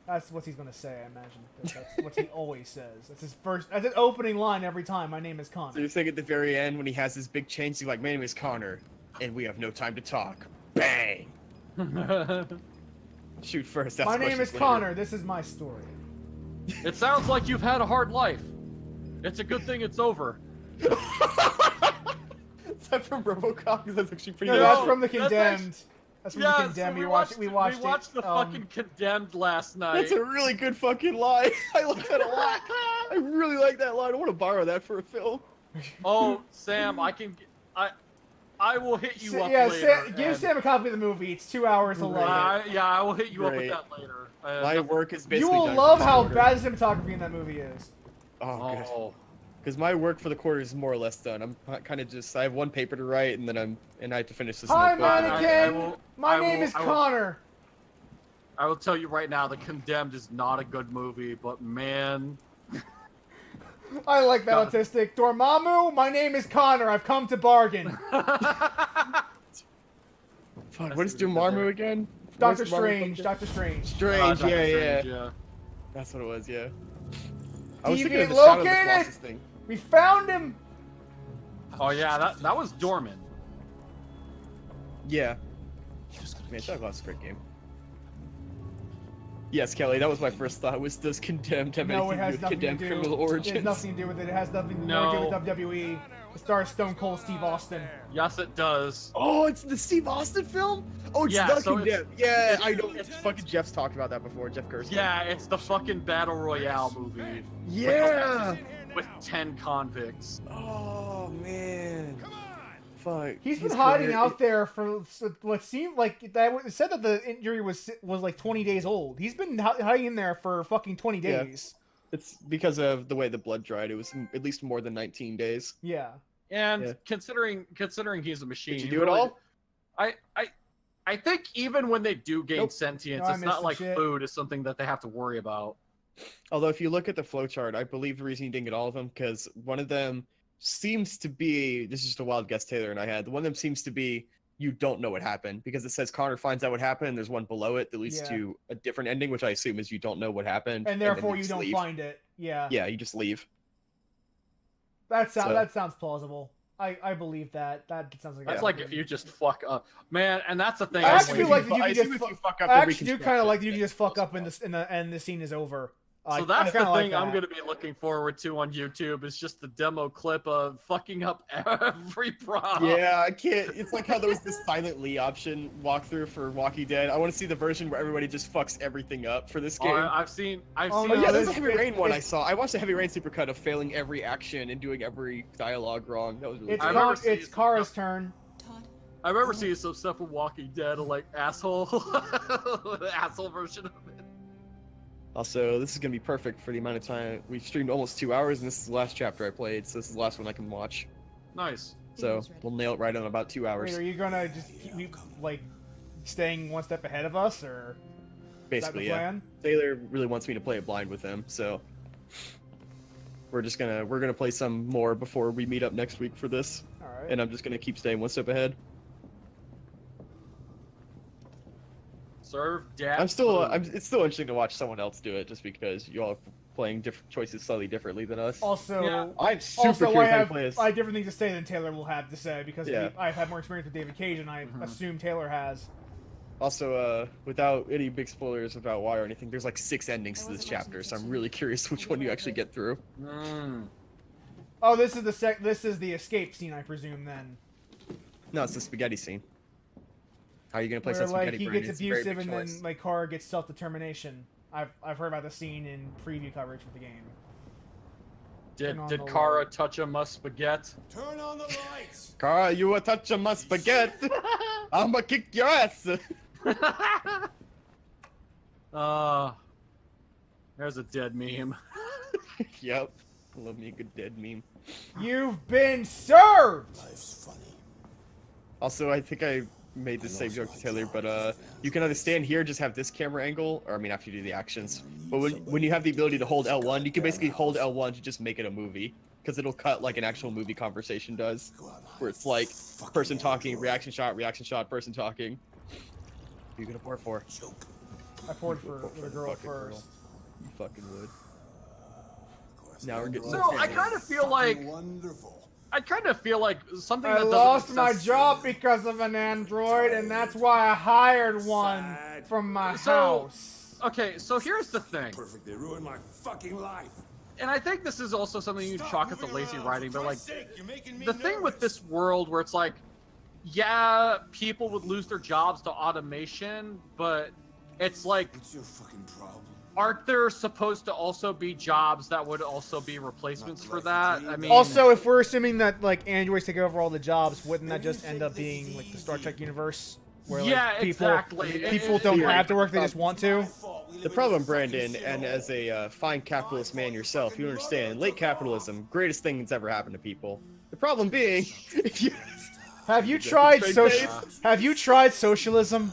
That's what he's gonna say, I imagine. That's what he always says. That's his first. That's his opening line every time. My name is So Connor. you're saying at the very end when he has his big change, he's like, "My name is Connor, and we have no time to talk." Bang! Shoot first. Ask My name is questions later. Connor. This is my story. It sounds like you've had a hard life. It's a good thing it's over. Is that from RoboCop? 'Cause that's actually pretty No, good. that's from the that's Condemned. That's from the Yeah, Condemned. so We watched it. we watched it, the fucking Condemned last night. That's a really good fucking line. I like that a lot. I really like that line. I want to borrow that for a film. Oh, Sam, I will hit you up yeah, later. give and- Sam a copy of the movie. It's 2 hours to love it. Yeah, I will hit you up with Great. that later. My work is You basically will done love for this how quarter. bad the cinematography in that movie is. Oh, good. Oh, Because my work for the quarter is more or less done. I'm kind of just I have one paper to write, and then I have to finish this. Hi, notebook. mannequin. My I name will- is I will- Connor. I will tell you right now, The Condemned is not a good movie, but man, I like that God. autistic. Dormammu, my name is Connor. I've come to bargain. Fuck, what is Dormammu again? Doctor Where's Dormammu Strange. from? Doctor Strange. Strange, Doctor yeah. Strange, That's what it was, yeah. I was thinking Deviant of the Shadow of the located! Colossus thing. We found him. Oh yeah, that was Dormant. Yeah. Man, Shadow of the Colossus is a great game. Yes, Kelly, that was my first thought. Was does Condemned have No, anything it to do has with nothing to Condemned do. Criminal It Origins? has nothing to do with it. It has nothing to do with WWE. It stars Stone Cold Steve Austin. Yes, it does. Oh, it's the Steve Austin film? Oh, it's Yeah, the so it's- Condemned. Yeah, it's- I know. Fucking Jeff's talked about that before. Jeff Gerstmann. Yeah, it's the fucking battle royale movie Yeah. with 10 convicts. Oh man. Fuck. He's been hiding out there for what seemed like that. It said that the injury was like 20 days old. He's been hiding in there for fucking 20 Yeah. days. It's because of the way the blood dried. It was at least more than 19 days. Yeah. And Yeah. considering he's a machine, Did you he do it really- all? I think even when they do gain Nope. sentience, No, I it's missed not some like shit. food is something that they have to worry about. Although if you look at the flowchart, I believe the reason you didn't get all of them because one of them seems to be. This is just a wild guess Taylor and I had. One of them seems to be you don't know what happened because it says Connor finds out what happened. And there's one below it that leads Yeah. to a different ending, which I assume is you don't know what happened, And then therefore you just don't leave. find it. Yeah. Yeah, you just leave. That So- sounds plausible. I believe that. That sounds like That's a- like if you just fuck up, man. And that's the thing. I I'm actually like- like that you I can assume just. if you fuck up I the actually do kind of like that you can just fuck up reconstruction, and the scene is over. So I that's the kinda like thing I'm that. going to be looking forward to on YouTube is just the demo clip of fucking up every prop. Yeah, I can't. It's like how there was this Silent Lee option walkthrough for Walking Dead. I want to see the version where everybody just fucks everything up for this Oh, game. I've seen. Oh, Oh no, yeah, there's it's- a Heavy Rain one I it's- saw. I watched the Heavy Rain supercut of failing every action and doing every dialogue wrong. That was really It's I cool. remember seeing it's some Kara's stuff- turn. I remember seeing some stuff with Walking Dead, like asshole, the asshole version of it. Also, this is gonna be perfect for the amount of time we've streamed, almost 2 hours, and this is the last chapter I played, so this is the last one I can watch. Nice. So we'll nail it right on about 2 hours. Wait, are you gonna just keep like staying one step ahead of us, or Basically, is that the yeah. plan? Taylor really wants me to play it blind with him, so we're gonna play some more before we meet up next week for this, All right. and I'm just gonna keep staying one step ahead. Serve dad. It's still interesting to watch someone else do it, just because you all are playing different choices slightly differently than us. Also, Yeah. I'm super also, I curious how to have play this. different things to say than Taylor will have to say because Yeah. I've had more experience with David Cage, and I assume Taylor has. Also, without any big spoilers about why or anything, there's like 6 endings to this chapter, so I'm really curious which one you actually get through. Oh, this is the escape scene, I presume. Then No, it's the spaghetti scene. How are you gonna play where some like spaghetti? he Brandon? gets It's a very abusive, big and choice. then like Kara gets self-determination. I've heard about the scene in preview coverage for the game. Turn on Did the Kara light. touch a spaghetti? Turn on the lights. Kara, you a touch of my spaghetti? I'ma kick your ass. There's a dead meme. Yep. Love me a good dead meme. You've been served. Life's funny. Also, I think I made the same joke to Taylor, but you can either stand here, just have this camera angle, or I mean after you do the actions. But when you have the ability to hold L1, you can basically hold L1 to just make it a movie, because it'll cut like an actual movie conversation does, where it's like person talking, reaction shot, person talking. Who you gonna pour for? I poured for the girl Fucking girl. first. You fucking would. Now we're getting. So I kind of feel like Wonderful. something I that doesn't lost make my sense- job because of an android, and that's why I hired one from my house. Okay, so here's the thing, Perfect. They ruined my fucking life. and I think this is also something you chalk up to lazy writing, but like You're making me the thing with nervous. this world where it's like, yeah, people would lose their jobs to automation, but it's like, What's your fucking problem? aren't there supposed to also be jobs that would also be replacements for that? I mean, Also, if we're assuming that like androids take over all the jobs, wouldn't that just end up being like the Star Trek universe, where like, yeah, people exactly. people don't have to work; they just want to? The problem, Brandon, and as a fine capitalist man yourself, you understand, late capitalism, greatest thing that's ever happened to people. The problem being, if you... Have you tried Straight social? face. Have you tried socialism?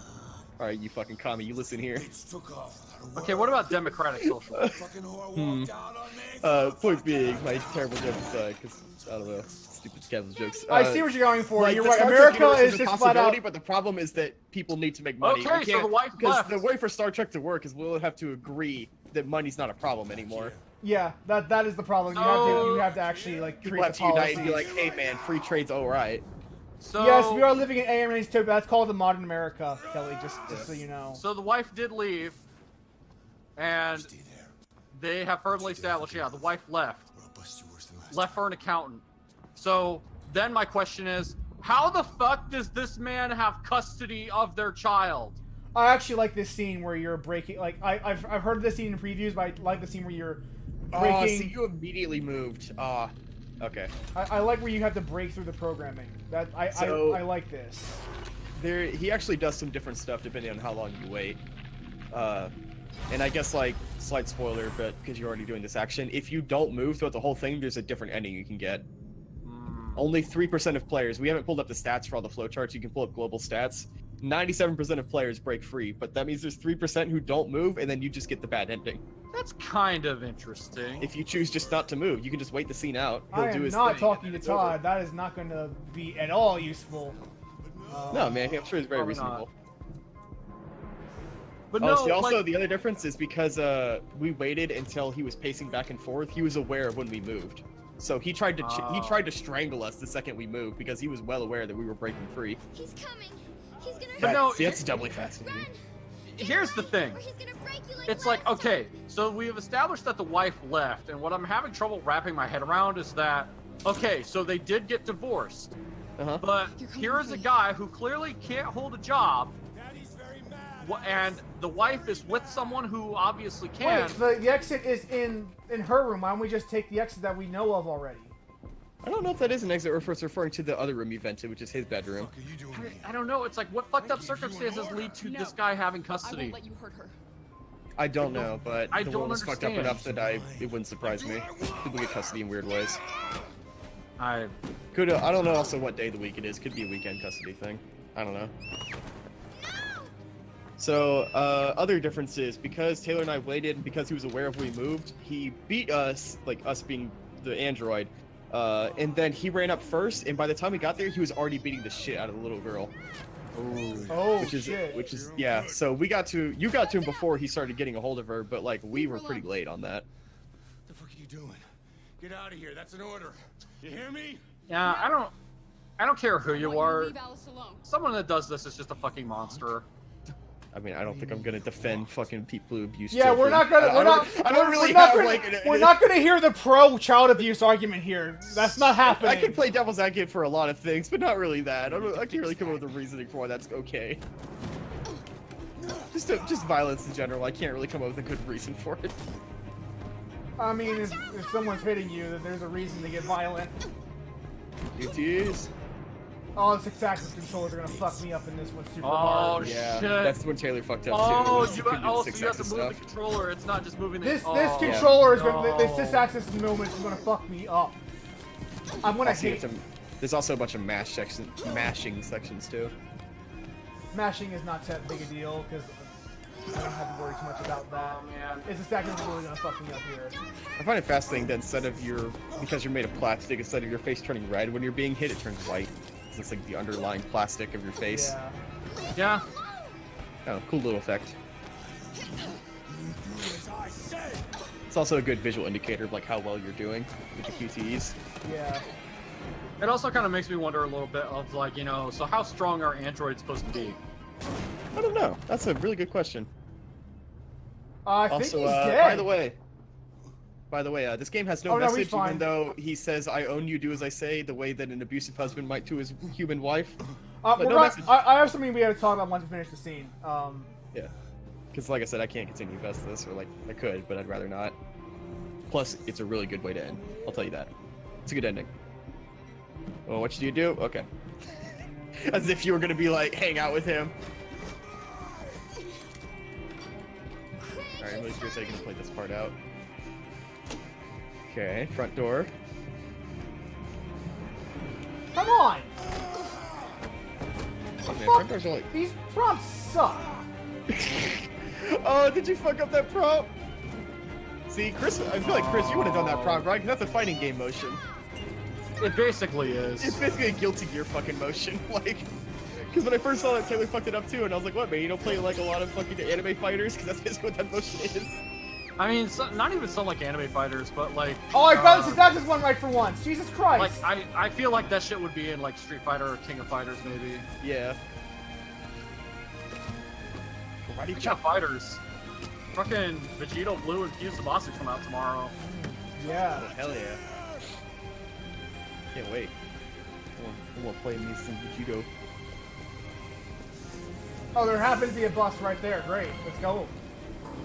Alright, you fucking commie, you listen here. Took off without a Okay, what about democratic socialism? fucking whore walked out on me. Point being, my terrible joke aside, because, I don't know, stupid capitalist jokes. I see what you're going for. Like, You're the right. Star Trek America universe is a just flat possibility, out. But the problem is that people need to make money. Okay, We so can't- the wife because left. the way for Star Trek to work is we'll have to agree that money's not a problem anymore. Yeah, that is the problem. You have to actually like treat People have the to unite and be policies. like, hey man, free trade's alright. So Yes, we are living in AM dystopia. That's called the modern America, Kelly. Just so you know. So the wife did leave, and Stay there. they have firmly established, yeah, the wife left. Or I'll bust you worse than last Left for an accountant. So then my question is, how the fuck does this man have custody of their child? I actually like this scene where you're breaking. Like I've heard this scene in previews, but I like the scene where you're Oh, breaking. see, you immediately moved. Okay. I like where you have to break through the programming. That I like this. He actually does some different stuff depending on how long you wait. And I guess, like, slight spoiler, but because you're already doing this action, if you don't move throughout the whole thing, there's a different ending you can get. Only 3% of players, we haven't pulled up the stats for all the flowcharts, you can pull up global stats. 97% of players break free, but that means there's 3% who don't move, and then you just get the bad ending. That's kind of interesting. If you choose just not to move, you can just wait the scene out. He'll I do am his not thing, talking and to it's over. Todd. That is not going to be at all useful. No, man, I'm sure it's very Probably not. reasonable. But Oh, no, see, also like, the other difference is because we waited until he was pacing back and forth. He was aware of when we moved, so he tried to he Oh. tried to strangle us the second we moved because he was well aware that we were breaking free. He's coming. He's gonna But no, See, that's doubly fascinating. run. here's the thing. Or he's gonna break you like It's like, last okay, time. so we have established that the wife left, and what I'm having trouble wrapping my head around is that, okay, so they did get divorced, Uh-huh. but You're coming here is with a me. guy who clearly can't hold a job, Daddy's very mad. and the wife is with someone who obviously can. Wait, the exit is in her room. Why don't we just take the exit that we know of already? I don't know if that is an exit or if it's referring to the other room you vented, which is his bedroom. What are you doing here? I don't know. It's like, what fucked up circumstances lead to this guy having I custody? won't let you hurt her. I don't know, but I the don't world is fucked up understand. enough that it wouldn't surprise me. People get custody in weird ways. I I don't know also what day of the week it is. Could be a weekend custody thing. I don't know. So, other differences, because Taylor and I waited, and because he was aware of we moved, he beat us, like us being the android, and then he ran up first, and by the time we got there, he was already beating the shit out of the little girl. Oh, Which is, shit. yeah, so you got to him before he started getting a hold of her, but like, we were pretty late on that. What the fuck are you doing? Get out of here. That's an order. You hear me? yeah, I don't care who you are. Someone that does this is just a fucking monster. I mean, I don't think I'm gonna defend fucking people who abuse Yeah, children. we're not gonna. I don't really we're not have gonna, like. we're not gonna hear the pro child abuse argument here. That's not happening. I can play devil's advocate for a lot of things, but not really that. I can't really come up with a reasoning for why that's okay. Just violence in general. I can't really come up with a good reason for it. I mean, if someone's hitting you, then there's a reason to get violent. It is. Oh, the 6-axis controllers are gonna fuck me up in this one super Oh, hard. Yeah, shit. that's when Taylor fucked up Oh, too. you couldn't do the also you have to six-axis move the stuff. controller. It's not just moving the. This oh, controller is gonna. no. The 6-axis movement is gonna fuck me up. I'm gonna Also, you hate. have to- there's also a bunch of mashing sections too. Mashing is not that big a deal because I don't have to worry too much about that. Oh, man. It's the second really gonna fuck me up here. I find it fascinating that because you're made of plastic, instead of your face turning red when you're being hit, it turns white. It's like the underlying plastic of your face. Yeah. Yeah. Oh, cool little effect. As I said. It's also a good visual indicator of like how well you're doing with the QTEs. Yeah. It also kind of makes me wonder a little bit of like, you know, so how strong are androids supposed to be? I don't know. That's a really good question. I think Also, he's dead. by the way, this game has no Oh, no, he's message, fine. even though he says "I own you, do as I say," the way that an abusive husband might to his human wife. But no message. I have something we have to talk about once we finish the scene. Yeah, because like I said, I can't continue past this, or like I could, but I'd rather not. Plus, it's a really good way to end. I'll tell you that. It's a good ending. Oh, what do you do? Okay. As if you were gonna be like, hang out with him. Alright, I'm really curious how you're gonna play this part out. Okay, front door. Come on! Oh, man, front doors are like... These prompts suck. Oh, did you fuck up that prompt? See, Chris, I feel like Chris, you would have done that prompt, right? 'Cause that's a fighting game motion. It basically is. It's basically a Guilty Gear fucking motion, like... Because when I first saw that, Taylor fucked it up too, and I was like, what, man, you don't play like a lot of fucking anime fighters? Because that's basically what that motion is. I mean, not even some like anime fighters, but like. Oh, I got this. That's just one right for once. Jesus Christ. Like I feel like that shit would be in like Street Fighter or King of Fighters maybe. Yeah. King of Fighters. Fucking Vegito Blue and Fuse Tsubasa come out tomorrow. Yeah. Oh, hell yeah. Can't wait. I want to play me some Vegito. Oh, there happens to be a bus right there. Great. Let's go.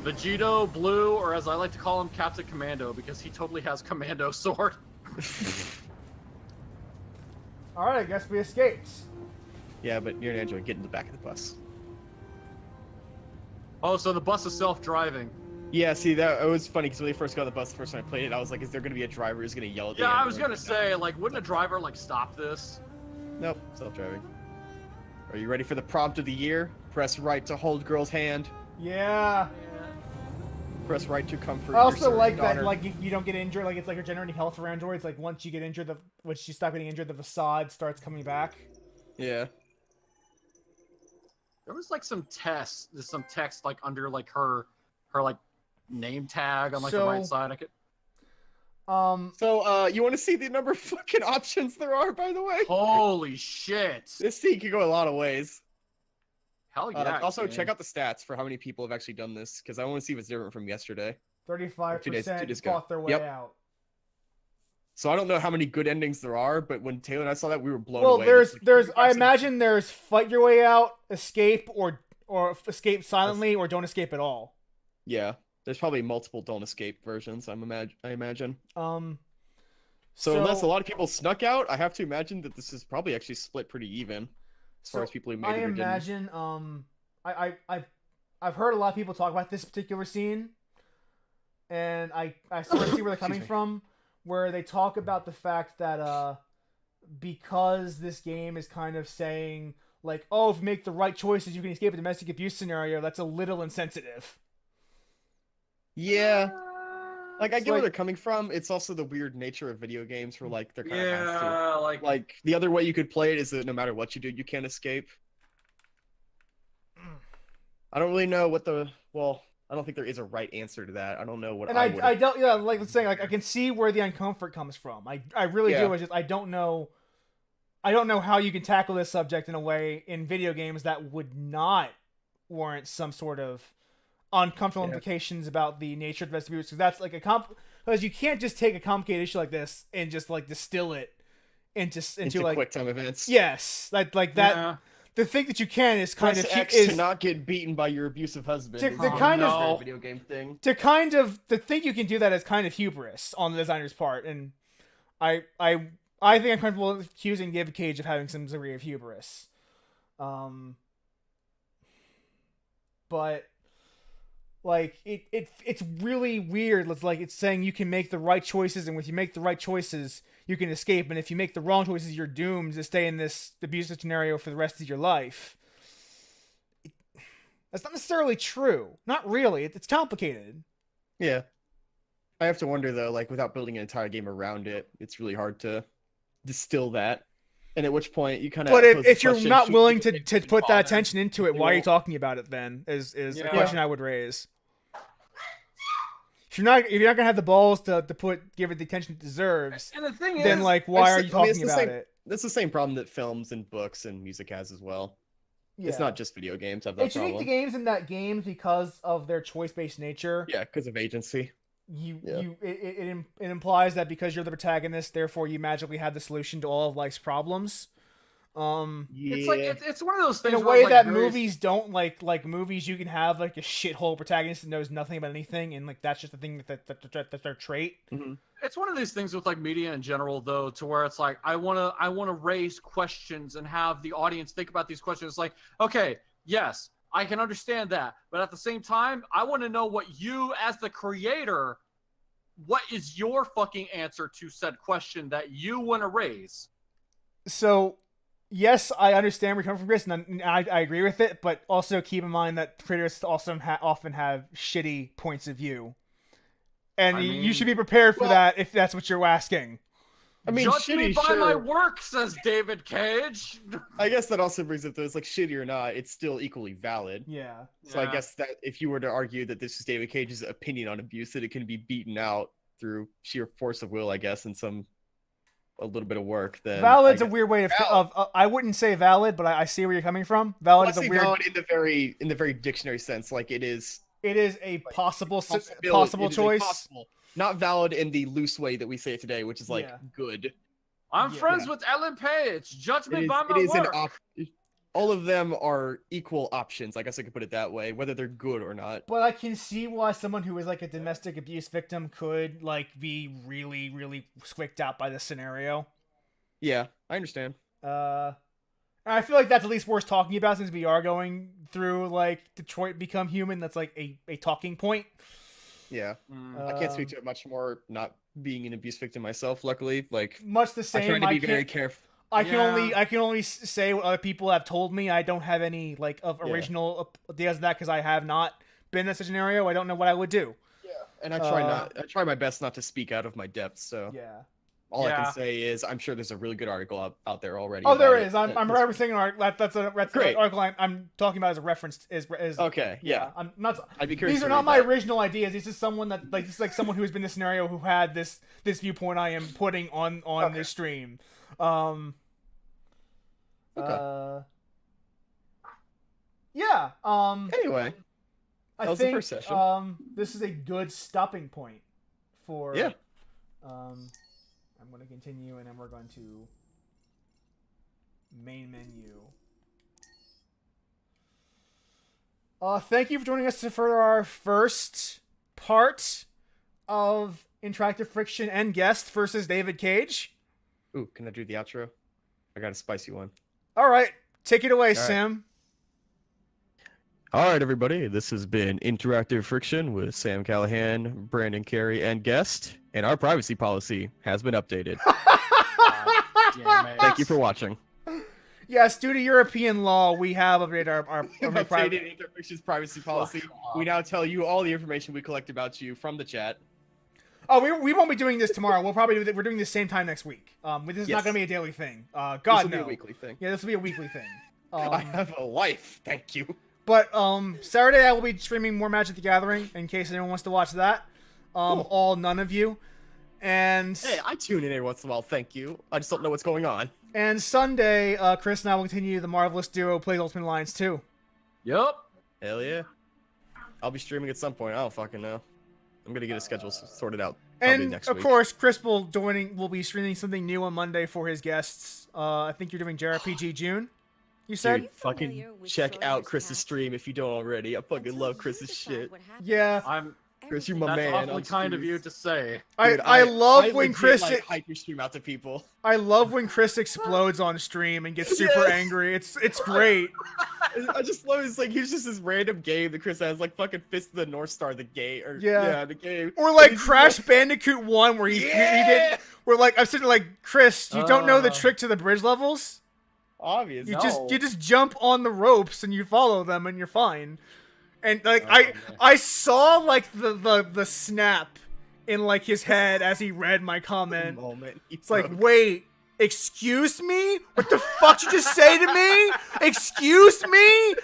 Vegito Blue, or as I like to call him, Captain Commando, because he totally has Commando sword. Alright, I guess we escaped. Yeah, but you're an android. Get in the back of the bus. Oh, so the bus is self-driving. Yeah, see, that it was funny because when they first got on the bus the first time I played it, I was like, is there going to be a driver who's going to yell at the Yeah, I android? was gonna say, like, wouldn't a driver, like, stop this? Nope, self-driving. Are you ready for the prompt of the year? Press right to hold girl's hand. Yeah. Press right to comfort I also your like that, daughter. like, if you don't get injured, like, it's like you're generating health for androids. Like, once you get injured, once you stop getting injured, the facade starts coming back. Yeah. There was, like, some text, like, under, like, her like, name tag on, like, the right side. I could... So, you want to see the number of fucking options there are, by the way? Holy shit! This thing can go a lot of ways. Hell yeah. Also, man. check out the stats for how many people have actually done this, because I want to see if it's different from yesterday. 35% 2 days ago. fought their way Yep. out. So I don't know how many good endings there are, but when Taylor and I saw that, we were blown Well, away. there's, It's like, I imagine there's fight your way out, escape, or escape silently, or don't escape at all. Yeah, there's probably multiple don't escape versions. I imagine. So unless a lot of people snuck out, I have to imagine that this is probably actually split pretty even, as far as people who made I it or didn't. imagine, I've heard a lot of people talk about this particular scene, and I sort of see where they're coming from, where they talk about the fact that because this game is kind of saying like, oh, if you make the right choices, you can escape a domestic abuse scenario. That's a little insensitive. Yeah. Like, I It's get where like- they're coming from. It's also the weird nature of video games where, like, they're kind of has to. Yeah, Like, the other way you could play it is that no matter what you do, you can't escape. I don't really know what I don't think there is a right answer to that. I don't know what And I I would. don't, yeah, like let's say, like I can see where the uncomfort comes from. I really Yeah. do. It's just I don't know how you can tackle this subject in a way in video games that would not warrant some sort of uncomfortable Yeah. implications about the nature of domestic abuse. Because that's like because you can't just take a complicated issue like this and just like distill it into like quick time events. yes, like that. Yeah. The thing that you can is kind Press of X is to not get beaten by your abusive husband. To- is to a kind of- very video game thing. to kind of the thing you can do that is kind of hubris on the designer's part, and I think I'm comfortable accusing David Cage of having some degree of hubris. But like it's really weird. It's like it's saying you can make the right choices, and if you make the right choices, you can escape, and if you make the wrong choices, you're doomed to stay in this abusive scenario for the rest of your life. That's not necessarily true. Not really. It's complicated. Yeah. I have to wonder though, like without building an entire game around it, it's really hard to distill that. And at which point you kind of. But if you're not willing to put that attention into it, why are you will. talking about it then? Is a Yeah. question I would raise. If you're not gonna have the balls to give it the attention it deserves, And the thing is, then like why are you it's talking the about same- it? That's the same problem that films and books and music has as well. Yeah. It's not just video games have that It's unique to problem. games in that games because of their choice-based nature. Yeah, because of agency. It implies that because you're the protagonist, therefore you magically have the solution to all of life's problems. it's like it's one of those In things a where way it's, that like, very- movies don't like movies you can have like a shithole protagonist that knows nothing about anything, and like that's just the thing that's their trait. It's one of these things with like media in general, though, to where it's like I wanna raise questions and have the audience think about these questions. It's like, okay, yes, I can understand that, but at the same time, I want to know what you, as the creator, what is your fucking answer to said question that you want to raise? So, yes, I understand where you're coming from, Chris, and I agree with it, but also keep in mind that creators also often have shitty points of view. And I you mean- should be prepared for Well- that if that's what you're asking. I mean, Judge me shitty, by my sure. work, says David Cage. I guess that also brings up those like shitty or not, it's still equally valid. Yeah. So I Yeah. guess that if you were to argue that this is David Cage's opinion on abuse, that it can be beaten out through sheer force of will, I guess, and a little bit of work, then Valid's I a guess- weird way Valid. of I wouldn't say valid, but I see where you're coming from. Valid Let's is a say weird. valid in the very dictionary sense, like it is It is a possible possibility- possible it is a choice. possible- not valid in the loose way that we say it today, which is like Yeah. good. I'm Yeah. friends with Ellen Page. Judge me It is, by my it is work. all of them are equal options. I guess I could put it that way, whether they're good or not. But I can see why someone who is like a domestic abuse victim could like be really, really squicked out by this scenario. Yeah, I understand. And I feel like that's at least worth talking about since we are going through like Detroit Become Human. That's like a talking point. Yeah, Mm. I can't speak to it much more. Not being an abuse victim myself, luckily. Like Much the I same. try to be can't- very careful. I can Yeah. only say what other people have told me. I don't have any like of Yeah. original ideas of that because I have not been in such a scenario. I don't know what I would do. And I try my best not to speak out of my depths. So Yeah. all I Yeah. can say is I'm sure there's a really good article out there already. Oh, there about it is. I'm that- referencing an article. That's an Great. article I'm talking about as a reference. Is Okay, yeah. I'm not. I'd be curious. These to are not read my that. original ideas. This is someone that like this is like someone who has been in this scenario who had this viewpoint I am putting on Okay. this stream. Okay. Yeah. Anyway, I that was the think first session. this is a good stopping point for Yeah. I'm going to continue and then we're going to main menu. Thank you for joining us for our first part of Interactive Friction and Guest versus David Cage. Ooh, can I do the outro? I got a spicy one. All right, take it away, right. Sim. All right, everybody. This has been Interactive Friction with Sam Callahan, Brandon Carey, and guest. And our privacy policy has been updated. Damn it. Thank you for watching. Yes, due to European law, we have updated our Updated private. Interfiction's privacy policy. off. We now tell you all the information we collect about you from the chat. Oh, we won't be doing this tomorrow. We'll probably we're doing this same time next week. This is not Yes. going to be a daily thing. This God will be no. a weekly thing. Yeah, this will be a weekly thing. I have a life. Thank you. But Saturday I will be streaming more Magic the Gathering in case anyone wants to watch that. All none of you. And Hey, I tune in every once in a while. Thank you. I just don't know what's going on. and Sunday, Chris and I will continue the Marvelous Duo Plays Ultimate Alliance 2. Yup. Hell yeah. I'll be streaming at some point. I don't fucking know. I'm gonna get a schedule sorted out. Probably And next of week. course, Chris will be streaming something new on Monday for his guests. I think you're doing JRPG June. You said? Dude, fucking familiar with check out Schrodinger's Chris's cat? stream if you don't already. I fucking Until love you Chris's decide shit. what happened. Yeah. I'm. Chris, you're Everything- my That's man. awfully on kind of streams. you to say. Dude, I love I when legit, Chris like, hype your stream out to people. I love when Chris explodes on stream and gets super Yes. angry. It's great. I just love it's like he's just this random game that Chris has, like fucking Fist of the North Star, the game, or Yeah. the game. Or And like he's just Crash Bandicoot 1 where he Yeah! did where like I'm sitting there like, Chris, you don't know the Uh. trick to the bridge levels? obvious. You No. just jump on the ropes and you follow them and you're fine. And like Oh, man. I saw like the snap in like his head as he read my comment. moment. It's like, wait, excuse me? What the fuck did you just say to me? Excuse me?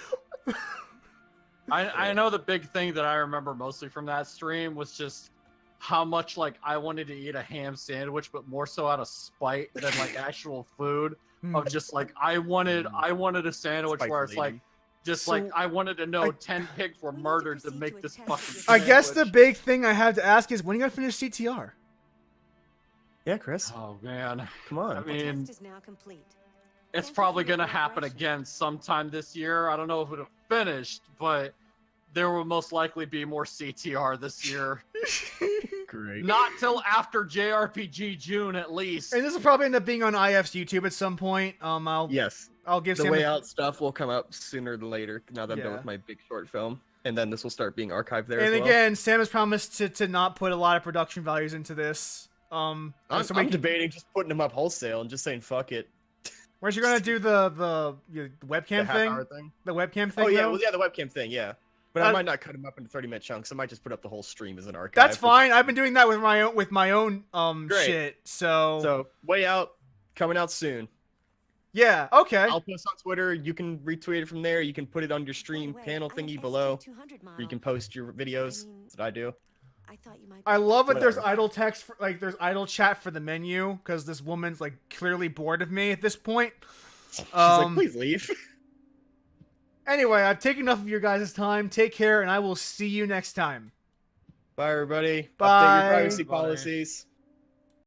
I know the big thing that I remember mostly from that stream was just how much like I wanted to eat a ham sandwich, but more so out of spite than like actual food. Of just like I wanted a sandwich where it's like just like So, I wanted to know I- 10 pigs were We need to murdered to proceed make to this attest fucking. to this. I guess the sandwich. big thing I have to ask is when are you gonna finish CTR? Yeah, Chris, Oh man, come on. I The mean, test is now complete. it's Thank you probably for your gonna happen cooperation. again sometime this year. I don't know if it'll finish, but there will most likely be more CTR this year. Great. Not till after JRPG June at least. And this will probably end up being on IF's YouTube at some point. Yes, I'll give the Sam way a- out stuff will come up sooner than later. Now that I'm done Yeah. with my big short film, and then this will start being archived there. And as well. again, Sam has promised to not put a lot of production values into this. I'm so we can, debating just putting them up wholesale and just saying fuck it. where's you gonna do the webcam The thing? half-hour thing. The webcam thing. Oh yeah, though? well, yeah, the webcam thing, yeah. But Uh, I might not cut them up into 30-minute chunks. I might just put up the whole stream as an archive. That's fine. I've been doing that with my own Great. shit. So, So way out, coming out soon. yeah, okay. I'll post on Twitter. You can retweet it from there. You can put it on your By the stream way, panel I'm an thingy below, SK200 where you model. can post your videos. I mean- That's what I do. I thought you might. I love that there's Whatever. idle text, for, like there's idle chat for the menu because this woman's like clearly bored of me at this point. She's like, please leave. Anyway, I've taken enough of your guys' time. Take care, and I will see you next time. Bye, everybody. Update Bye. your privacy Bye. policies.